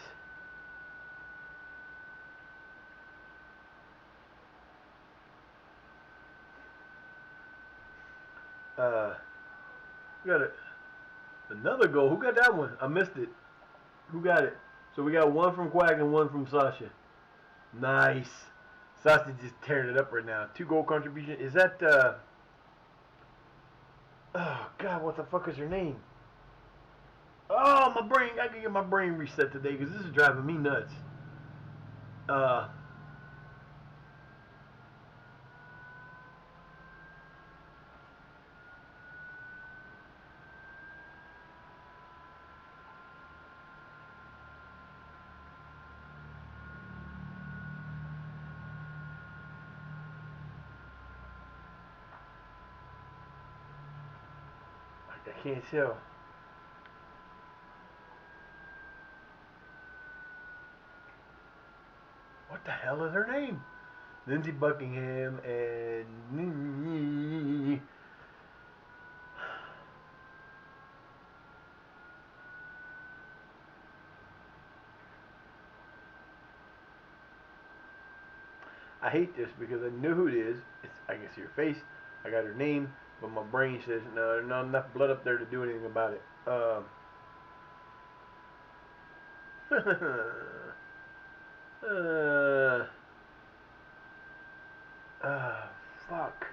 We got another goal. Who got that one? I missed it. Who got it? So we got 1 from Quack and 1 from Sasha. Nice. Sasha just tearing it up right now. 2 goal contribution. Is that, oh, God, what the fuck is her name? Oh, my brain. I can get my brain reset today because this is driving me nuts. I can't tell. What the hell is her name? Lindsey Buckingham and... I hate this because I know who it is. I can see her face. I got her name, but my brain says no. There's not enough blood up there to do anything about it. Fuck.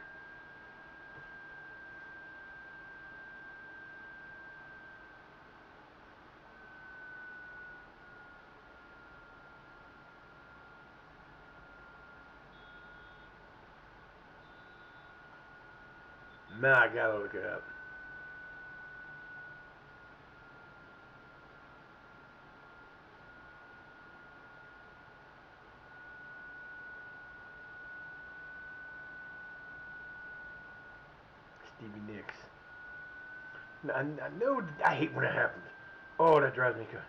Now I gotta look it up. Stevie Nicks. I know. I hate when that happens. Oh, that drives me crazy.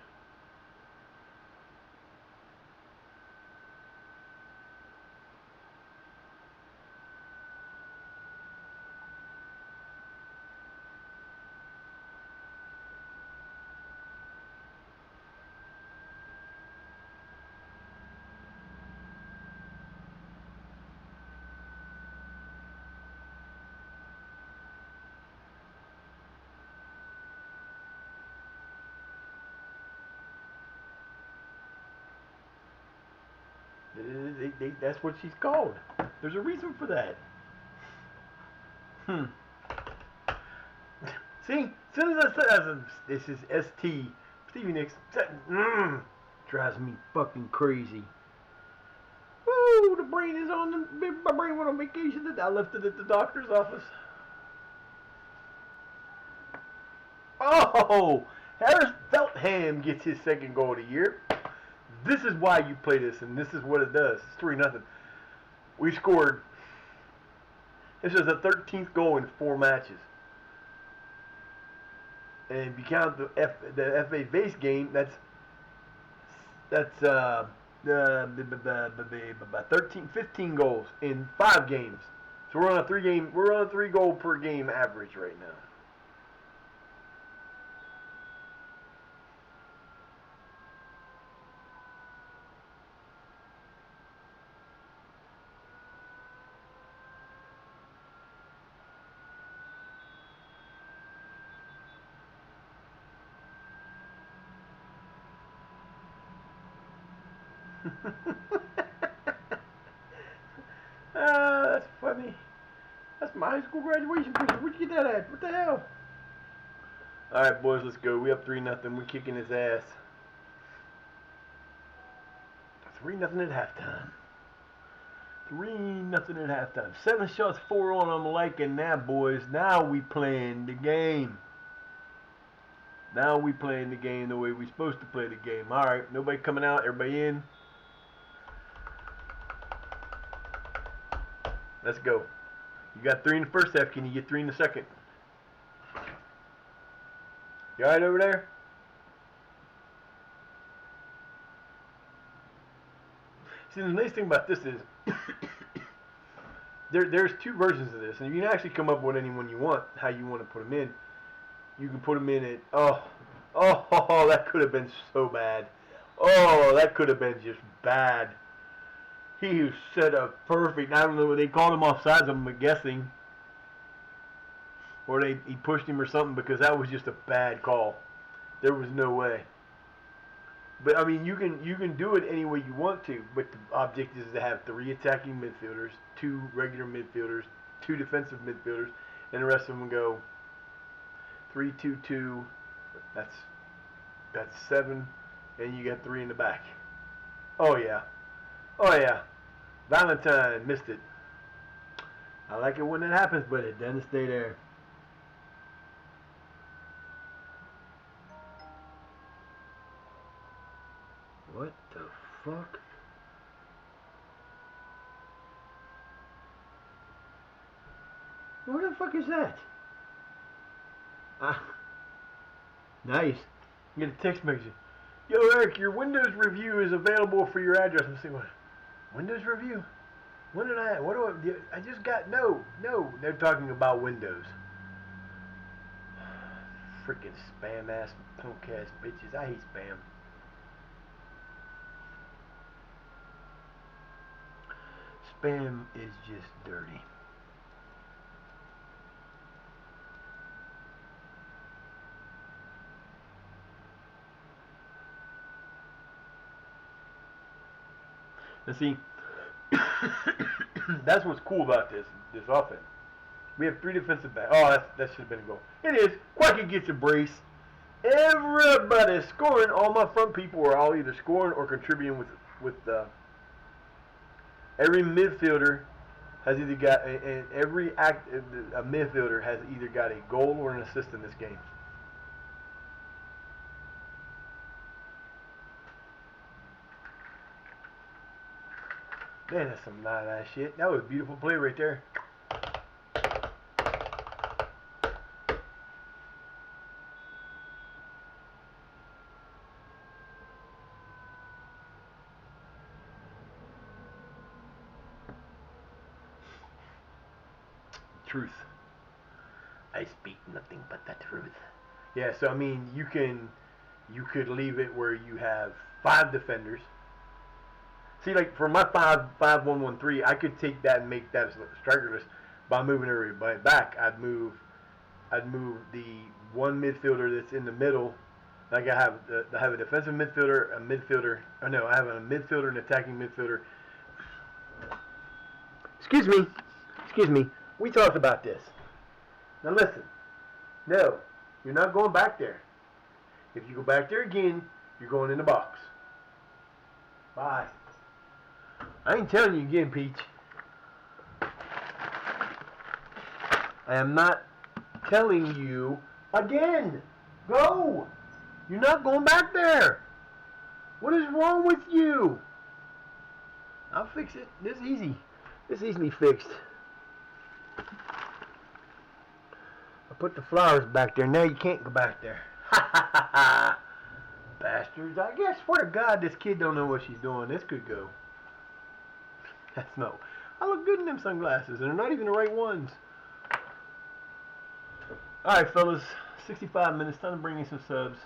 That's what she's called. There's a reason for that. See, as soon as I said this is ST, Stevie Nicks, drives me fucking crazy. Woo, the brain is on, my brain went on vacation. I left it at the doctor's office. Oh, Harris Feltham gets his 2nd goal of the year. This is why you play this, and this is what it does. It's 3-0. We scored. This is the 13th goal in 4 matches. And if you count the FA base game, that's 15 goals in 5 games. So we're on a 3 goal per game average right now. That's funny. That's my high school graduation picture. Where'd you get that at? What the hell? Alright, boys, let's go. We up 3-0. We're kicking his ass. 3-0 at halftime. 3-0 at halftime. 7 shots, 4 on. I'm liking that, boys. Now we playing the game. Now we playing the game the way we supposed to play the game. All right, nobody coming out. Everybody in. Let's go. You got 3 in the first half. Can you get 3 in the second? You all right over there? See, the nice thing about this is there's 2 versions of this, and you can actually come up with any one you want, how you want to put them in. You can put them in at, oh, that could have been so bad. Oh, that could have been just bad. He set up perfect. I don't know, they called him offsides, I'm guessing. Or he pushed him or something, because that was just a bad call. There was no way. But I mean, you can do it any way you want to. But the object is to have 3 attacking midfielders, 2 regular midfielders, 2 defensive midfielders, and the rest of them go 3-2-2. That's 7, and you got 3 in the back. Oh yeah, oh yeah. Valentine missed it. I like it when it happens, but it doesn't stay there. What the fuck? What the fuck is that? Nice. You get a text message. Yo, Eric, your Windows review is available for your address. Let's see what. Windows review? What did I? What do I just got? No. They're talking about Windows. Freaking spam ass, punk ass bitches. I hate spam. Spam is just dirty. And see, that's what's cool about this offense. We have 3 defensive backs. Oh, that should have been a goal. It is. Quacky gets a brace. Everybody's scoring. All my front people are all either scoring or contributing with every midfielder has either got a midfielder has either got a goal or an assist in this game. Man, that's some nice shit. That was a beautiful play right there. Truth. I speak nothing but the truth. Yeah, so I mean, you could leave it where you have 5 defenders. See, like for my 5-5-1-1-3, I could take that and make that strikerless by moving everybody back. I'd move the one midfielder that's in the middle. Like I have a defensive midfielder, a midfielder. Oh no, I have a midfielder, an attacking midfielder. Excuse me. We talked about this. Now listen. No, you're not going back there. If you go back there again, you're going in the box. Bye. I ain't telling you again, Peach. I am not telling you again. Go. You're not going back there. What is wrong with you? I'll fix it. This is easy. This is easily fixed. I put the flowers back there. Now you can't go back there. Ha ha ha ha. Bastards. I guess, swear to God, this kid don't know what she's doing. This could go. That's no. I look good in them sunglasses, and they're not even the right ones. Alright, fellas. 65 minutes. Time to bring in some subs.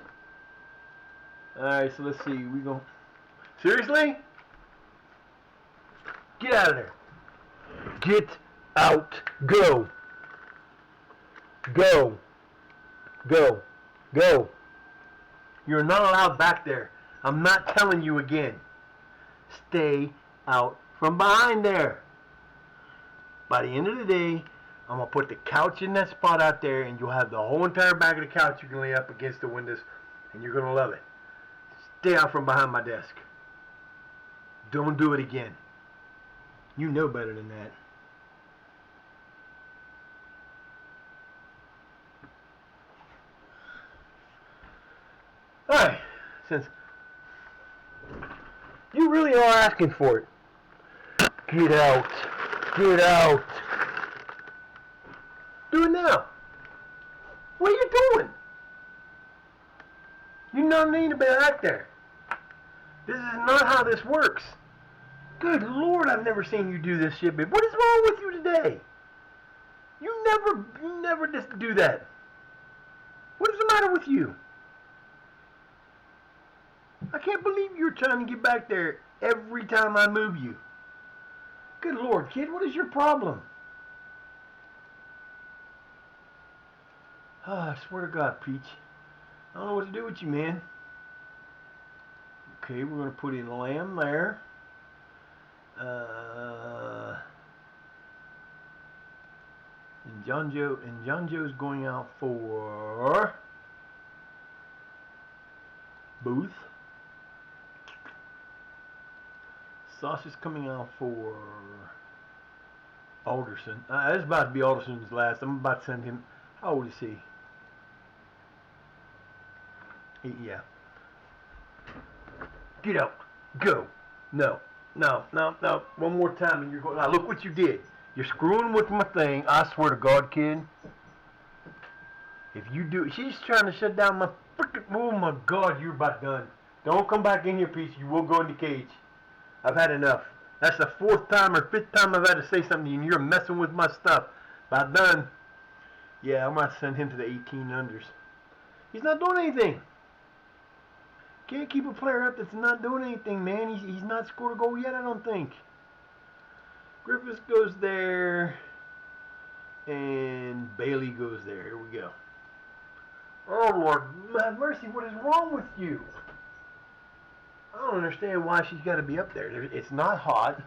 Alright, so let's see. We go. Seriously? Get out of there. Get out. Go. Go. Go. Go. You're not allowed back there. I'm not telling you again. Stay out from behind there. By the end of the day, I'm going to put the couch in that spot out there, and you'll have the whole entire back of the couch you can lay up against the windows, and you're going to love it. Stay out from behind my desk. Don't do it again. You know better than that. Alright, since you really are asking for it, get out. Get out. Do it now. What are you doing? You don't need to be out there. This is not how this works. Good Lord, I've never seen you do this shit, babe. What is wrong with you today? You never just do that. What is the matter with you? I can't believe you're trying to get back there every time I move you. Good Lord, kid, what is your problem? I swear to God, Peach. I don't know what to do with you, man. Okay, we're going to put in lamb there. And John Joe's going out for Booth. Sasha's coming out for Alderson. It's about to be Alderson's last. I'm about to send him. How old is he? Yeah. Get out. Go. No. One more time and you're going. Now look what you did. You're screwing with my thing. I swear to God, kid. If you do, she's trying to shut down my freaking. Oh my God, you're about done. Don't come back in here, Peach. You will go in the cage. I've had enough. That's the 4th time or 5th time I've had to say something to you, and you're messing with my stuff. About done. Yeah, I'm gonna send him to the 18 unders. He's not doing anything. Can't keep a player up that's not doing anything, man. He's not scored a goal yet, I don't think. Griffiths goes there, and Bailey goes there. Here we go. Oh, Lord, have mercy, what is wrong with you? I don't understand why she's got to be up there. It's not hot.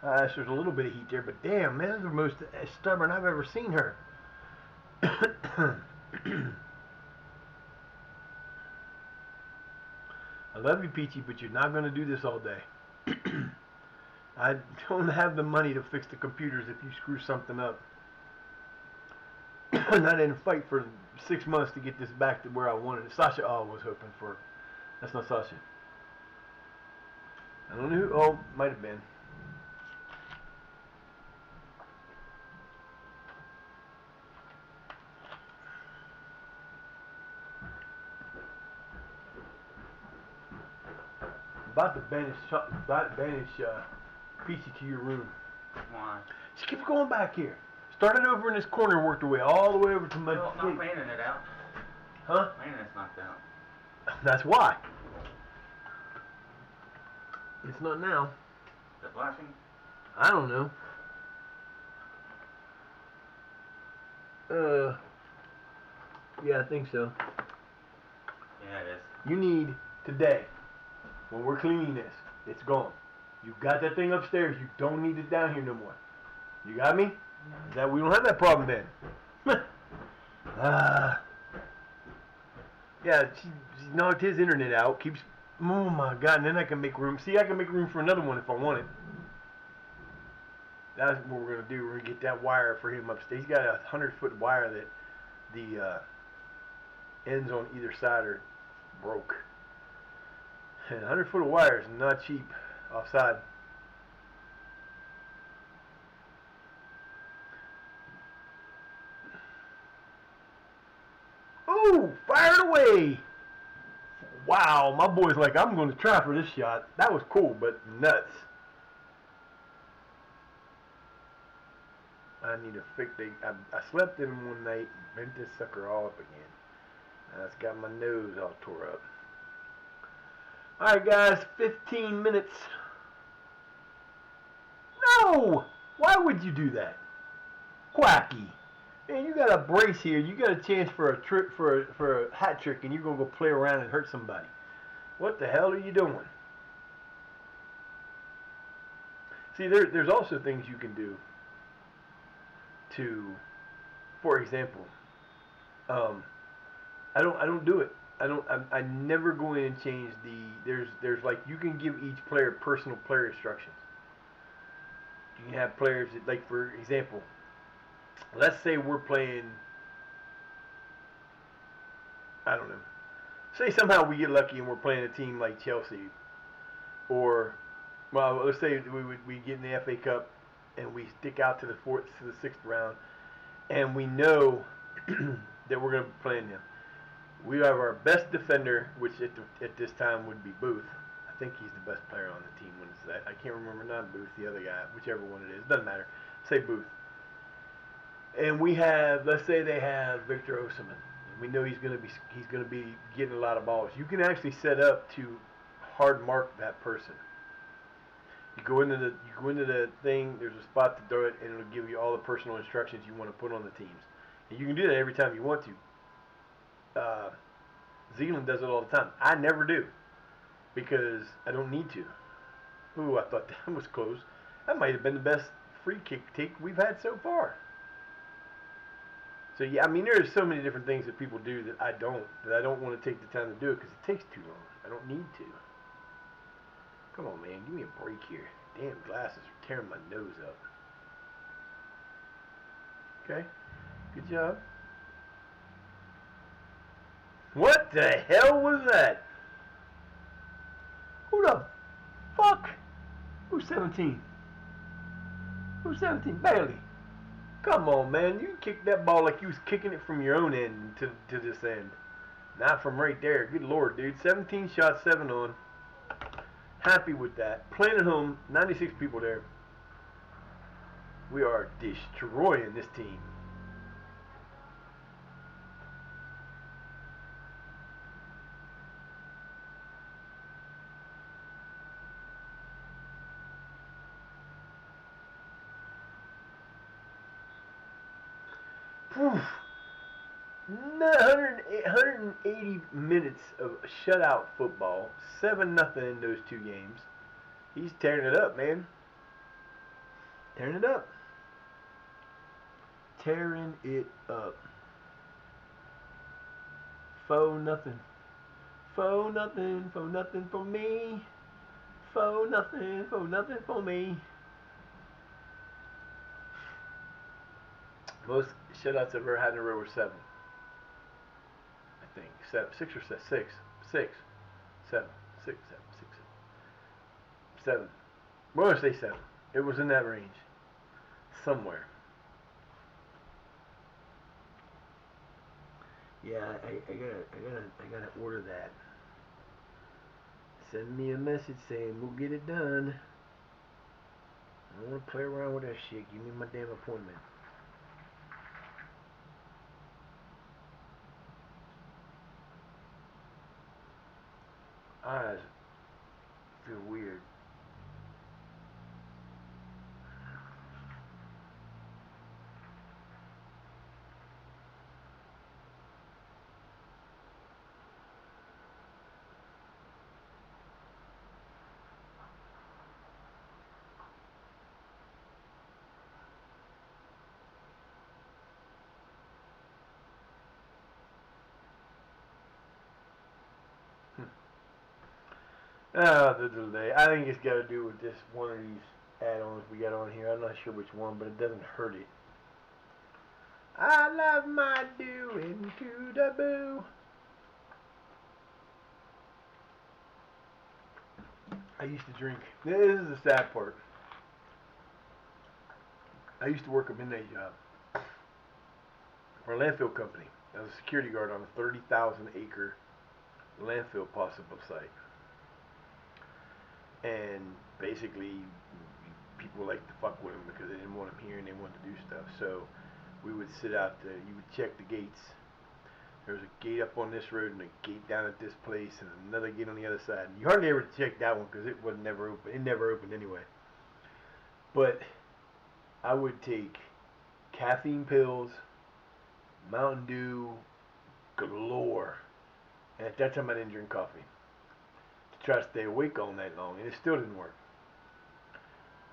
There's a little bit of heat there, but damn, man, that's the most stubborn I've ever seen her. I love you, Peachy, but you're not going to do this all day. I don't have the money to fix the computers if you screw something up. And I didn't fight for 6 months to get this back to where I wanted it. Sasha was hoping for. That's not Sasha. I don't know who. Oh, might have been. About to banish Peachy to your room. Why? Just keep going back here. Started over in this corner and worked her way all the way over to my No, not painting it out. Huh? Painting it's knocked out. That's why. It's not now. Is it flashing? I don't know. Yeah, I think so. Yeah, it is. You need today, when we're cleaning this, it's gone. You got that thing upstairs. You don't need it down here no more. You got me? That we don't have that problem then. Yeah, she knocked his internet out. Keeps. Oh my God! And then I can make room. See, I can make room for another one if I want it. That's what we're gonna do. We're gonna get that wire for him upstairs. He's got a 100-foot wire that the ends on either side are broke. And 100 foot of wire is not cheap offside. Ooh, fired away! Wow, my boy's like, I'm going to try for this shot. That was cool, but nuts. I need to fix it. I slept in him one night and bent this sucker all up again. Now it's got my nose all tore up. Alright guys, 15 minutes. No! Why would you do that? Quacky. Man, you got a brace here. You got a chance for a trick for a hat trick, and you're gonna go play around and hurt somebody. What the hell are you doing? See, there's also things you can do to, for example, I don't do it. I never go in and change there's like, you can give each player personal player instructions. You can have players that, like, for example, let's say we're playing, I don't know, say somehow we get lucky and we're playing a team like Chelsea, or, well, let's say we get in the FA Cup and we stick out to the sixth round, and we know that we're going to be playing them. We have our best defender, which at this time would be Booth. I think he's the best player on the team when it's that. I can't remember, not Booth, the other guy, whichever one it is. Doesn't matter. Say Booth. And we have, let's say they have Victor Osimhen. We know he's going to be getting a lot of balls. You can actually set up to hard mark that person. You go into the thing. There's a spot to throw it, and it'll give you all the personal instructions you want to put on the teams. And you can do that every time you want to. Zealand does it all the time. I never do, because I don't need to. Ooh, I thought that was close. That might have been the best free kick take we've had so far. So yeah, I mean, there's so many different things that people do that I don't want to take the time to do it because it takes too long. I don't need to. Come on, man, give me a break here. Damn, glasses are tearing my nose up. Okay, good job. What the hell was that? Who the fuck? Who's 17? Who's 17? Bailey. Come on, man. You kicked that ball like you was kicking it from your own end to this end. Not from right there. Good Lord, dude. 17 shots, 7 on. Happy with that. Playing at home, 96 people there. We are destroying this team. Whew. 180 minutes of shutout football. 7-0 in those two games. He's tearing it up, man. Tearing it up. Tearing it up. 4-0. 4-0. 4-0 for me. 4-0. 4-0 for me. Most shutouts I've ever had in a row were 7. I think 7, 6 or 7, 6, 6, 7, 6, 7, 6, 7. We're gonna say 7. It was in that range, somewhere. Yeah, I gotta order that. Send me a message saying we'll get it done. I don't want to play around with that shit. Give me my damn appointment. Eyes feel weird. The delay. I think it's got to do with this one of these add-ons we got on here. I'm not sure which one, but it doesn't hurt it. I love my doing to the boo. I used to drink. This is the sad part. I used to work a midnight job for a landfill company. I was a security guard on a 30,000 acre landfill possible site. And basically, people liked to fuck with him because they didn't want him here and they wanted to do stuff. So we would sit out there. You would check the gates. There was a gate up on this road and a gate down at this place and another gate on the other side. And you hardly ever check that one because it was never open. It never opened anyway. But I would take caffeine pills, Mountain Dew galore. And at that time I didn't drink coffee. Try to stay awake all night long, and it still didn't work.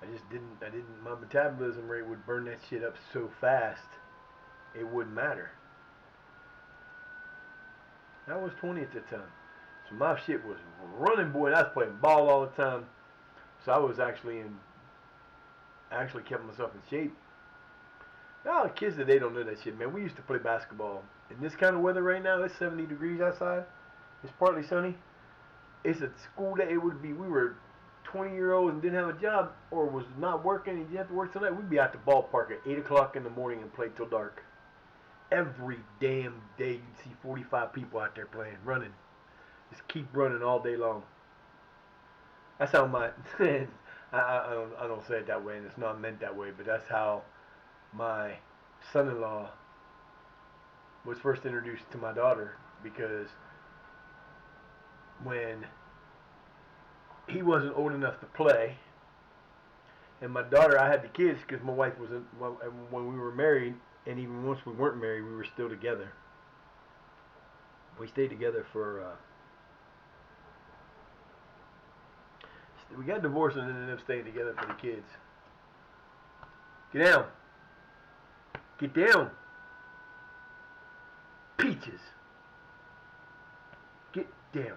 My metabolism rate would burn that shit up so fast, it wouldn't matter. I was 20 at the time. So my shit was running, boy. And I was playing ball all the time. So I was actually kept myself in shape. Now the kids today don't know that shit, man. We used to play basketball in this kind of weather right now. It's 70 degrees outside. It's partly sunny. It's a school day. It would be, we were 20-year-olds and didn't have a job or was not working and you have to work tonight. We'd be out the ballpark at 8 o'clock in the morning and play till dark. Every damn day you'd see 45 people out there playing, running. Just keep running all day long. That's how my, I don't say it that way and it's not meant that way, but that's how my son-in-law was first introduced to my daughter, because when he wasn't old enough to play, and my daughter, I had the kids because my wife was when we were married, and even once we weren't married, we were still together. We stayed together for we got divorced and ended up staying together for the kids. Get down. Get down. Peaches. Get down.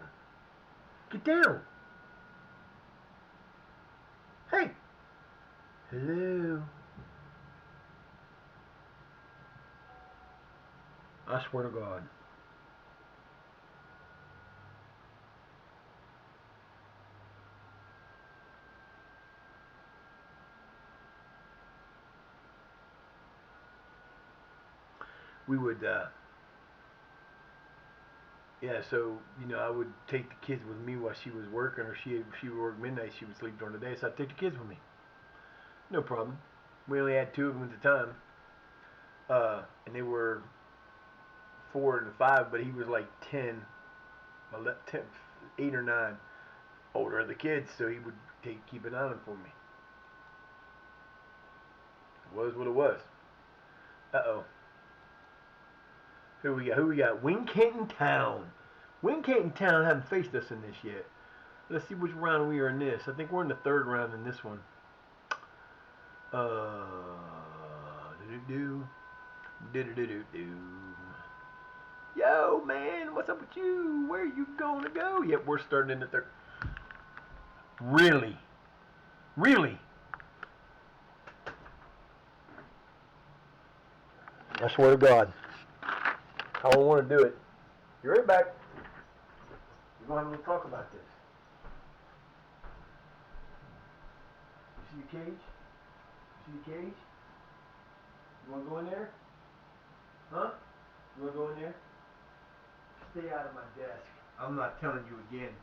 Get down. Hey. Hello. I swear to God. We would, yeah, so, I would take the kids with me while she was working, or she would work midnight, she would sleep during the day, so I'd take the kids with me. No problem. We only had 2 of them at the time, and they were 4 and 5, but he was like 10, 8 or 9 older than the kids, so he would keep an eye on them for me. It was what it was. Uh-oh. Who we got? Wincanton Town. Wincanton Town haven't faced us in this yet. Let's see which round we are in this. I think we're in the 3rd round in this one. Yo, man, what's up with you? Where you gonna go? Yep, we're starting in the 3rd. Really? Really? I swear to God. I don't want to do it. Be right back. We're going to have a little talk about this. You see the cage? You see the cage? You want to go in there? Huh? You want to go in there? Stay out of my desk. I'm not telling you again.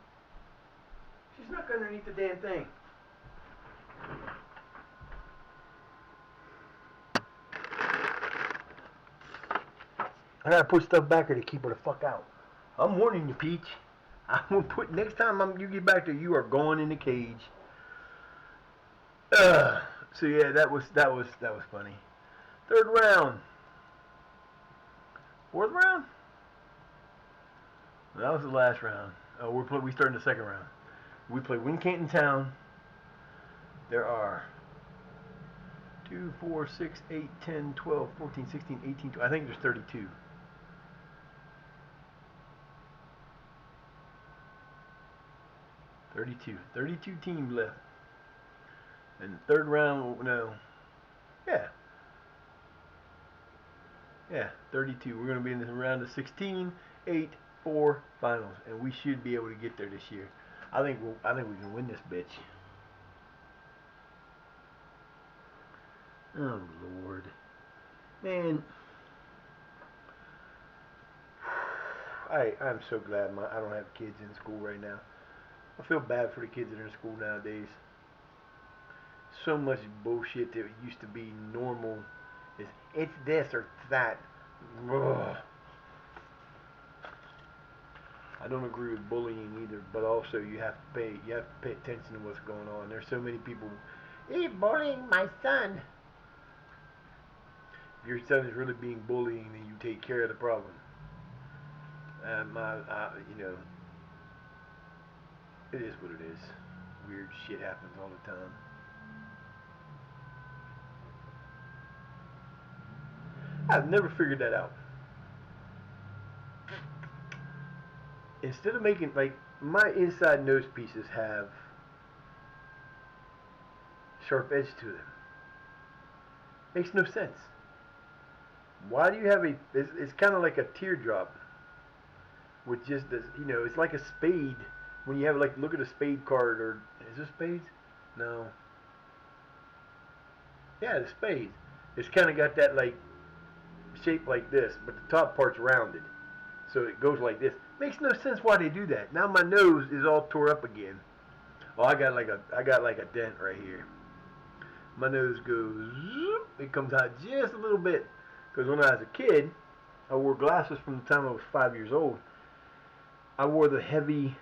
She's not underneath the damn thing. I gotta put stuff back here to keep her the fuck out. I'm warning you, Peach. I'm gonna put next time you get back there, you are going in the cage. So yeah, that was funny. 3rd round. 4th round? That was the last round. Oh, we started the 2nd round. We play Wincanton Town. There are 2, 4, 6, 8, 10, 12, 14, 16, 18, 20. I think there's 32. Thirty-two teams left. And 3rd round, no. Yeah. Yeah, 32. We're going to be in this round of 16, 8, 4 finals. And we should be able to get there this year. I think we can win this bitch. Oh, Lord. Man. I'm so glad I don't have kids in school right now. I feel bad for the kids that are in school nowadays. So much bullshit that used to be normal. It's this or that. Ugh. I don't agree with bullying either, but also you have to pay attention to what's going on. There's so many people. He's bullying my son. If your son is really being bullied, then you take care of the problem. It is what it is. Weird shit happens all the time. I've never figured that out. instead of making, like, my inside nose pieces have sharp edge to them. Makes no sense. Why do you have it's kind of like a teardrop with just this, it's like a spade. When you have, like, look at a spade card, or, is this spades? No. Yeah, the spades. It's kind of got that, like, shape like this, but the top part's rounded. So it goes like this. Makes no sense why they do that. Now my nose is all tore up again. Oh, I got like a dent right here. My nose goes zoop, it comes out just a little bit. Because when I was a kid, I wore glasses from the time I was 5 years old. I wore the heavy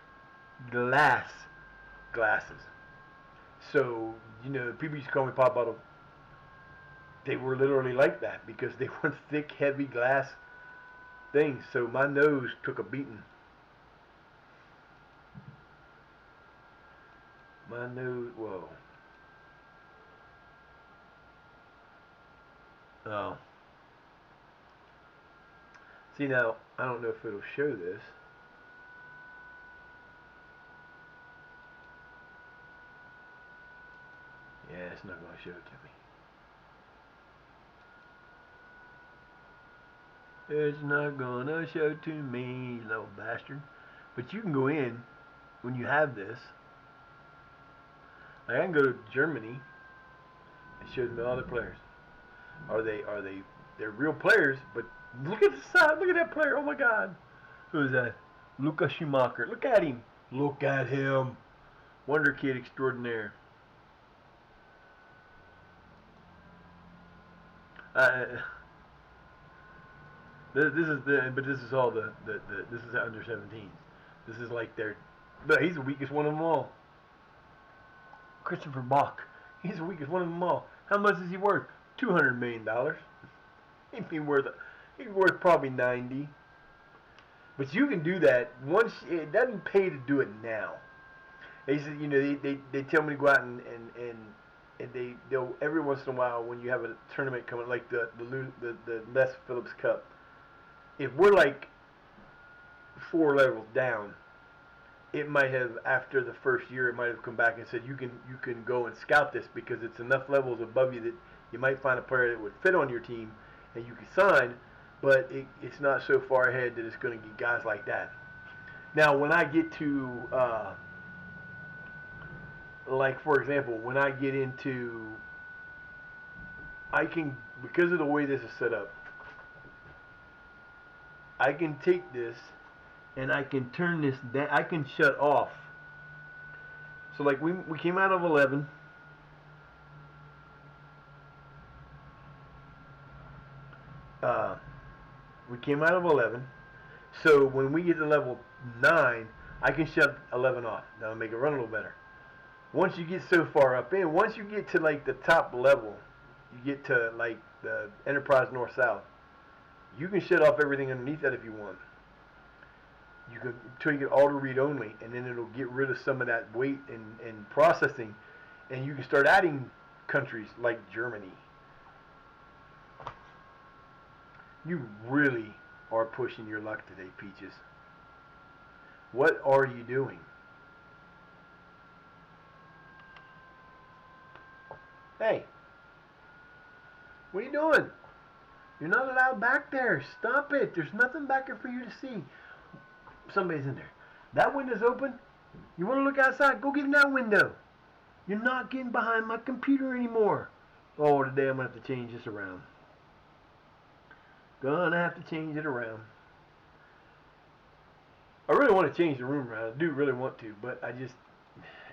glass glasses. So, people used to call me Pop Bottle. They were literally like that because they were thick, heavy glass things. So my nose took a beating. My nose, whoa. Oh. See, now, I don't know if it'll show this. Yeah, it's not going to show it to me. It's not going to show to me, little bastard. But you can go in when you have this. Like, I can go to Germany. It shows me all the players. They're real players, but look at the side. Look at that player. Oh my God. Who is that? Luca Schumacher. Look at him. Look at him. Wonder Kid extraordinaire. This is all this is under 17s. This is like but he's the weakest one of them all. Christopher Bach. He's the weakest one of them all. How much is he worth? $200 million. He's worth probably 90. But you can do that once. It doesn't pay to do it now. They said, they tell me to go out and they'll every once in a while when you have a tournament coming, like the Les Phillips Cup. If we're like 4 levels down, it might have, after the first year, it might have come back and said you can go and scout this because it's enough levels above you that you might find a player that would fit on your team and you can sign, but it's not so far ahead that it's going to get guys like that. Now, when I get to like, for example, when I get into, I can, because of the way this is set up, I can take this and I can turn this down. I can shut off. So, like, we came out of 11. We came out of 11. So when we get to level 9, I can shut 11 off. That'll make it run a little better. Once you get so far up in, once you get to like the top level, you get to like the Enterprise North-South, you can shut off everything underneath that if you want. You can, until you get auto read only, and then it'll get rid of some of that weight and processing, and you can start adding countries like Germany. You really are pushing your luck today, Peaches. What are you doing? Hey, what are you doing? You're not allowed back there. Stop it. There's nothing back there for you to see. Somebody's in there. That window's open. You want to look outside? Go get in that window. You're not getting behind my computer anymore. Oh, today I'm going to have to change this around. Gonna have to change it around. I really want to change the room around. I do really want to, but I just,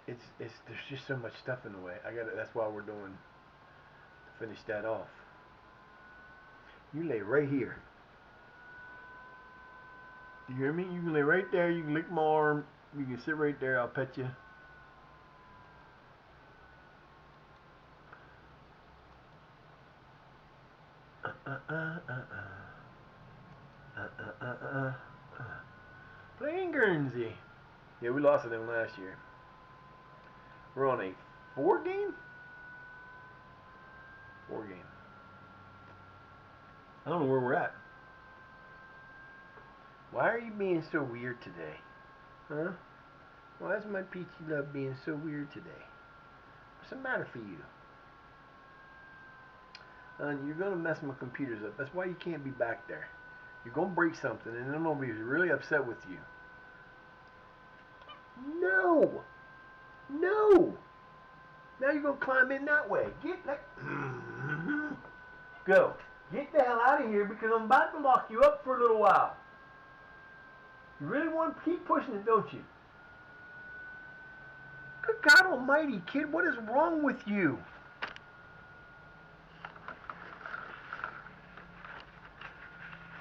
there's just so much stuff in the way. That's why we're doing, to finish that off. You lay right here. You hear me? You can lay right there. You can lick my arm. You can sit right there. I'll pet you. Playing Guernsey. Yeah, we lost to them last year. We're on a 4-game? 4-game. I don't know where we're at. Why are you being so weird today? Huh? Why does my peachy love being so weird today? What's the matter for you? You're gonna mess my computers up. That's why you can't be back there. You're gonna break something, and I'm gonna be really upset with you. No! No! Now you're gonna climb in that way. Get that. Go. Get the hell out of here because I'm about to lock you up for a little while. You really want to keep pushing it, don't you? Good God Almighty, kid, what is wrong with you?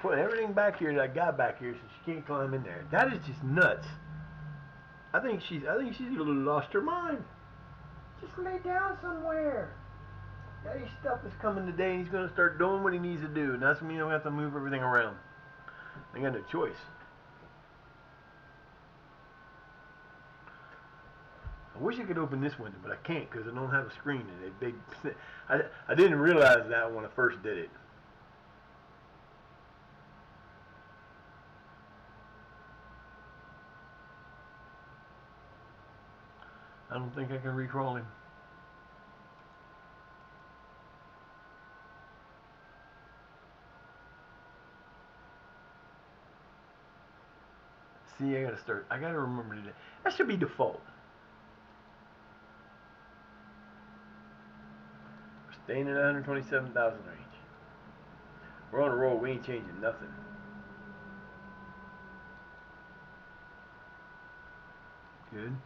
Put everything back here that I got back here so she can't climb in there. That is just nuts. I think she's a little lost her mind. Just lay down somewhere. Daddy's stuff is coming today and he's going to start doing what he needs to do. And that's mean I'm going to have to move everything around. I got no choice. I wish I could open this window, but I can't because I don't have a screen in it. I didn't realize that when I first did it. I don't think I can recrawl him. See, I gotta remember today. That should be default. We're staying at 127,000 range. We're on a roll, we ain't changing nothing. Good.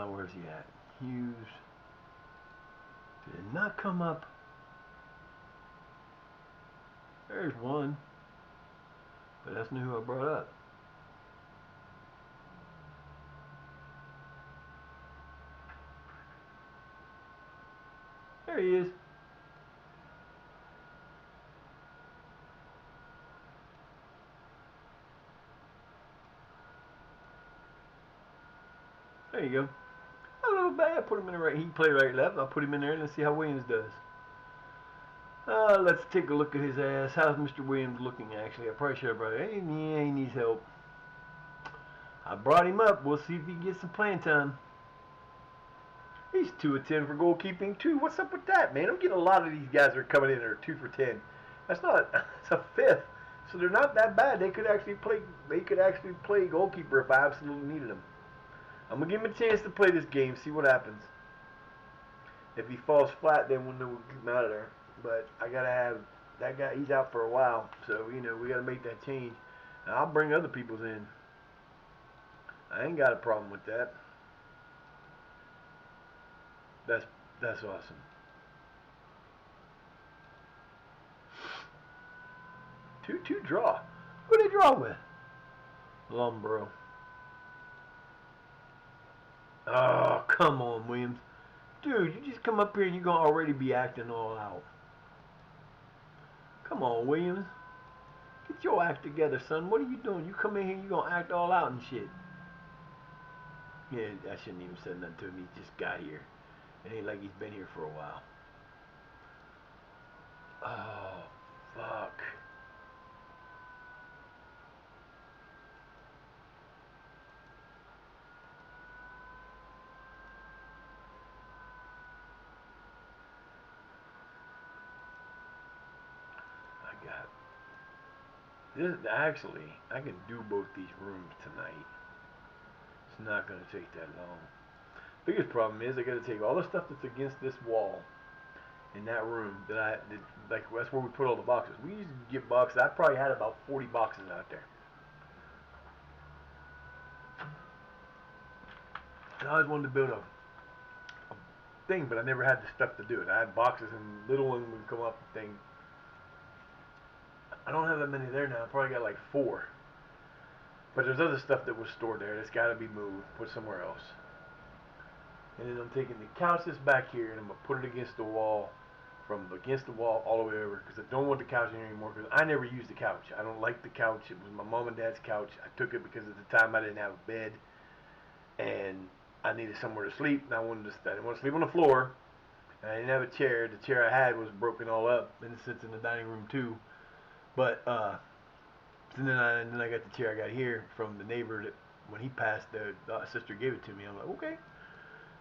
Where's he at? Hughes. Did not come up. There's one. But that's not who I brought up. There he is. There you go. A little bad. Put him in the right. He can play right left. I'll put him in there and let's see how Williams does. Let's take a look at his ass. How's Mr. Williams looking actually? I probably should have brought him. Yeah, he needs help. I brought him up. We'll see if he can get some playing time. He's 2 of 10 for goalkeeping too. What's up with that, man? I'm getting a lot of these guys that are coming in that are 2 for 10. That's not. It's a fifth. So they're not that bad. They could actually play. They could actually play goalkeeper if I absolutely needed them. I'm gonna give him a chance to play this game. See what happens. If he falls flat, then we'll know we'll keep him out of there. But I gotta have that guy. He's out for a while, so we gotta make that change. And I'll bring other people's in. I ain't got a problem with that. That's awesome. Two draw. Who they draw with? Lumbro. Oh, come on, Williams. Dude, you just come up here and you're going to already be acting all out. Come on, Williams. Get your act together, son. What are you doing? You come in here, you're going to act all out and shit. Yeah, I shouldn't even said nothing to him. He just got here. It ain't like he's been here for a while. Oh, fuck. Actually, I can do both these rooms tonight. It's not going to take that long. Biggest problem is I got to take all the stuff that's against this wall in that room like that's where we put all the boxes. We used to get boxes. I probably had about 40 boxes out there. And I always wanted to build a thing, but I never had the stuff to do it. I had boxes and little ones would come up and thing. I don't have that many there now. I probably got like 4. But there's other stuff that was stored there that's got to be moved, put somewhere else. And then I'm taking the couch that's back here and I'm going to put it against the wall, from against the wall all the way over, because I don't want the couch here anymore, because I never used the couch. I don't like the couch. It was my mom and dad's couch. I took it because at the time I didn't have a bed and I needed somewhere to sleep, and I didn't want to sleep on the floor. And I didn't have a chair. The chair I had was broken all up, and it sits in the dining room too. But so then I got the chair I got here from the neighbor that when he passed, the sister gave it to me. I'm like, okay,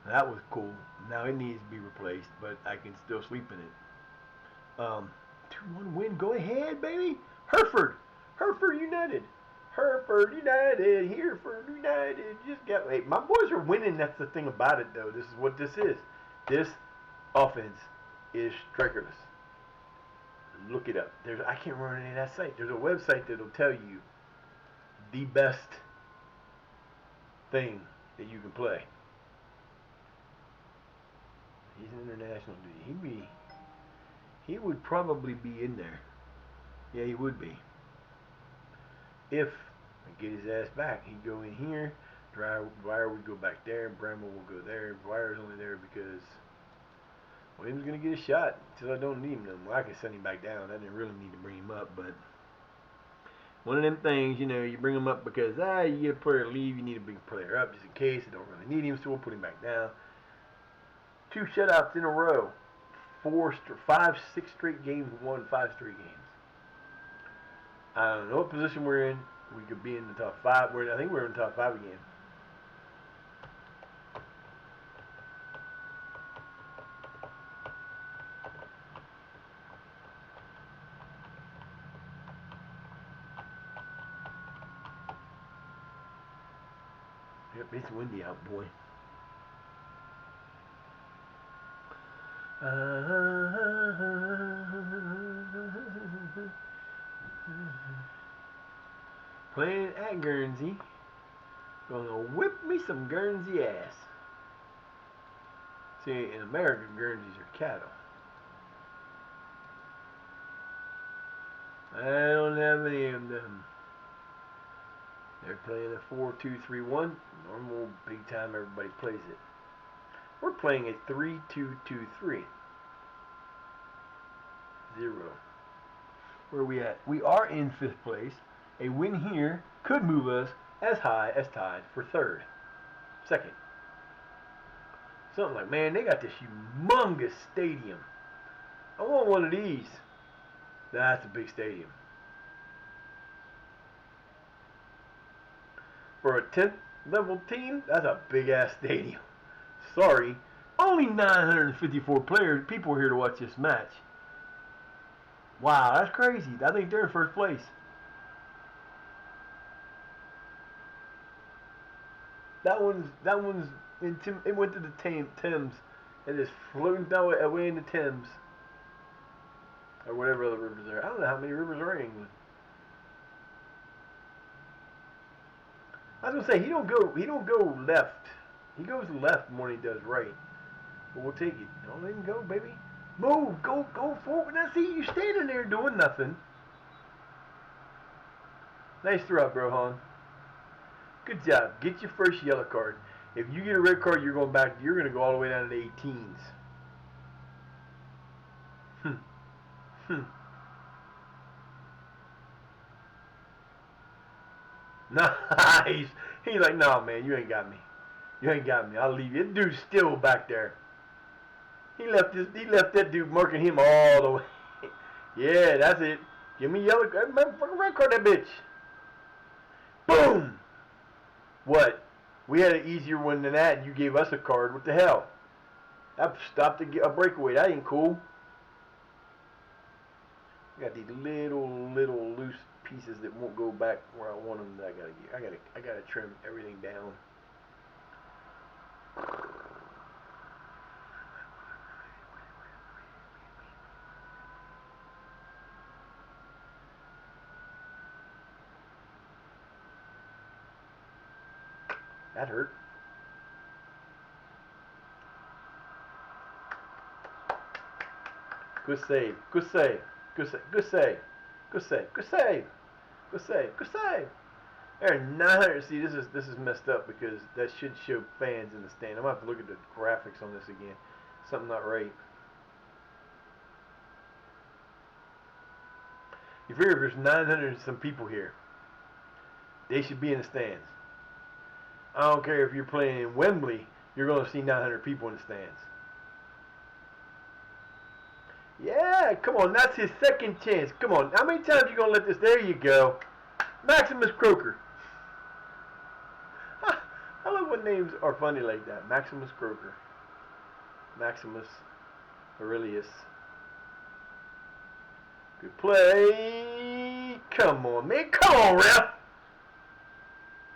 that was cool. Now it needs to be replaced, but I can still sleep in it. 2-1 win. Go ahead, baby. Hereford United. Hereford United. Hereford United. Just got. Hey, my boys are winning. That's the thing about it, though. This is what this is. This offense is strikerless. Look it up. I can't remember the name of that site. There's a website that'll tell you the best thing that you can play. He's an international dude. He would probably be in there. Yeah, he would be. If I get his ass back, he'd go in here. Dwyer would go back there. Bramble will go there. Dwyer's only there because Williams gonna get a shot until I don't need him no more. I can send him back down. I didn't really need to bring him up, but one of them things, you bring him up because you get a player to leave, you need to bring a player up just in case. I don't really need him, so we'll put him back down. 2 shutouts in a row. 6 straight games, won 5 straight games. I don't know what position we're in. We could be in the top 5. I think we're in the top 5 again. Yep, it's windy out, boy. Playing at Guernsey. Gonna whip me some Guernsey ass. See, in America, Guernseys are cattle. I don't have any of them. They're playing a 4-2-3-1. Normal, big time, everybody plays it. We're playing a 3-2-2-3. 0. Where are we at? We are in 5th place. A win here could move us as high as tied for 3rd. 2nd. Something like, man, they got this humongous stadium. I want one of these. That's a big stadium. For a 10th level team, that's a big ass stadium. Sorry, only 954 people are here to watch this match. Wow, that's crazy. I think they're in 1st place. That one's it went to the Thames. It is floating down away in the Thames. Or whatever other rivers there. I don't know how many rivers are in England. I was gonna say he don't go left. He goes left more than he does right. But we'll take it. Don't let him go, baby. Move, go forward. Now see you standing there doing nothing. Nice throw, Brohan. Good job. Get your first yellow card. If you get a red card, you're going back. You're going to go all the way down to the 18s. Nice. He's like, no, man, you ain't got me. You ain't got me. I'll leave you. This dude's still back there. He left that dude marking him all the way. Yeah, that's it. Give me yellow card. Red card that bitch. Boom. What? We had an easier one than that, and you gave us a card. What the hell? That stopped a breakaway. That ain't cool. I got these little loose pieces that won't go back where I want them. That I gotta trim everything down. That hurt. Good save. Good save. Good save. Good save. Good save. Good save. Good save. Good save. There are 900. See, this is messed up because that should show fans in the stand. I'm gonna have to look at the graphics on this again. Something not right. You figure if there's 900 and some people here, they should be in the stands. I don't care if you're playing in Wembley, you're going to see 900 people in the stands. Yeah, come on. That's his second chance. Come on. How many times you going to let this? There you go. Maximus Croker. I love when names are funny like that. Maximus Croker. Maximus Aurelius. Good play. Come on, man. Come on, ref.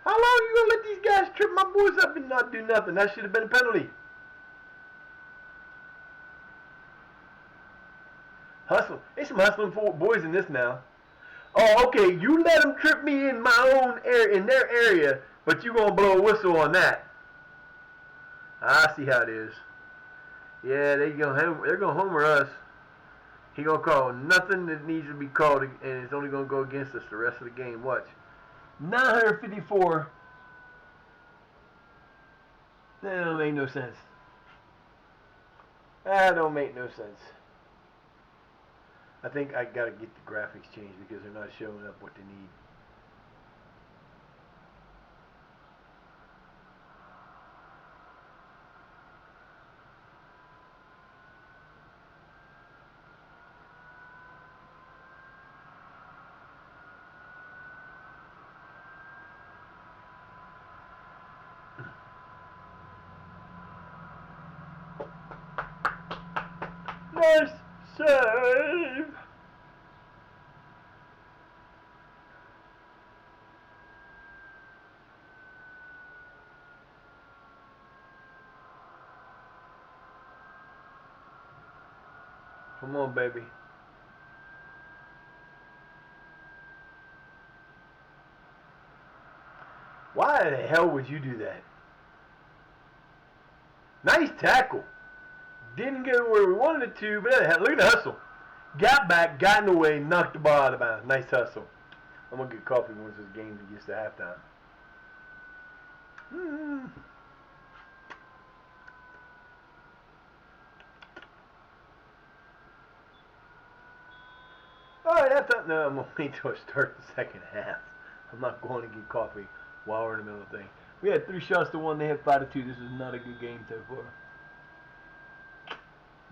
How long are you going to let these guys trip my boys up and not do nothing? That should have been a penalty. Hustle. There's some hustling for boys in this now. Oh, okay. You let them trip me in my own area, in their area, but you gonna blow a whistle on that. I see how it is. Yeah, they're gonna homer us. He gonna call nothing that needs to be called, and it's only gonna go against us the rest of the game. Watch. 954. That don't make no sense. That don't make no sense. I think I gotta get the graphics changed because they're not showing up what they need. Nice save! Come on, baby. Why the hell would you do that? Nice tackle. Didn't get where we wanted it to, but look at the hustle. Got back, got in the way, knocked the ball out of bounds. Nice hustle. I'm going to get coffee once this game gets to halftime. Alright, that's up. No, I'm going to wait till I start the second half. I'm not going to get coffee while we're in the middle of the thing. We had 3 shots to 1. They had 5 to 2. This is not a good game so far.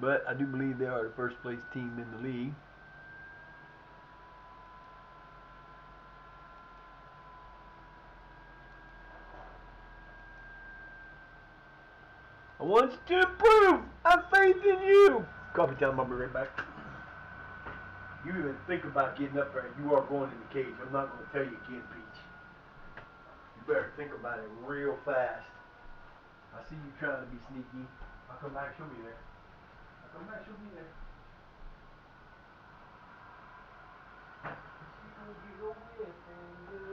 But I do believe they are the first place team in the league. I want you to improve. I have faith in you. Coffee time. I'll be right back. You even think about getting up there, you are going in the cage. I'm not going to tell you again, Peach. You better think about it real fast. I see you trying to be sneaky. I'll come back, she'll be there. I'll come back, she'll be there. She gonna get over everything good.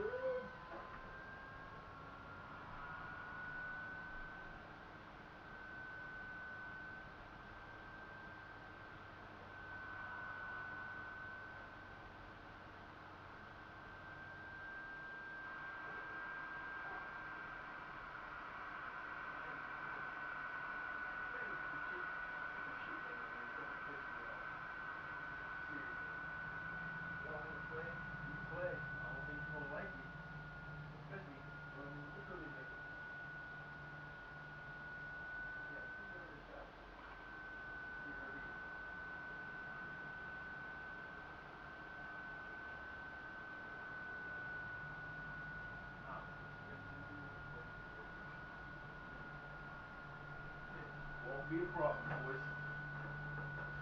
Won't be a problem, boys.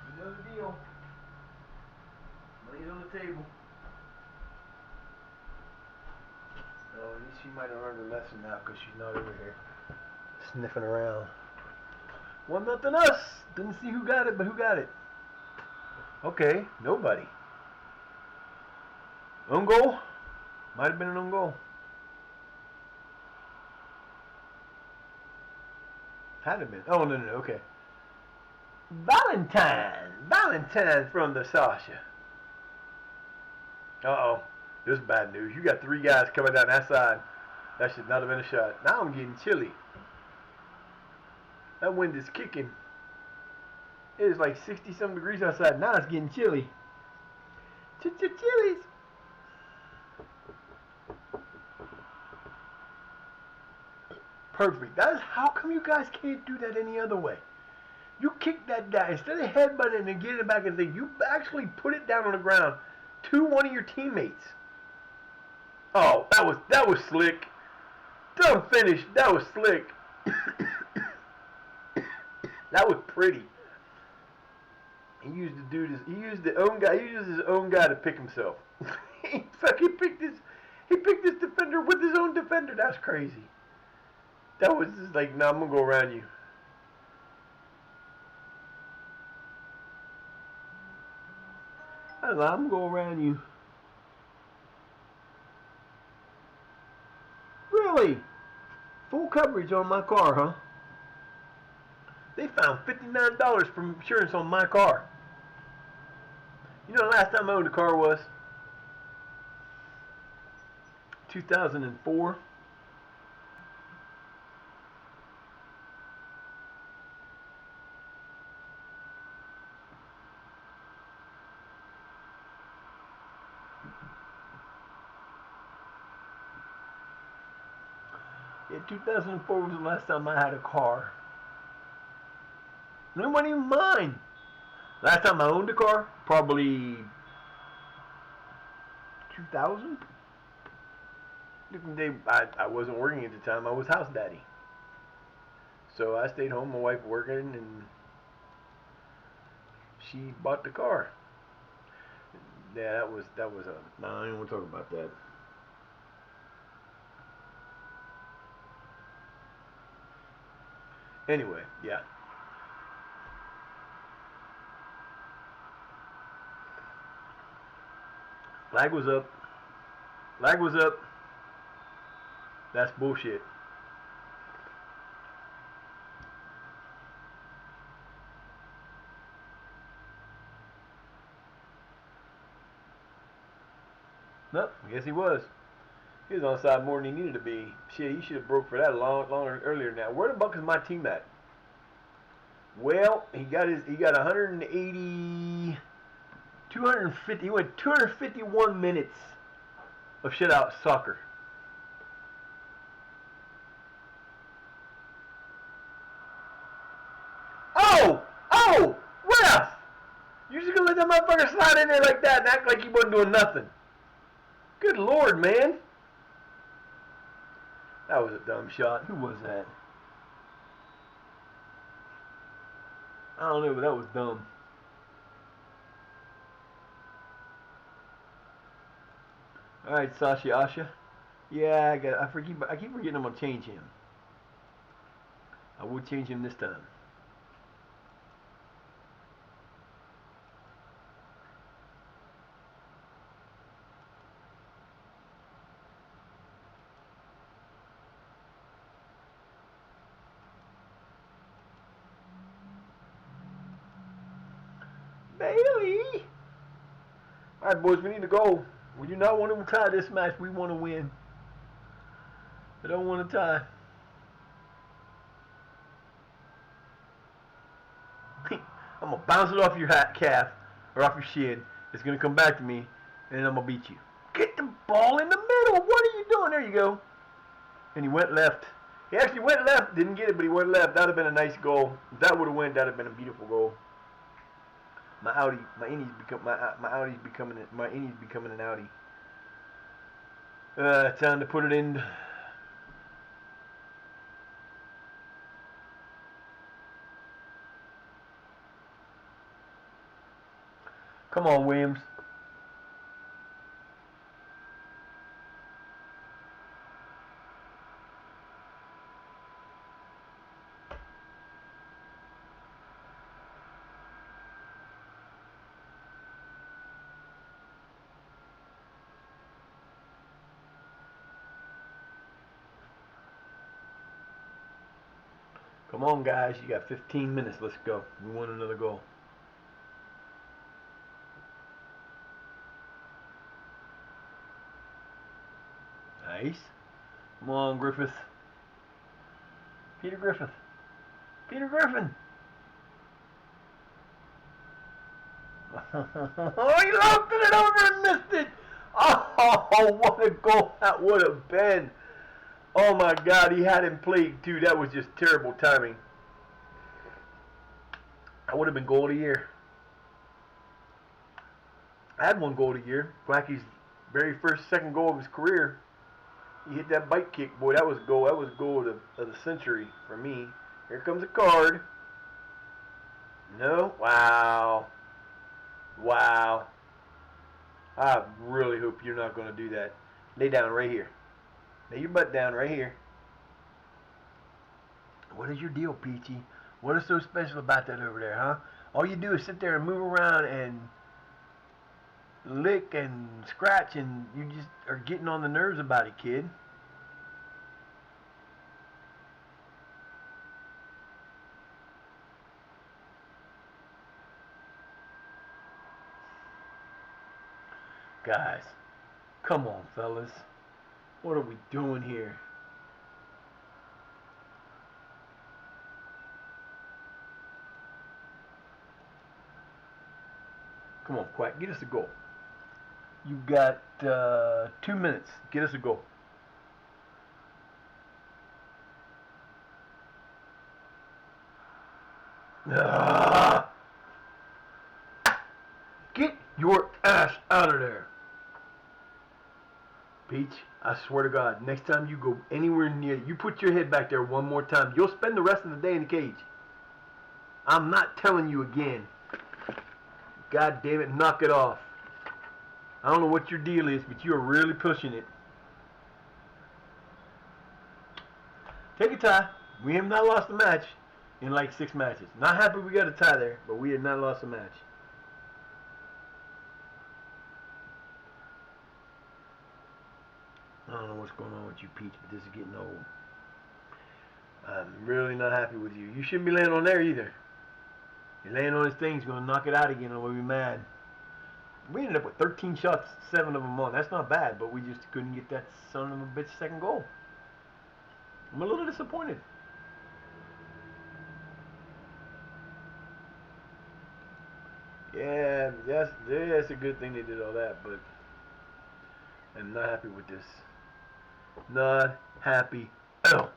You know the deal. Money's on the table. Oh, at least she might have learned her lesson now because she's not over here sniffing around. 1-0 us. Didn't see who got it, but who got it? Okay, nobody. Own goal? Might have been an own goal. Had it been. Oh, no, okay. Valentine from the Sasha. Uh-oh. This is bad news. You got 3 guys coming down that side. That should not have been a shot. Now I'm getting chilly. That wind is kicking. It is like 60-some degrees outside. Now it's getting chilly. Chilies. Perfect. That is, how come you guys can't do that any other way? You kick that down. Instead of headbutting and getting it back and thing, you actually put it down on the ground to one of your teammates. Oh, that was slick. Dumb finish. That was slick. That was pretty. He used his own guy to pick himself. he picked this defender with his own defender. That's crazy. That was just like, nah, I'm gonna go around you. I'm gonna go around you. Really? Full coverage on my car, huh? They found $59 from insurance on my car. You know the last time I owned a car was? 2004. Yeah, 2004 was the last time I had a car. And it wasn't even mine. Last time I owned a car, probably 2000. I wasn't working at the time. I was house daddy. So I stayed home, my wife working, and she bought the car. Yeah, that was a. No, I don't want to talk about that. Anyway, yeah. Flag was up. Flag was up. That's bullshit. Nope, I guess he was. He was on side more than he needed to be. Shit, he should have broke for that longer earlier now. Where the fuck is my team at? Well, he got 180, 250. He went 251 minutes of shutout soccer. Oh, ref! You just gonna let that motherfucker slide in there like that and act like he wasn't doing nothing? Good Lord, man. That was a dumb shot. Who was that? I don't know, but that was dumb. All right, Asha. Yeah, I keep forgetting I'm gonna change him. I will change him this time. Bailey! Alright, boys, we need to go. We do not want to tie this match. We want to win. I don't want to tie. I'm going to bounce it off your calf or off your shin. It's going to come back to me, and then I'm going to beat you. Get the ball in the middle. What are you doing? There you go. And he went left. He actually went left. Didn't get it, but he went left. That would have been a nice goal. If that would have went, that would have been a beautiful goal. My innie's becoming an Audi. Time to put it in. Come on, Williams. Come on, guys. You got 15 minutes. Let's go. We want another goal. Nice. Come on, Griffith. Peter Griffin. Peter Griffin. Oh, he lofted it over and missed it. Oh, what a goal that would have been. Oh, my God. He had him played, too. That was just terrible timing. I would have been goal of the year. I had one goal of the year. Blackie's second goal of his career. He hit that bike kick, boy. That was goal. That was goal of the century for me. Here comes a card. No, wow, wow. I really hope you're not going to do that. Lay down right here. Lay your butt down right here. What is your deal, Peachy? What is so special about that over there, huh? All you do is sit there and move around and lick and scratch, and you just are getting on the nerves about it, kid. Guys, come on, fellas. What are we doing here? Come on, Quack, get us a goal. You got 2 minutes. Get us a goal. Ah! Get your ass out of there. Peach, I swear to God, next time you go anywhere near, you put your head back there one more time, you'll spend the rest of the day in the cage. I'm not telling you again. God damn it, knock it off. I don't know what your deal is, but you are really pushing it. Take a tie. We have not lost a match in like 6 matches. Not happy we got a tie there, but we have not lost a match. I don't know what's going on with you, Peach, but this is getting old. I'm really not happy with you. You shouldn't be laying on there either. You're laying on this thing, he's going to knock it out again, and we'll be mad. We ended up with 13 shots, 7 of them on. That's not bad, but we just couldn't get that son of a bitch second goal. I'm a little disappointed. Yeah, that's a good thing they did all that, but I'm not happy with this. Not happy. Oh,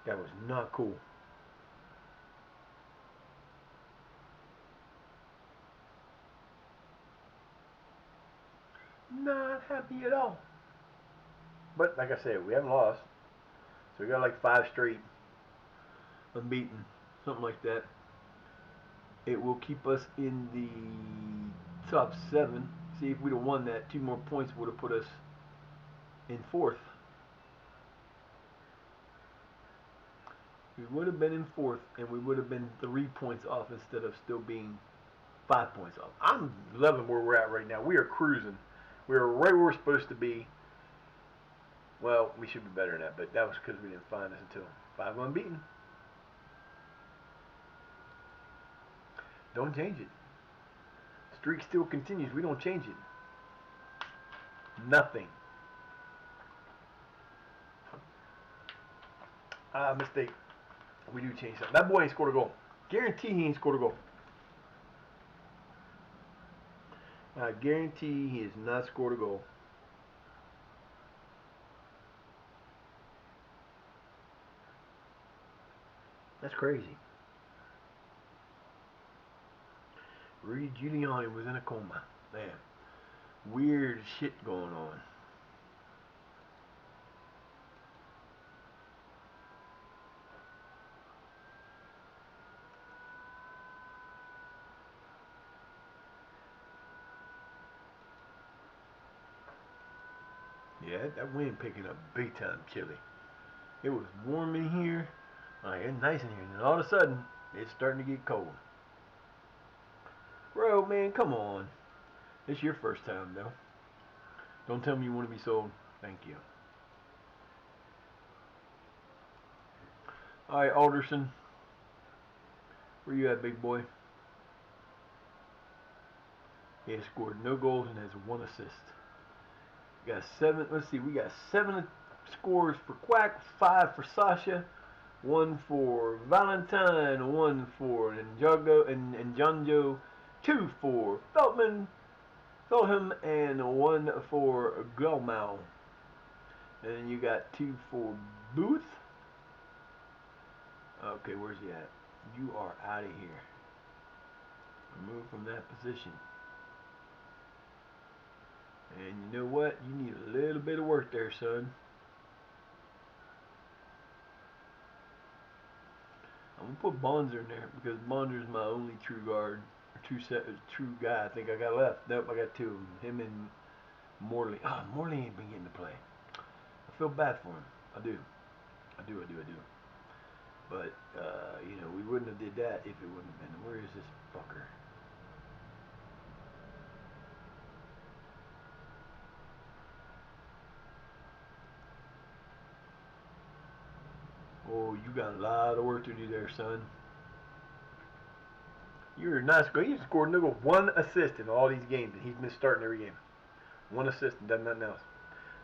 that was not cool. Not happy at all. But like I said, we haven't lost. So we got like 5 straight unbeaten, something like that. It will keep us in the top 7. See, if we'd have won that, 2 more points would have put us in 4th. We would have been in 4th, and we would have been 3 points off instead of still being 5 points off. I'm loving where we're at right now. We are cruising. We are right where we're supposed to be. Well, we should be better than that, but that was because we didn't find us until 5 unbeaten. Don't change it. Streak still continues. We don't change it. Nothing. Mistake. We do change something. That boy ain't scored a goal. Guarantee he ain't scored a goal. I guarantee he has not scored a goal. That's crazy. Rudy Giuliani was in a coma. Man, weird shit going on. Yeah, that wind picking up big time chilly. It was warm in here. Like, it's nice in here. And all of a sudden, it's starting to get cold. Bro, man, come on. It's your first time, though. Don't tell me you want to be sold. Thank you. Alright, Alderson. Where you at, big boy? He has scored no goals and has 1 assist. We got 7. Let's see. We got 7 scores for Quack, 5 for Sasha, 1 for Valentine, 1 for Njago and Njanjo, 2 for Feltham, and 1 for Gilmau. And then you got 2 for Booth. Okay, where's he at? You are out of here. Remove from that position. And you know what? You need a little bit of work there, son. I'm gonna put Bonzer in there because Bonzer's my only true guard, or true guy. I think I got left. Nope, I got two of them. Him and Morley. Oh, Morley ain't been getting to play. I feel bad for him. I do. But you know, we wouldn't have did that if it wouldn't have been. Where is this fucker? Oh, you got a lot of work to do there, son. You're not scoring. He scored nigga 1 assist in all these games, and he's been starting every game. 1 assist and done nothing else.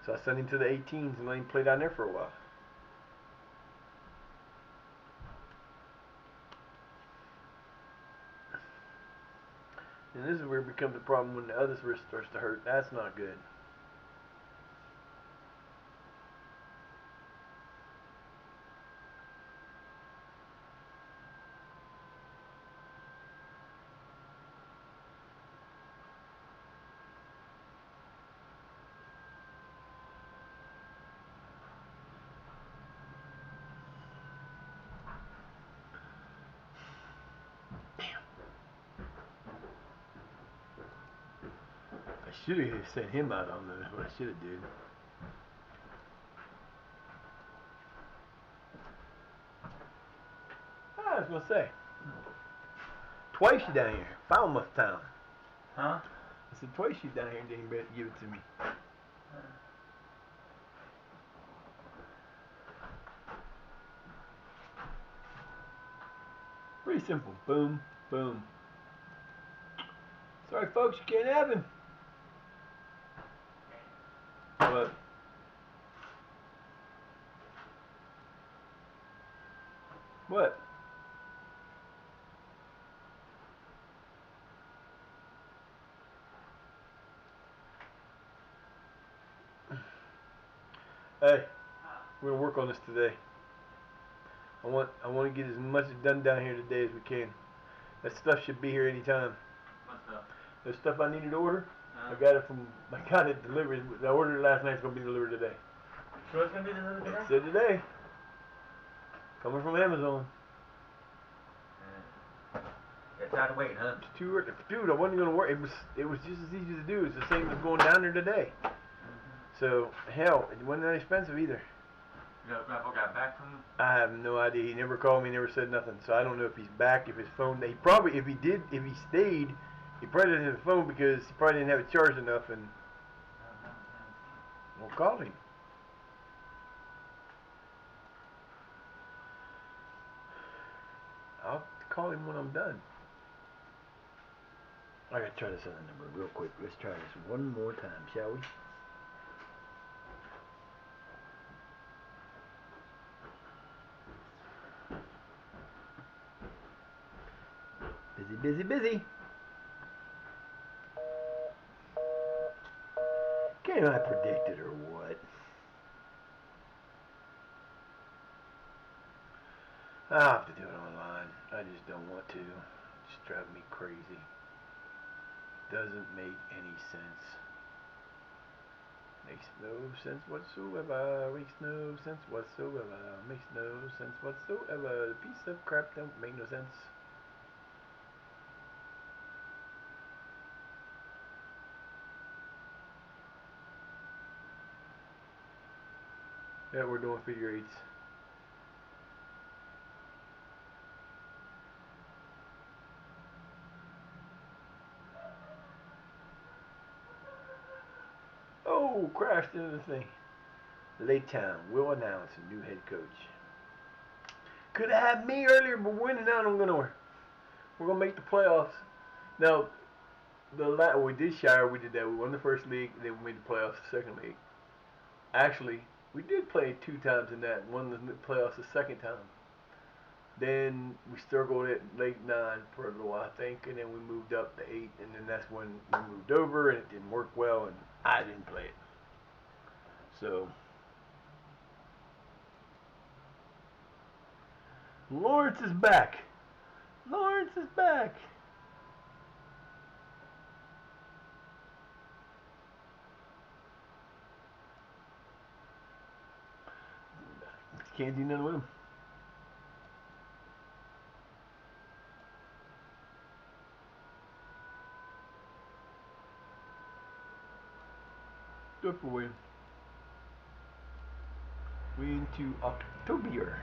So I sent him to the 18s and let him play down there for a while. And this is where it becomes a problem when the other wrist starts to hurt. That's not good. I should have sent him out on this. What I should have did. I was gonna say. Twice you down here. Falmouth Town. Huh? I said twice you down here and didn't give it to me. Pretty simple. Boom, boom. Sorry folks, you can't have him. What? What? Hey, we're gonna work on this today. I want to get as much done down here today as we can. That stuff should be here anytime. What's up? The stuff I needed to order, I got it delivered. I ordered it last night. It's gonna be delivered today. So it's gonna be delivered today? It said today. Coming from Amazon. It's out of wait, huh? It's too early. Dude, I wasn't gonna work. It was just as easy to do. It's the same as going down there today. So hell, it wasn't that expensive either. You know, Grandpa got back from. I have no idea. He never called me, never said nothing. So I don't know if he's back, if his phone. If he stayed, he probably didn't have a phone because he probably didn't have it charged enough. And we'll call him. I'll call him when I'm done. I gotta try this other number real quick. Let's try this one more time, shall we? Busy. Can't I predict it or what? I'll have to do it online. I just don't want to. It's just driving me crazy. Doesn't make any sense. Makes no sense whatsoever. Makes no sense whatsoever. Makes no sense whatsoever. The piece of crap don't make no sense. Yeah, we're doing figure eights. Oh, crashed into the thing. Lake Town will announce a new head coach. Could have had me earlier, but winning out don't go nowhere. We're gonna make the playoffs. Now, we did Shire. We did that. We won the first league. Then we made the playoffs the second league. Actually, we did play 2 times in that. Won the playoffs the second time. Then we struggled at Lake 9 for a little while, I think, and then we moved up to 8, and then that's when we moved over, and it didn't work well, and I didn't play it. So, Lawrence is back. Lawrence is back. Can't do nothing with him. Good for Win. We into October.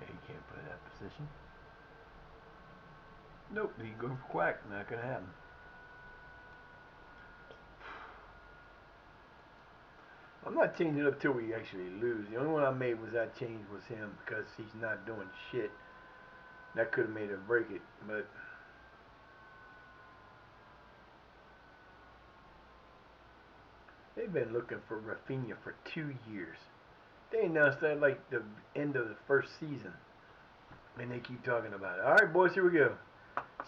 Yeah, you can't play that position. Nope, he can go for quack. Not gonna happen. I'm not changing it up till we actually lose. The only one I made was that change was him because he's not doing shit. That could have made it break it, but they've been looking for Rafinha for 2 years. They announced that like the end of the first season, and they keep talking about it. All right, boys, here we go.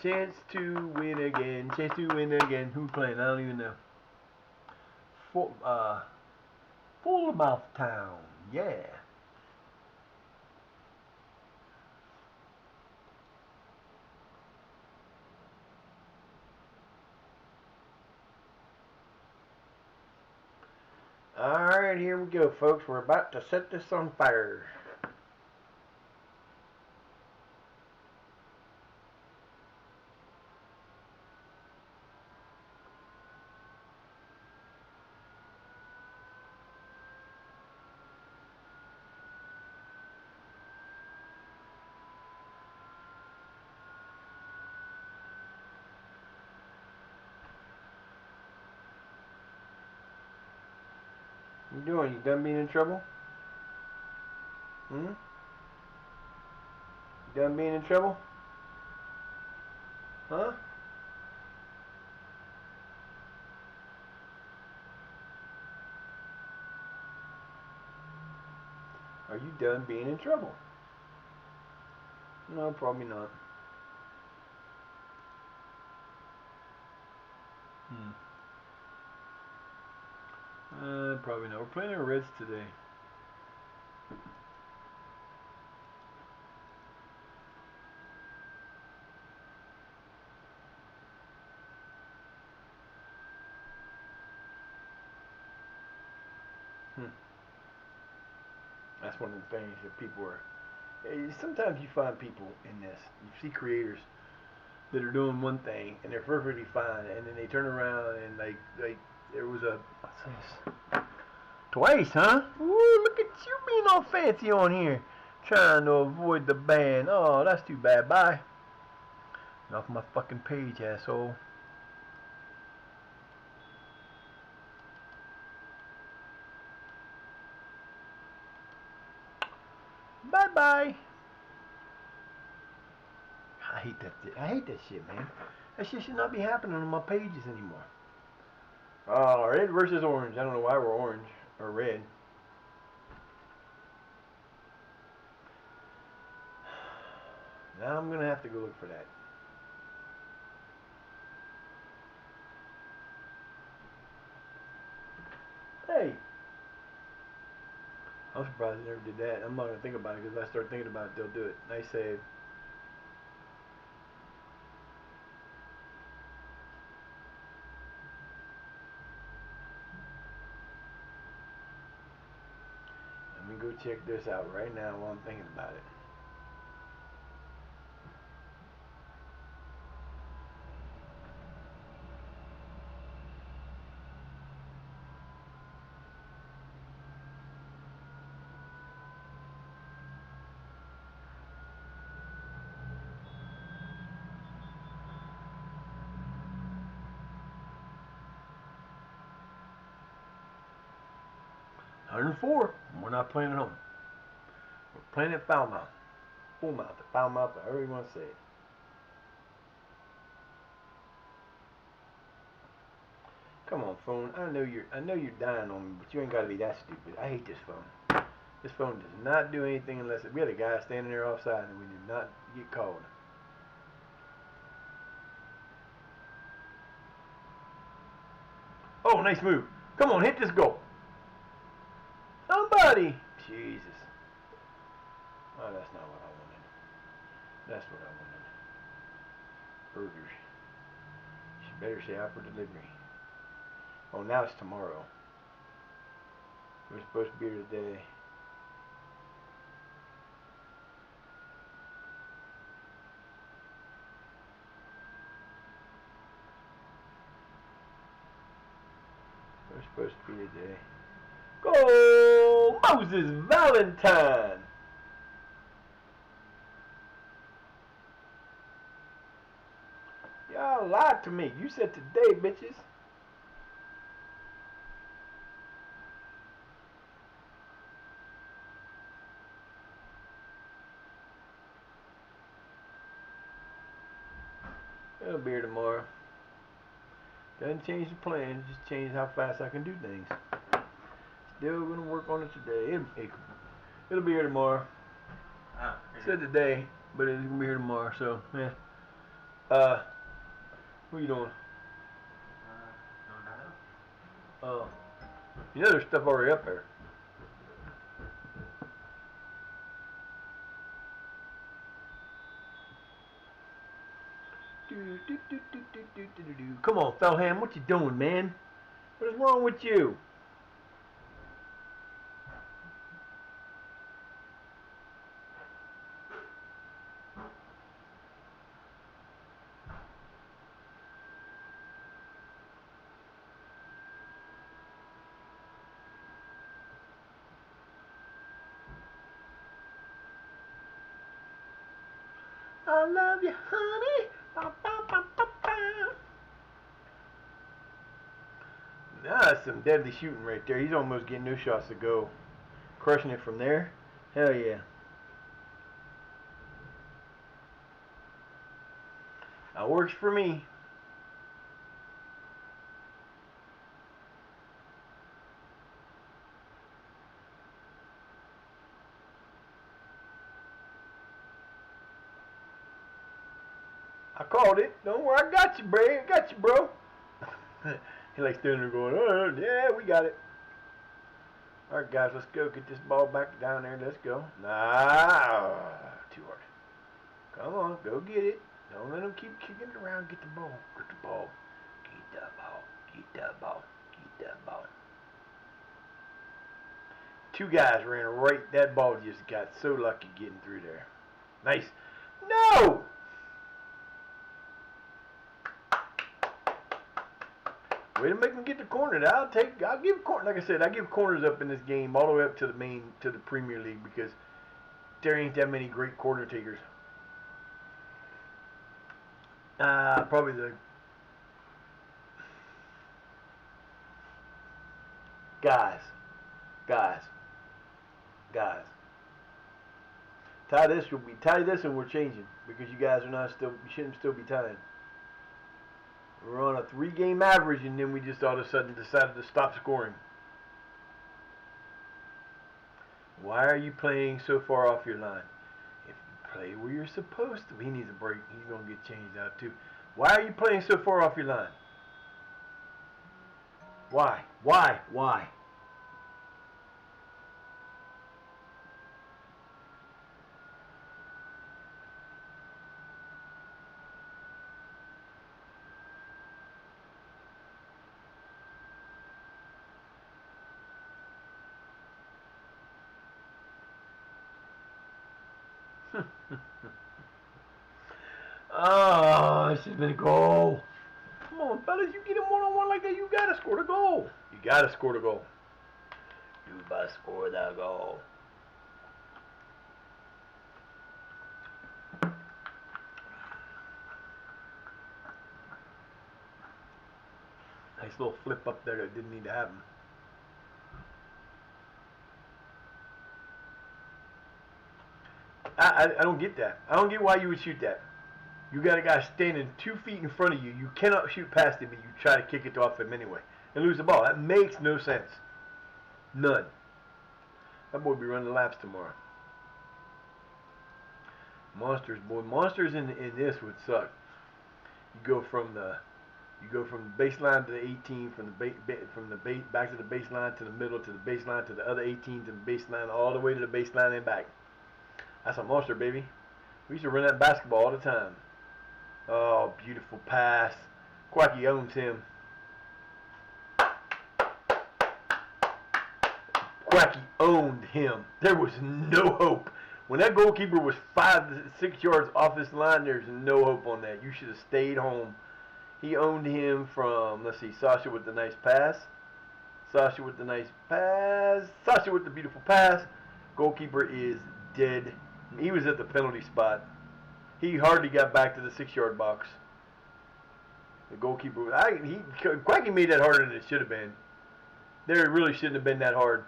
Chance to win again. Chance to win again. Who playing? I don't even know. Full Mouth Town. Yeah. Alright, here we go, folks. We're about to set this on fire. What you doing? You done being in trouble? Hmm? You done being in trouble? Huh? Are you done being in trouble? No, probably not. Probably not. We're playing the Reds today. That's one of the things that people are. Sometimes you find people in this. You see creators that are doing one thing and they're perfectly fine, and then they turn around and like there was a twice, huh? Ooh, look at you being all fancy on here, trying to avoid the ban. Oh, that's too bad. Bye. Get off my fucking page, asshole. Bye bye. I hate that. I hate that shit, man. That shit should not be happening on my pages anymore. Red versus orange. I don't know why we're orange or red. Now I'm gonna have to go look for that. Hey, I'm surprised they never did that. I'm not gonna think about it because if I start thinking about it, they'll do it. Nice save. Let me go check this out right now while I'm thinking about it. $104. We're not playing at home. We're playing at Foulmouth. Fullmouth, Foulmouth, however you want to say it. Come on, phone. I know you're dying on me, but you ain't got to be that stupid. I hate this phone. This phone does not do anything unless we had a guy standing there offside and we did not get called. Oh, nice move. Come on, hit this goal. Somebody. Jesus. Oh, that's not what I wanted. That's what I wanted. Burgers. She better say out for delivery. Oh, now it's tomorrow. We're supposed to be here today. We're supposed to be today. Go Moses Valentine! Y'all lied to me. You said today, bitches. It'll be here tomorrow. Doesn't change the plan, just change how fast I can do things. Still gonna work on it today. It'll be here tomorrow. Said today, but it's gonna be here tomorrow. So, yeah. What are you doing? Oh, you know there's stuff already up there. Come on, Fellham, what you doing, man? What is wrong with you? I love you, honey. Ba, ba, ba, ba, ba. That's some deadly shooting right there. He's almost getting no shots to go. Crushing it from there. Hell yeah. That works for me. I called it. Don't worry, I got you, bro. I got you, bro. He likes standing there going, oh, yeah, we got it. All right, guys, let's go get this ball back down there. Let's go. Nah, too hard. Come on, go get it. Don't let them keep kicking it around. Get the ball. Get the ball. Get the ball. Get the ball. Get the ball. Two guys ran right. That ball just got so lucky getting through there. Nice. No! Way to make them get the corner. I'll give corner. Like I said, I give corners up in this game all the way up to the Premier League because there ain't that many great corner takers. Probably the guys. Tie this and we're changing because you guys are not still. You shouldn't still be tying. We're on a 3-game average, and then we just all of a sudden decided to stop scoring. Why are you playing so far off your line? If you play where you're supposed to, he needs a break. He's going to get changed out too. Why are you playing so far off your line? Why? Oh, this has been a goal. Come on, fellas, you get him one-on-one like that, you gotta score the goal. You gotta score the goal. You must score the goal. Nice little flip up there that didn't need to happen. I don't get that. I don't get why you would shoot that. You got a guy standing 2 feet in front of you. You cannot shoot past him, and you try to kick it off him anyway and lose the ball. That makes no sense. None. That boy be running laps tomorrow. Monsters, boy. Monsters in this would suck. You go from the baseline to the 18, from the back to the baseline to the middle to the baseline to the other 18 to the baseline all the way to the baseline and back. That's a monster, baby. We used to run that basketball all the time. Oh, beautiful pass. Quacky owns him. Quacky owned him. There was no hope. When that goalkeeper was 5 to 6 yards off this line, there's no hope on that. You should have stayed home. He owned him from, let's see, Sasha with the nice pass. Sasha with the nice pass. Sasha with the beautiful pass. Goalkeeper is dead. He was at the penalty spot. He hardly got back to the 6-yard box. The goalkeeper, Quacky made that harder than it should have been. There, it really shouldn't have been that hard.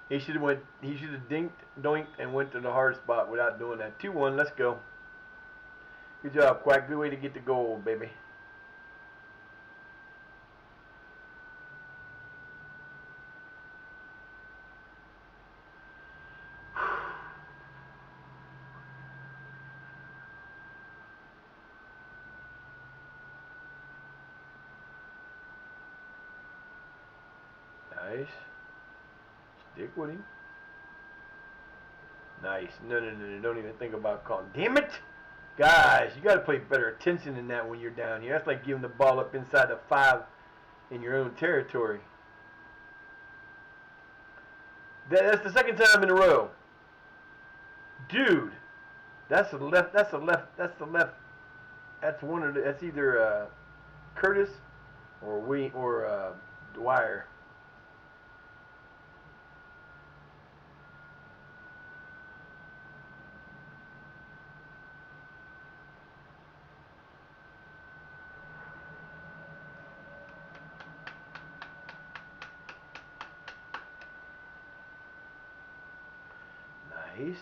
He should have dinked, doinked, and went to the hard spot without doing that. 2-1, let's go. Good job, Quack. Good way to get the goal, baby. Nice. Stick with him. Nice. No. Don't even think about calling. Damn it! Guys, you got to pay better attention than that when you're down here. That's like giving the ball up inside the 5 in your own territory. That's the second time in a row. Dude, that's the left. That's the left. That's the left. That's one of the. That's either Curtis or Dwyer. Nice.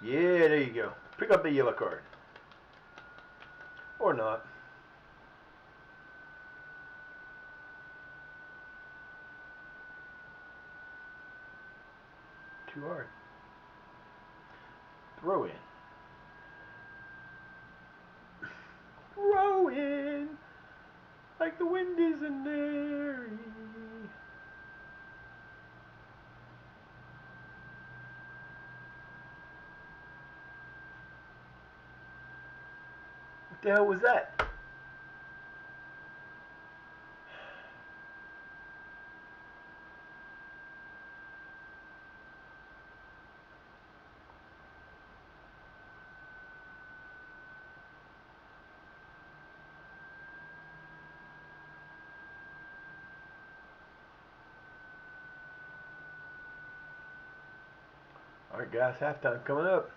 Yeah, there you go. Pick up the yellow card. Or not. Too hard. Throw in. Throw in. Like the wind is in there. What the hell was that? Alright guys, halftime coming up.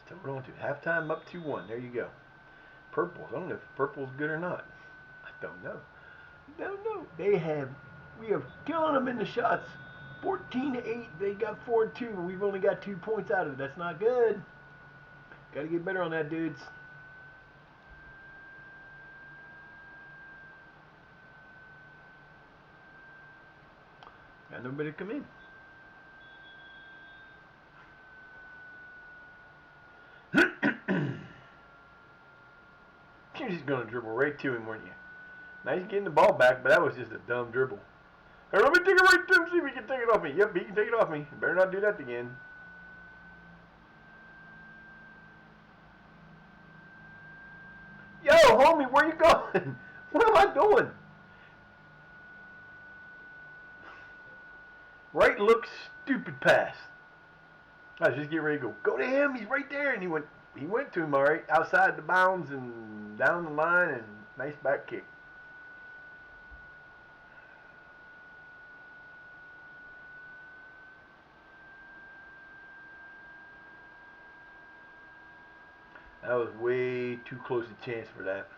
Still rolling to halftime up 2-1. There you go. Purples. I don't know if purple's good or not. I don't know. We have killing them in the shots. 14-8. They got 4-2. We've only got 2 points out of it. That's not good. Got to get better on that, dudes. Got nobody to come in. You're just going to dribble right to him, weren't you? Nice getting the ball back, but that was just a dumb dribble. Hey, let me take it right to him, see if he can take it off me. Yep, he can take it off me. Better not do that again. Yo, homie, where you going? What am I doing? Right look, stupid pass. I was just getting ready to go. Go to him, he's right there. And he went to him, all right, outside the bounds and down the line, and nice back kick. That was way too close a chance for that.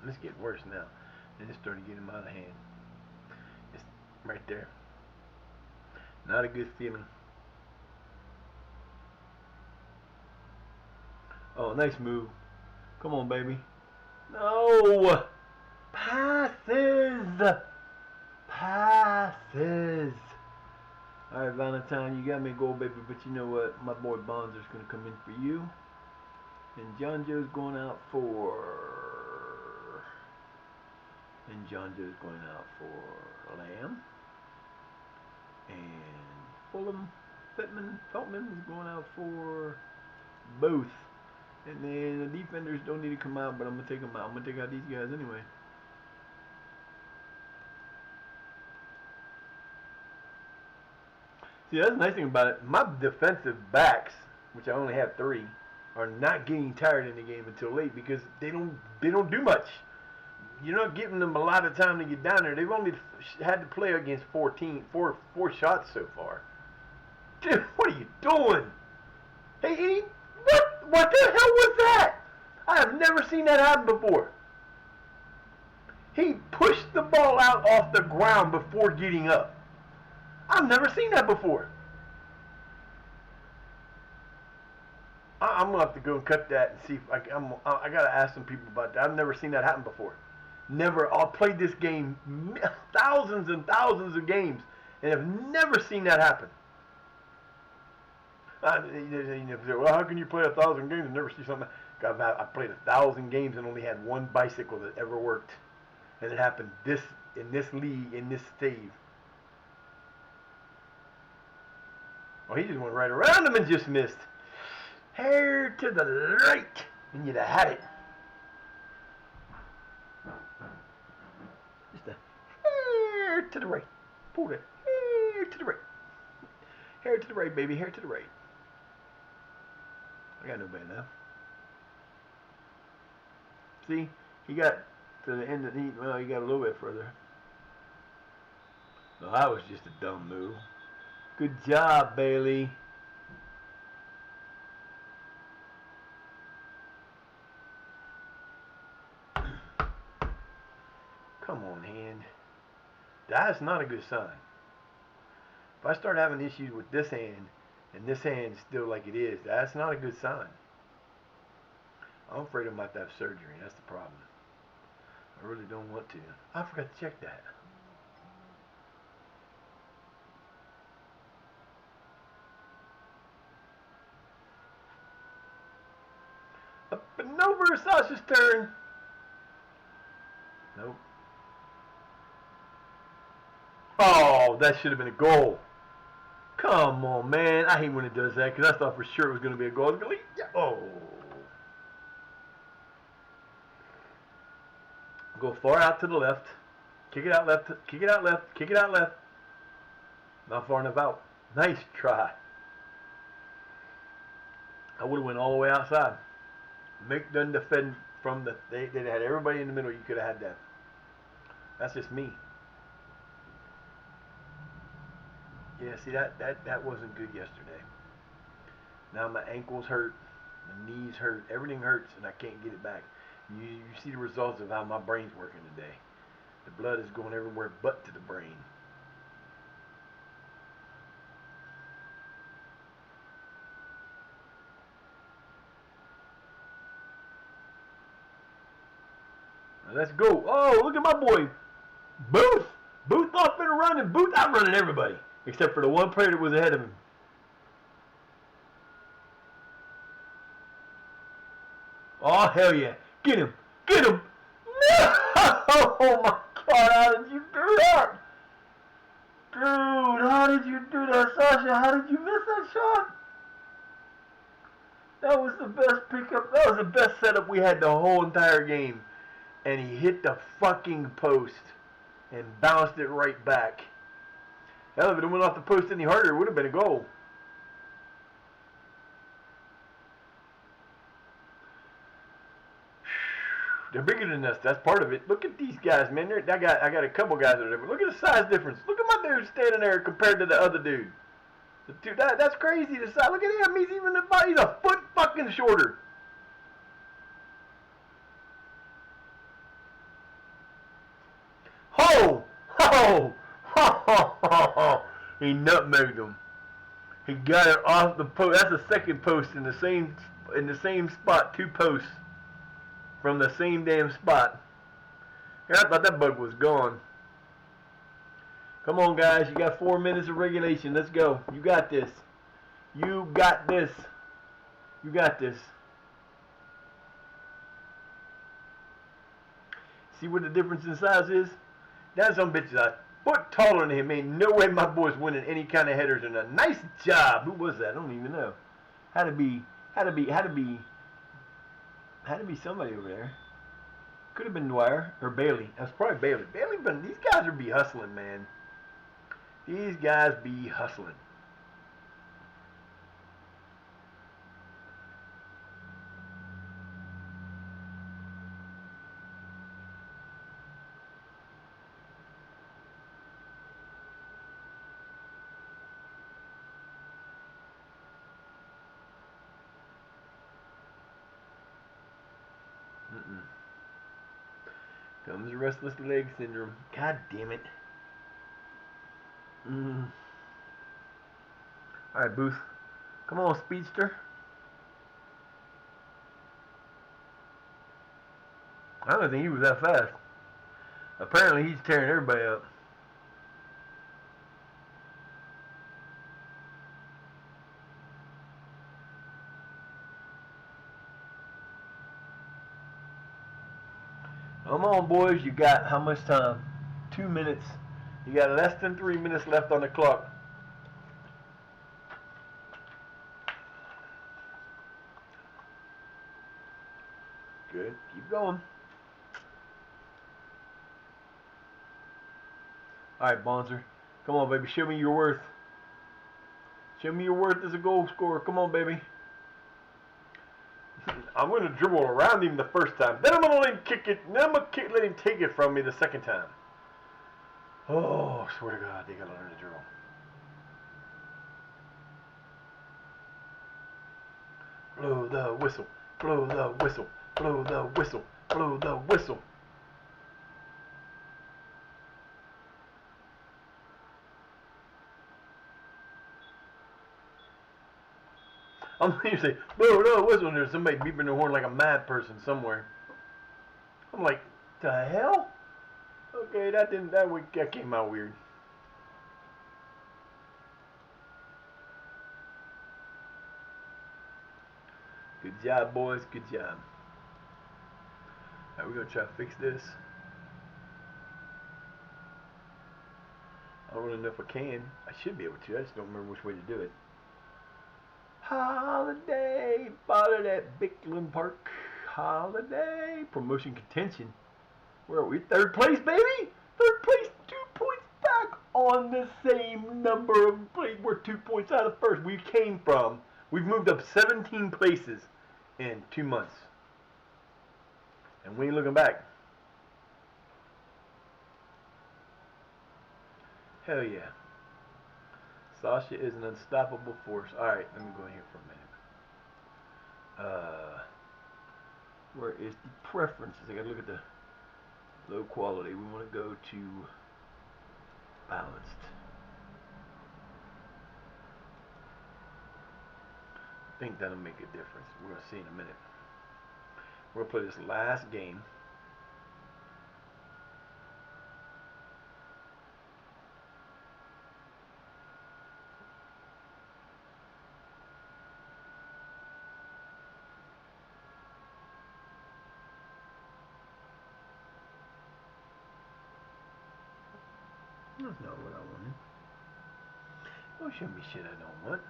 It's getting worse now. And it started getting out of hand. It's right there. Not a good feeling. Oh, nice move. Come on, baby. No! Passes! Passes! Alright, Valentine, you got me a goal, baby, but you know what? My boy Bonzer's going to come in for you. And John Joe's going out for... And John Joe's going out for Lamb. And Feltman is going out for both. And then the defenders don't need to come out, but I'm going to take them out. I'm going to take out these guys anyway. See, that's the nice thing about it. My defensive backs, which I only have 3, are not getting tired in the game until late because they don't do much. You're not giving them a lot of time to get down there. They've only had to play against four shots so far. Dude, what are you doing? Hey, what the hell was that? I have never seen that happen before. He pushed the ball out off the ground before getting up. I've never seen that before. I'm gonna have to go and cut that and see if I gotta ask some people about that. I've never seen that happen before. Never. I've played this game thousands and thousands of games and have never seen that happen. Well, how can you play 1,000 games and never see something? I played 1,000 games and only had one bicycle that ever worked, and it happened in this league, in this save. Oh, he just went right around him and just missed. Hair to the right, and you'd have had it. Just a hair to the right. Pull it. Hair to the right. Hair to the right, baby. Hair to the right. I got nobody now. See, he got to the end of the heat. Well, he got a little bit further. No, that was just a dumb move. Good job, Bailey. Come on, hand. That's not a good sign. If I start having issues with this hand, and this hand is still like it is, that's not a good sign. I'm afraid I'm about to have surgery. That's the problem. I really don't want to. I forgot to check that. Up and over, Sasha's turn. Nope. Oh, that should have been a goal. Come on, man. I hate when it does that because I thought for sure it was going to be a goal. Oh. Go far out to the left. Kick it out left. Kick it out left. Kick it out left. Not far enough out. Nice try. I would have went all the way outside. Mick doesn't defend from the... They had everybody in the middle. You could have had that. That's just me. Yeah, see, that wasn't good yesterday. Now my ankles hurt. My knees hurt. Everything hurts, and I can't get it back. You see the results of how my brain's working today. The blood is going everywhere but to the brain. Now let's go. Oh, look at my boy. Booth. Booth off in a run, and Booth outrunning everybody. Except for the one player that was ahead of him. Oh, hell yeah. Get him. Get him. No! Oh, my God. How did you do that? Dude, how did you do that, Sasha? How did you miss that shot? That was the best pickup. That was the best setup we had the whole entire game. And he hit the fucking post and bounced it right back. Hell, if it went off the post any harder, it would have been a goal. They're bigger than us. That's part of it. Look at these guys, man. I got a couple guys that are different. Look at the size difference. Look at my dude standing there compared to the other dude. Dude, that's crazy. The size. Look at him. He's a foot fucking shorter. He nutmegged him. He got it off the post. That's the second post in the same spot. 2 posts from the same damn spot. And I thought that bug was gone. Come on, guys. You got 4 minutes of regulation. Let's go. You got this. You got this. You got this. See what the difference in size is? That some bitch is a foot taller than him. Ain't no way my boy's winning any kind of headers in a nice job. Who was that? I don't even know. Had to be somebody over there. Could have been Dwyer or Bailey. That's probably Bailey. Bailey, but these guys would be hustling, man. These guys be hustling. Comes restless leg syndrome. God damn it. Alright, Booth. Come on, speedster. I don't think he was that fast. Apparently he's tearing everybody up. Come on, boys. You got how much time? 2 minutes. You got less than 3 minutes left on the clock. Good. Keep going. Alright, Bonzer. Come on, baby. Show me your worth. Show me your worth as a goal scorer. Come on, baby. I'm going to dribble around him the first time. Then I'm going to let him kick it. Then I'm going to let him take it from me the second time. Oh, I swear to God, they got to learn to dribble. Blow the whistle. Blow the whistle. Blow the whistle. Blow the whistle. I'm going to say, blow the whistle, and there's somebody beeping their horn like a mad person somewhere. I'm like, the hell? Okay, that came out weird. Good job, boys. Good job. Alright, we're going to try to fix this. I don't really know if I can. I should be able to. I just don't remember which way to do it. Holiday, bottled at Bickland Park. Holiday, promotion contention. Where are we? 3rd place, baby. 3rd place, 2 points back on the same number of plays. We're 2 points out of first. We came from. We've moved up 17 places in 2 months, and we ain't looking back. Hell yeah. Sasha is an unstoppable force. Alright, let me go in here for a minute. Where is the preferences? I gotta look at the low quality. We want to go to balanced. I think that'll make a difference. We're gonna see in a minute. We're gonna play this last game. That's not what I wanted. Don't show me shit I don't want.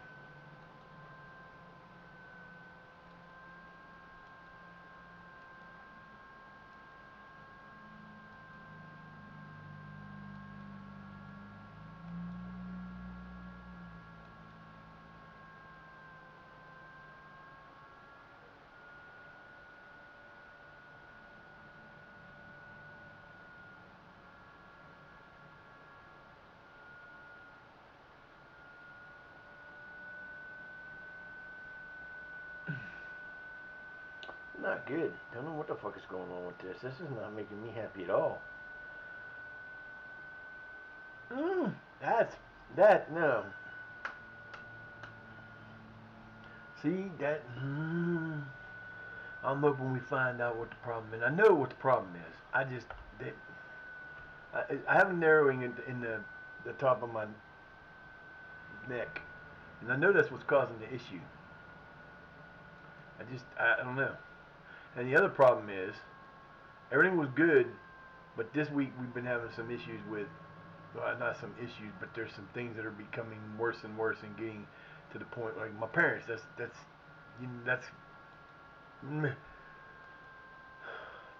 Not good. Don't know what the fuck is going on with this. This is not making me happy at all. No. See that? I'm hoping we find out what the problem is. I know what the problem is. I have a narrowing in the top of my neck, and I know that's what's causing the issue. I don't know. And the other problem is everything was good, but this week we've been having some issues with, well, not some issues, but there's some things that are becoming worse and worse and getting to the point like my parents. That's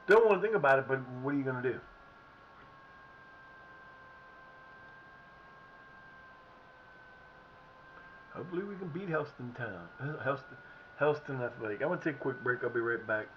don't want to think about it, but what are you gonna do? Hopefully we can beat Helston Athletic. I'm gonna take a quick break. I'll be right back.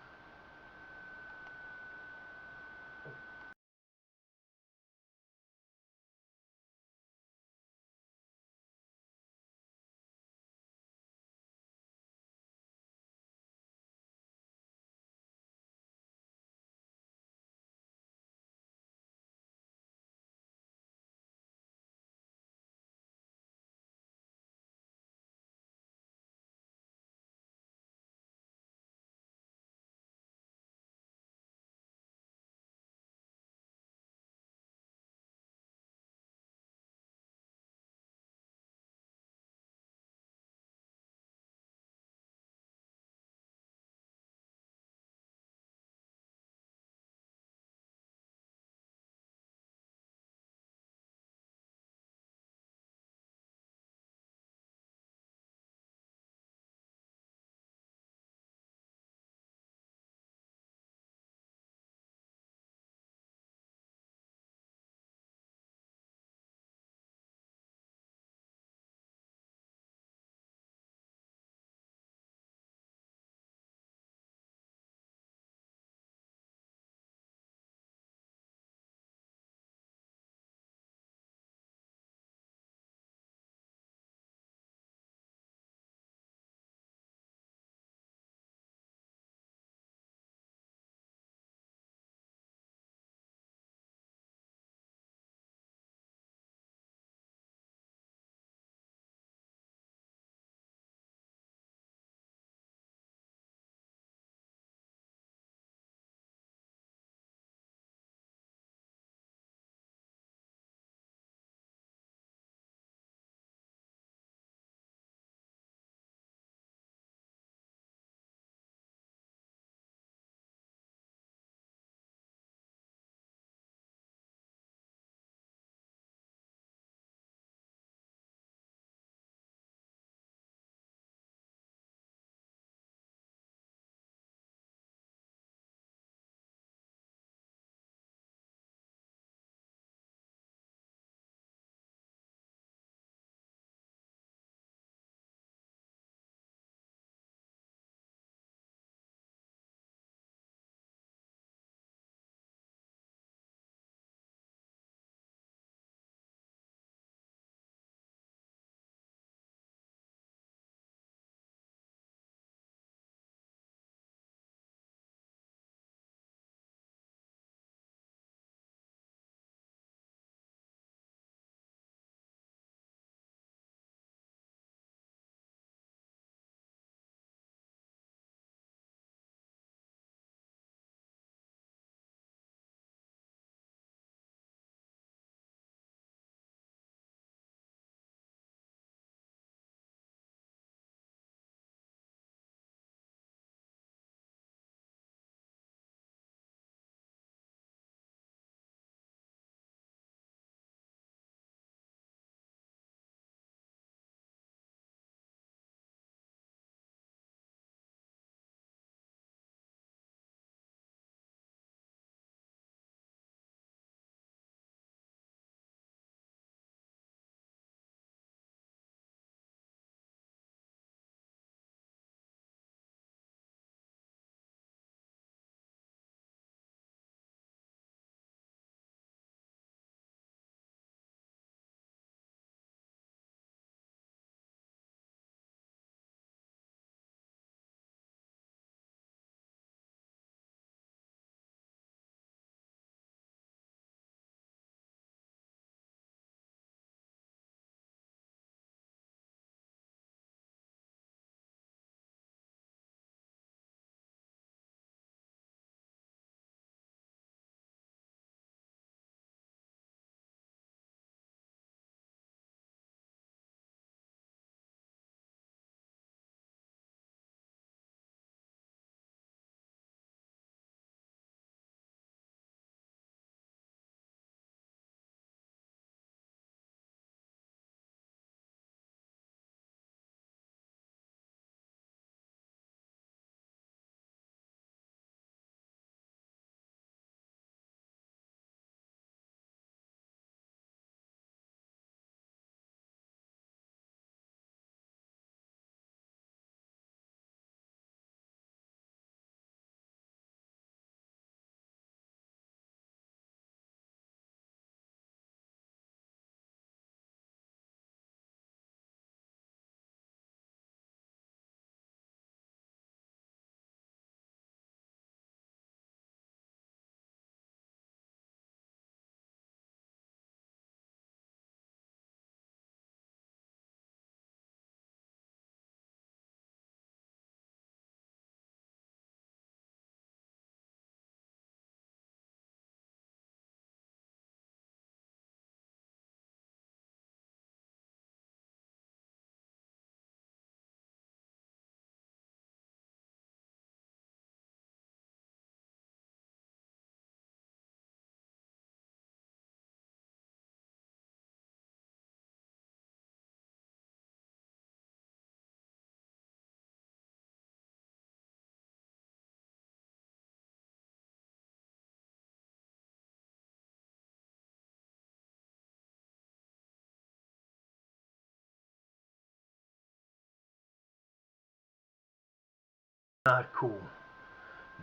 Not cool.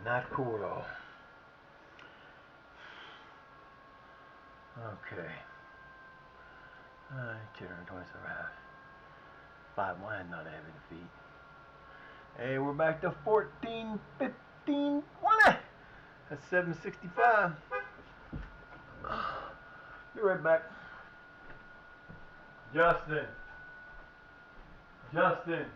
Not cool at all. Okay. Cheddar 27 half. 5 wine, not having a defeat. Hey, we're back to 14, 15, 20. That's 765. Be right back. Justin. Justin.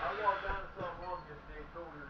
I walked down to some mom yesterday, told her.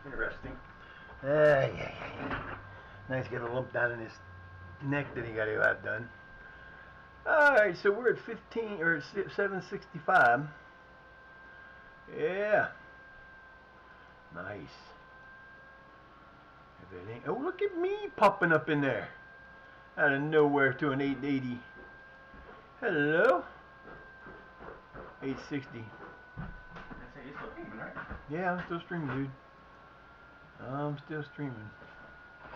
Interesting. Yeah. Nice, get a lump down in his neck that he got to have done. Alright, so we're at 15 or 765. Yeah. Nice. Oh, look at me popping up in there. Out of nowhere to an 880. Hello. 860. You're still streaming, right? Yeah, I'm still streaming, dude. I'm still streaming.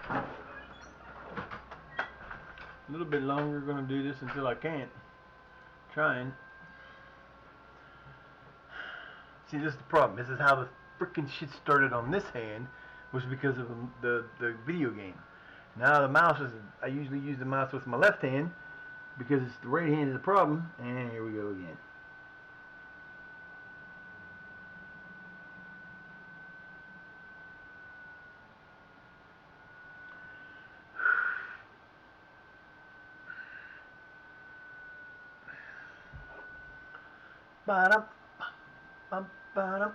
A little bit longer, gonna do this until I can't. Trying. See, this is the problem. This is how the freaking shit started on this hand, was because of the video game. Now the mouse is, I usually use the mouse with my left hand because it's the right hand is the problem, and here we go again. Ba-dum, bum, ba-dum.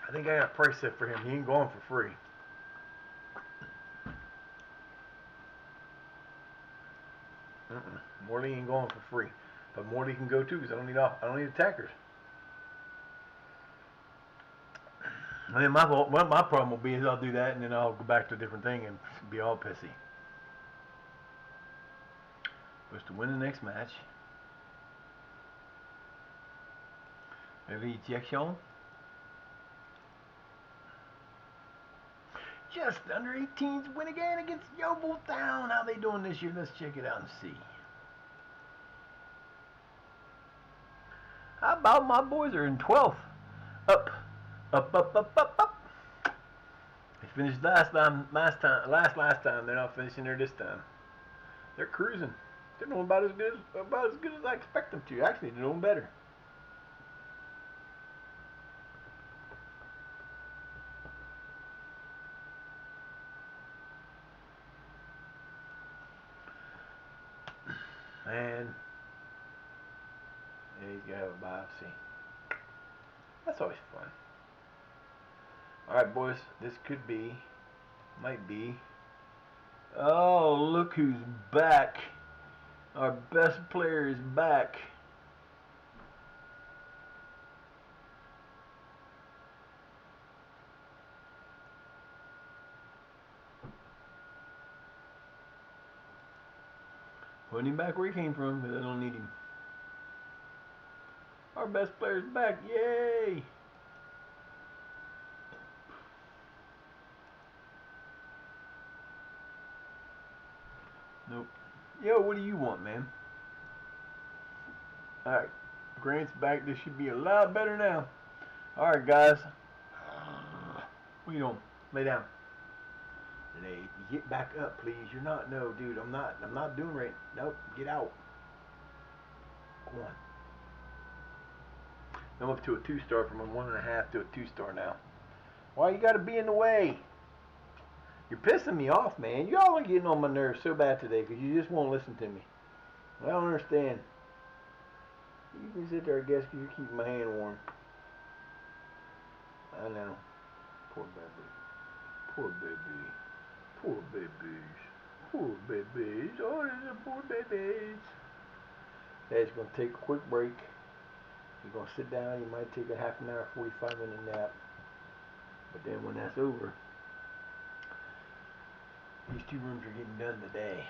I think I got a price set for him. He ain't going for free. Morley ain't going for free, but Morley can go too because I don't need attackers. I mean, my problem will be is I'll do that and then I'll go back to a different thing and be all pissy. Was to win the next match. Ejection. Just under 18s win again against Yeovil Town. How they doing this year? Let's check it out and see. How about my boys are in 12th? Up. They finished last time. Last time. They're not finishing there this time. They're cruising. They're doing about as good as I expect them to. Actually, they're doing better. Man, yeah, he's got a biopsy. That's always fun. Alright, boys, this might be. Oh, look who's back. Our best player is back. Putting him back where he came from, because I don't need him. Our best player's back. Yay! Nope. Yo, what do you want, man? Alright. Grant's back. This should be a lot better now. Alright, guys. What are you doing? Lay down. Lay. Get back up, please. You're not. No, dude. I'm not. I'm not doing right. Nope. Get out. Go on. I'm up to a 2-star from a 1.5 to a 2-star now. Why you gotta be in the way? You're pissing me off, man. Y'all are getting on my nerves so bad today because you just won't listen to me. I don't understand. You can sit there, I guess, because you're keeping my hand warm. I know. Poor baby. Poor baby. Poor babies. Poor babies. Oh, these are poor babies. Dad's going to take a quick break. You're going to sit down. You might take a half an hour, 45-minute nap. But then when that's over, these 2 rooms are getting done today.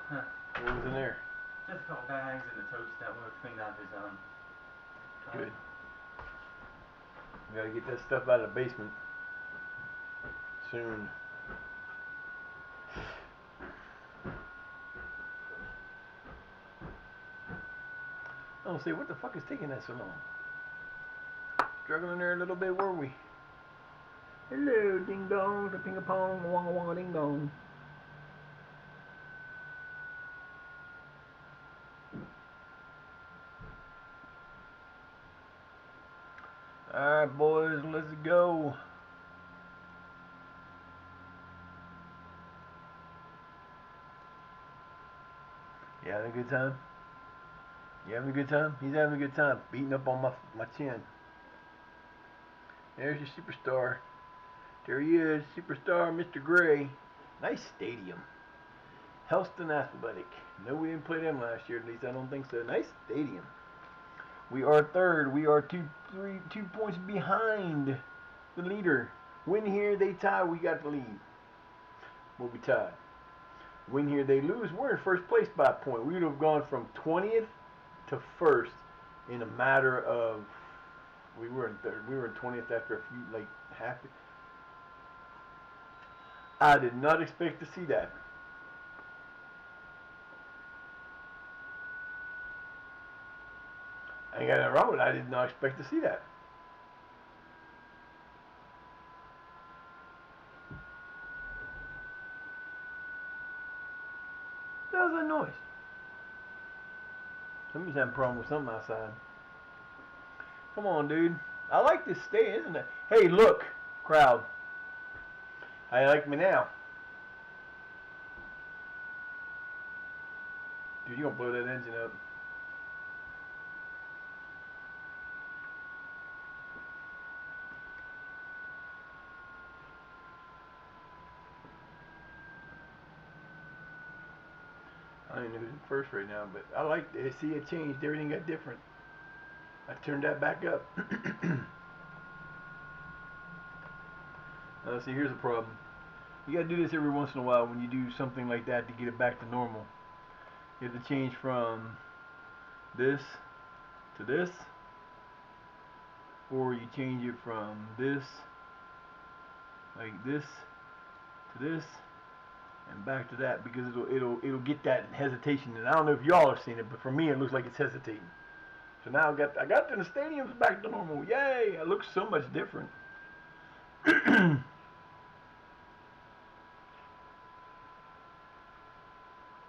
Huh. What was in there? Just a couple bags and the totes that were cleaned out his Good. We gotta get that stuff out of the basement soon. I don't see what the fuck is taking that so long. Struggling there a little bit, were we? Hello, ding dong, the ping pong, wong wong ding dong. Alright, boys, let's go. You having a good time? You having a good time? He's having a good time. Beating up on my chin. There's your superstar. There he is, superstar Mr. Gray. Nice stadium. Helston Athletic. No, we didn't play them last year, at least I don't think so. Nice stadium. We are third. We are 2 points behind the leader. Win here, they tie. We got the lead. We'll be tied. Win here, they lose. We're in first place by a point. We would have gone from 20th to first in a matter of. We were in third. We were in 20th after a few, like half. I did not expect to see that. I ain't got nothing wrong with it. I did not expect to see that. What was that noise? Somebody's having a problem with something outside. Come on, dude. I like this stay, isn't it? Hey, look, crowd. How you like me now? Dude, you gonna blow that engine up. I don't even know who's in first right now, but I like it. See, it changed. Everything got different. I turned that back up. See, here's the problem. You gotta do this every once in a while when you do something like that to get it back to normal. You have to change from this to this, or you change it from this, like this, to this, and back to that, because it'll get that hesitation. And I don't know if y'all have seen it, but for me it looks like it's hesitating. So now I got the stadium's back to normal. Yay! It looks so much different.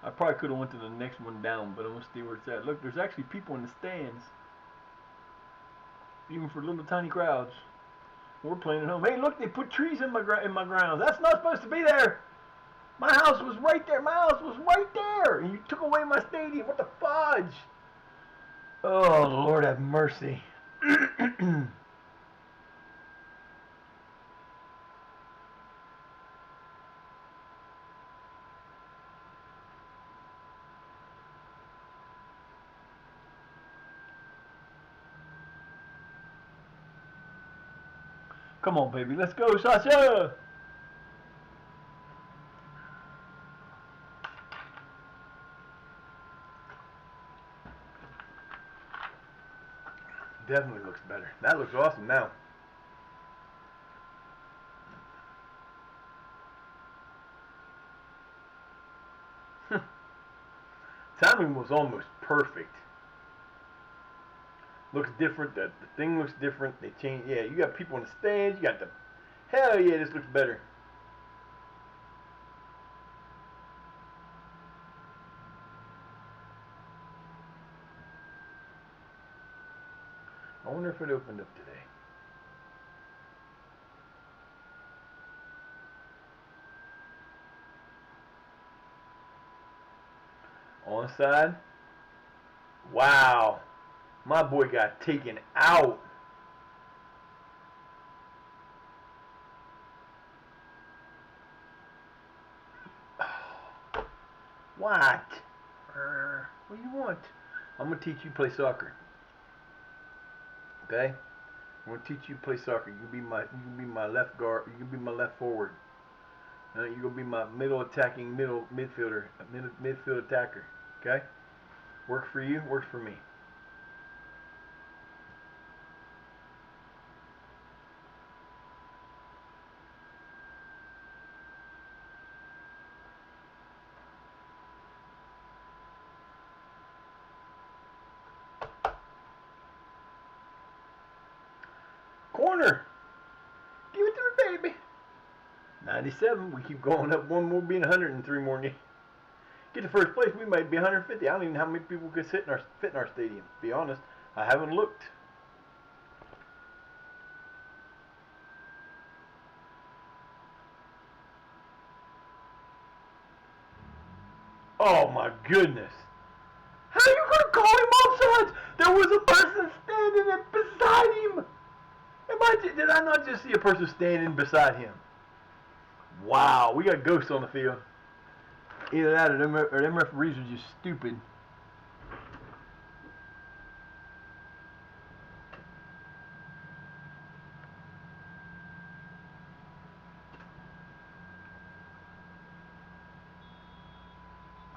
I probably could have went to the next one down, but I'm gonna stay where it's at. Look, there's actually people in the stands, even for little tiny crowds. We're playing at home. Hey, look, they put trees in my grounds. That's not supposed to be there. My house was right there. My house was right there, and you took away my stadium. What the fudge? Oh, Lord have mercy. Come on, baby. Let's go, Sasha. Definitely looks better. That looks awesome now. Timing was almost perfect. Looks different. The thing looks different. They change. Yeah, you got people in the stands. You got the. Hell yeah, this looks better. I wonder if it opened up today. Onside. Wow. My boy got taken out. What? What do you want? I'm gonna teach you to play soccer. Okay? I'm gonna teach you to play soccer. You can be my left guard. You can be my left forward. You gonna be my middle attacking midfielder, midfield attacker. Okay? Work for you. Works for me. Corner. Give it to me, baby. 97. We keep going up. One more being 103 more. Get to first place. We might be 150. I don't even know how many people could fit in our stadium. To be honest, I haven't looked. Oh my goodness. How are you gonna call him offsides? There was a person standing beside him. Did I not just see a person standing beside him? Wow, we got ghosts on the field. Either that or them referees are just stupid.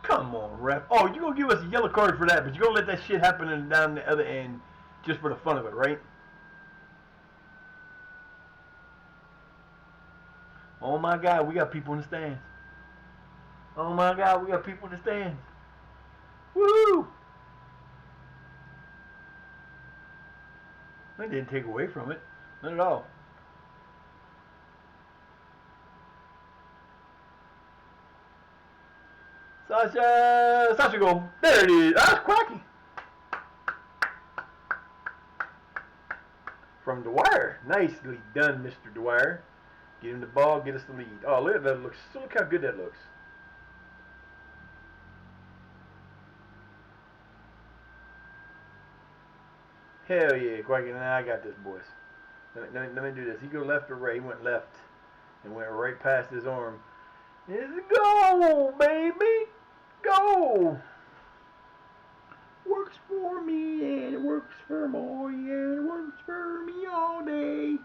Come on, ref. Oh, you're going to give us a yellow card for that, but you're going to let that shit happen down the other end just for the fun of it, right? Oh my God, we got people in the stands. Oh my God, we got people in the stands. Woo! They didn't take away from it. Not at all. Sasha goal. There it is. That's quacky. From Dwyer. Nicely done, Mr. Dwyer. Get him the ball, get us the lead. Oh, look at that. Look how good that looks. Hell yeah, Quacky. Now I got this, boys. Let me do this. He go left or right. He went left and went right past his arm. It's a goal, baby. Go. Works for me and it works for Moy and it works for me all day.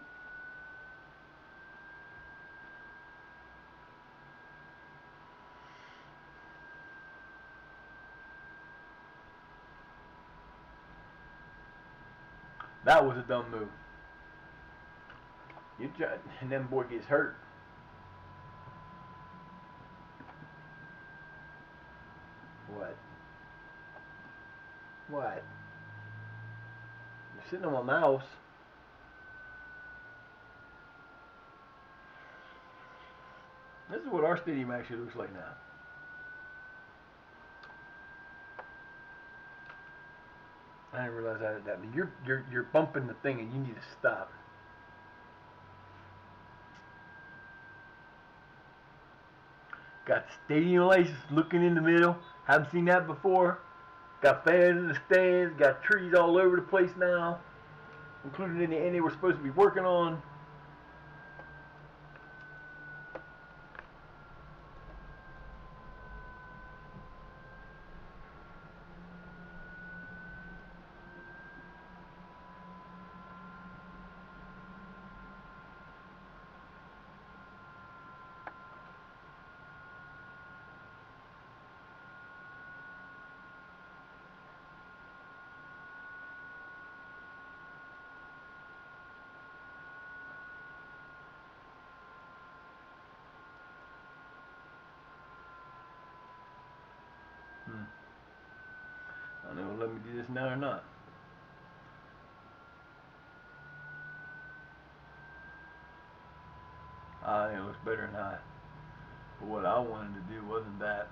That was a dumb move. And then boy gets hurt. What? What? You're sitting on my mouse. This is what our stadium actually looks like now. I didn't realize that. You're bumping the thing and you need to stop. Got stadium lights looking in the middle. Haven't seen that before. Got fans in the stands. Got trees all over the place now, including in the end they were supposed to be working on. I don't know if they'll let me do this now or not. I think it looks better than high. But what I wanted to do wasn't that.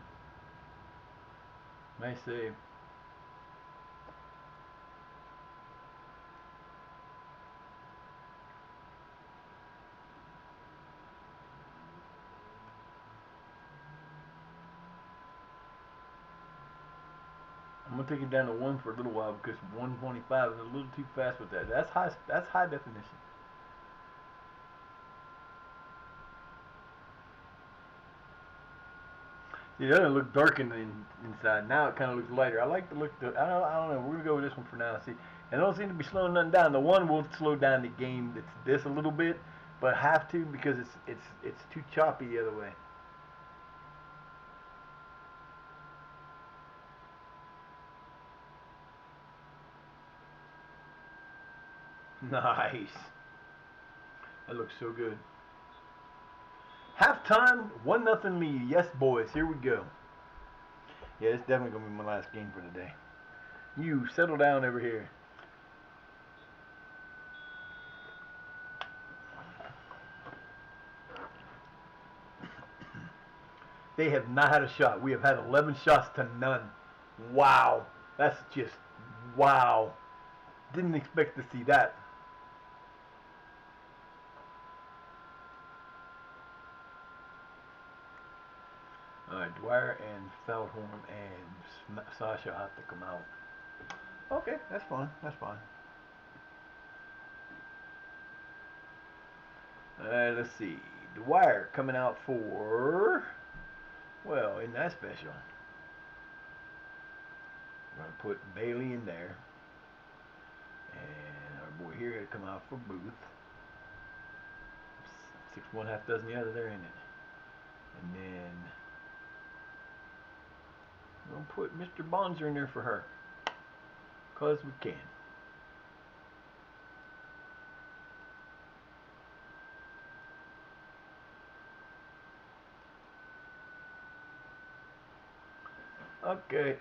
May save. I'm gonna take it down to 1 for a little while because 125 is a little too fast with that. That's high. That's high definition. See, it doesn't look dark inside. Now it kind of looks lighter. I like the look. I don't know. We're gonna go with this one for now. See, and I don't seem to be slowing nothing down. The one will slow down the game. It's this a little bit, but have to because it's too choppy the other way. Nice. That looks so good. Halftime, 1-0 lead. Yes, boys. Here we go. Yeah, it's definitely gonna be my last game for the day. You settle down over here. They have not had a shot. We have had 11 shots to none. Wow. That's just wow. Didn't expect to see that. Alright, Dwyer and Feldhorn and Sasha have to come out. Okay, that's fine. That's fine. Let's see. Dwyer coming out for... Well, isn't that special? I'm going to put Bailey in there. And our boy here going to come out for Booth. 6 1 half dozen the other there, ain't it? And then we're going to put Mr. Bonzer in there for her. Because we can. Okay.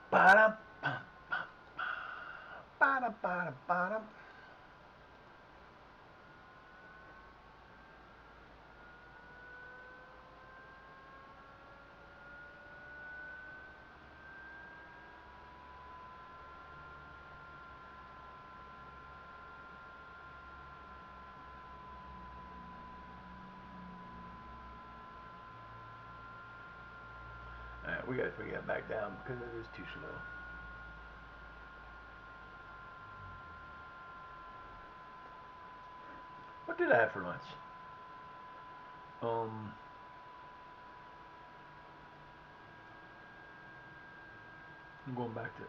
Ba-dum, ba-dum, ba-dum, ba-dum. Alright, we gotta bring that back down because it is too slow. What did I have for lunch? I'm going back to.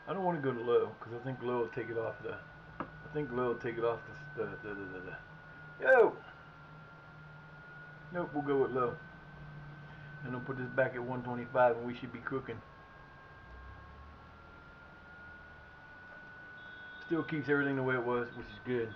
I don't want to go to low because I think low will take it off the. I think low will take it off the. Yo. Nope, we'll go with low. And I'll put this back at 125 and we should be cooking. Still keeps everything the way it was, which is good.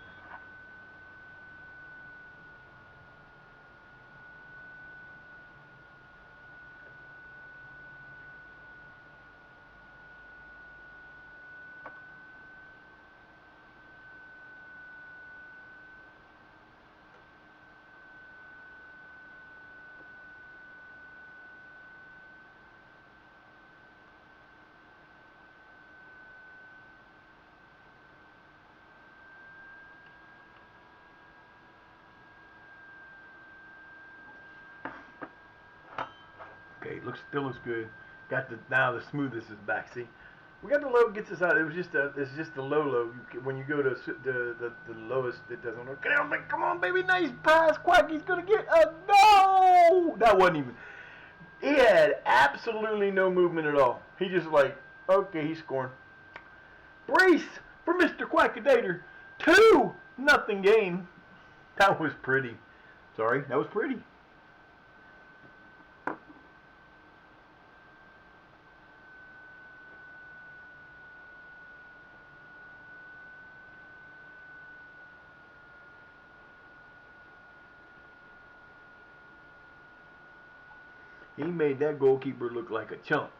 Okay, still looks good. Got the now the smoothness is back. See, we got the low gets us out. It was just it's just the low. When you go to the lowest, it doesn't look. Come on, baby, nice pass. Quacky's gonna get a no. That wasn't even. He had absolutely no movement at all. He just like, okay, he's scoring. Brace for Mr. Quackadator. 2-0 game. That was pretty. Sorry, that was pretty. He made that goalkeeper look like a chump.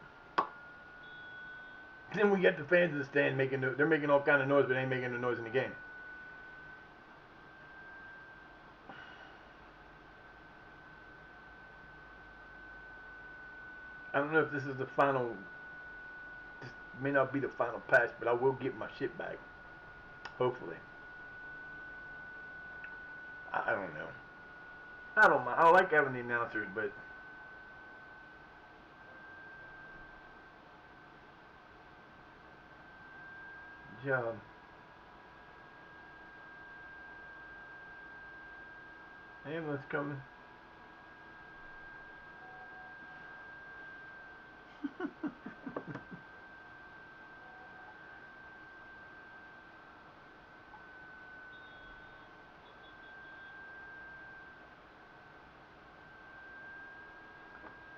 Then we got the fans in the stand they're making all kind of noise, but they ain't making no noise in the game. I don't know if this is the final. This may not be the final patch, but I will get my shit back. Hopefully. I don't know. I don't mind. I like having the announcers, but job. Ambulance coming.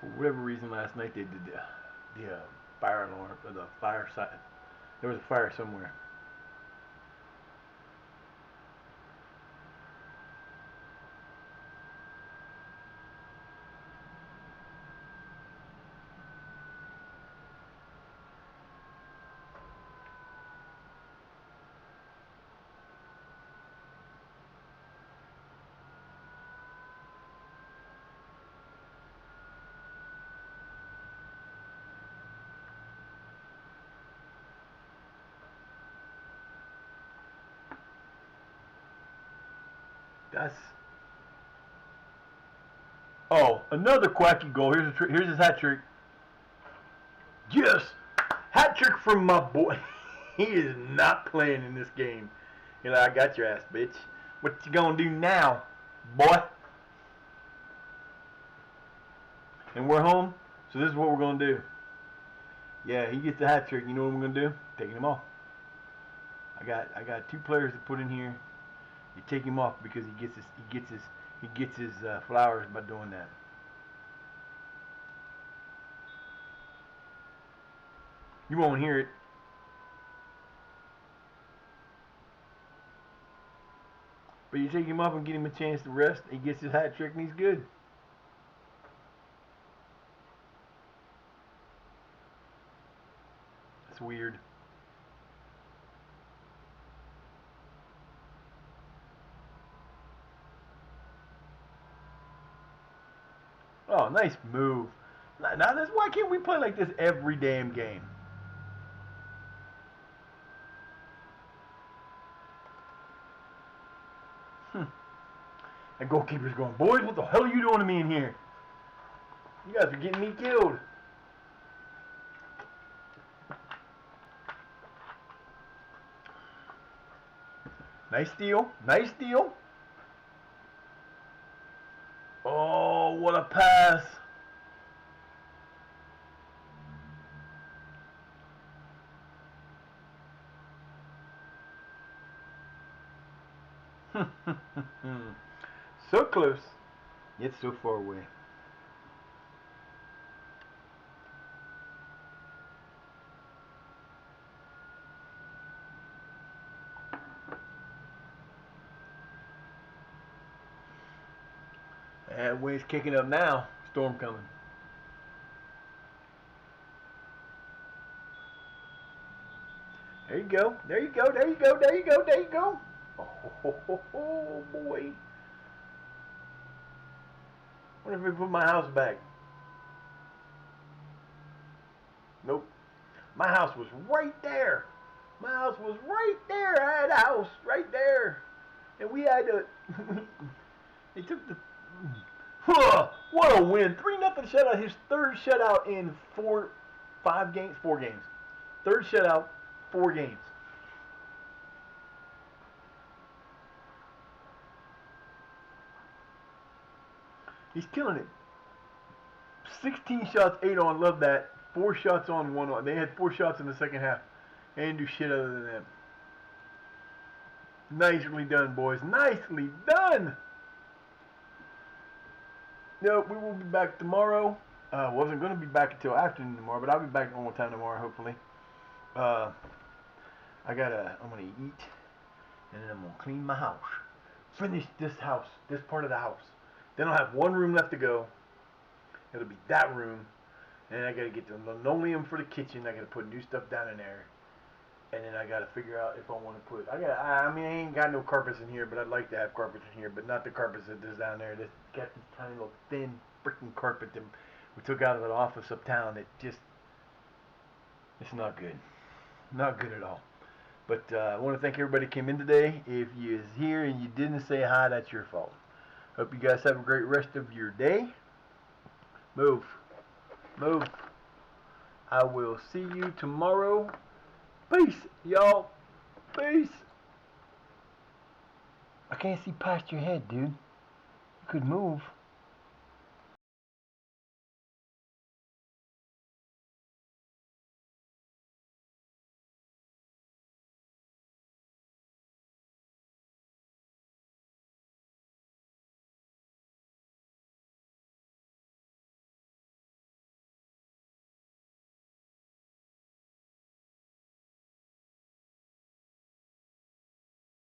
For whatever reason, last night they did the fire alarm or the fire side. There was a fire somewhere. That's another quacky goal. Here's his hat trick. Yes, hat trick from my boy. He is not playing in this game. You're like, I got your ass, bitch. What you gonna do now, boy? And we're home, so this is what we're gonna do. Yeah, he gets the hat trick. You know what we're gonna do? Taking him off. I got 2 players to put in here. You take him off because he gets his flowers by doing that. You won't hear it. But you take him off and get him a chance to rest. He gets his hat trick and he's good. That's weird. Oh, nice move. Now this, why can't we play like this every damn game? And goalkeeper's going, boys, what the hell are you doing to me in here? You guys are getting me killed. Nice steal. Nice steal. Oh, what a pass. So close, yet so far away. And wind's kicking up now. Storm coming. There you go. There you go. There you go. There you go. There you go. Oh, boy. What if we put my house back? Nope. My house was right there. My house was right there. I had a house right there. And we had to... they took the... What a win. 3-0 shutout. His third shutout in 4 games. Third shutout, 4 games. He's killing it. 16 shots, 8 on. Love that. 4 shots on, 1 on. They had 4 shots in the second half. They didn't do shit other than that. Nicely done, boys. Nicely done. No, we will be back tomorrow. Wasn't going to be back until afternoon tomorrow, but I'll be back one more time tomorrow, hopefully. I'm going to eat, and then I'm going to clean my house. Finish this house, this part of the house. Then I'll have one room left to go. It'll be that room. And I got to get the linoleum for the kitchen. I got to put new stuff down in there. And then I got to figure out if I want to put, I ain't got no carpets in here, but I'd like to have carpets in here, but not the carpets that there's down there. That's got this tiny little thin freaking carpet that we took out of the office uptown. It's not good. Not good at all. But I want to thank everybody who came in today. If you was here and you didn't say hi, that's your fault. Hope you guys have a great rest of your day. Move. Move. I will see you tomorrow. Peace, y'all. Peace. I can't see past your head, dude. You could move.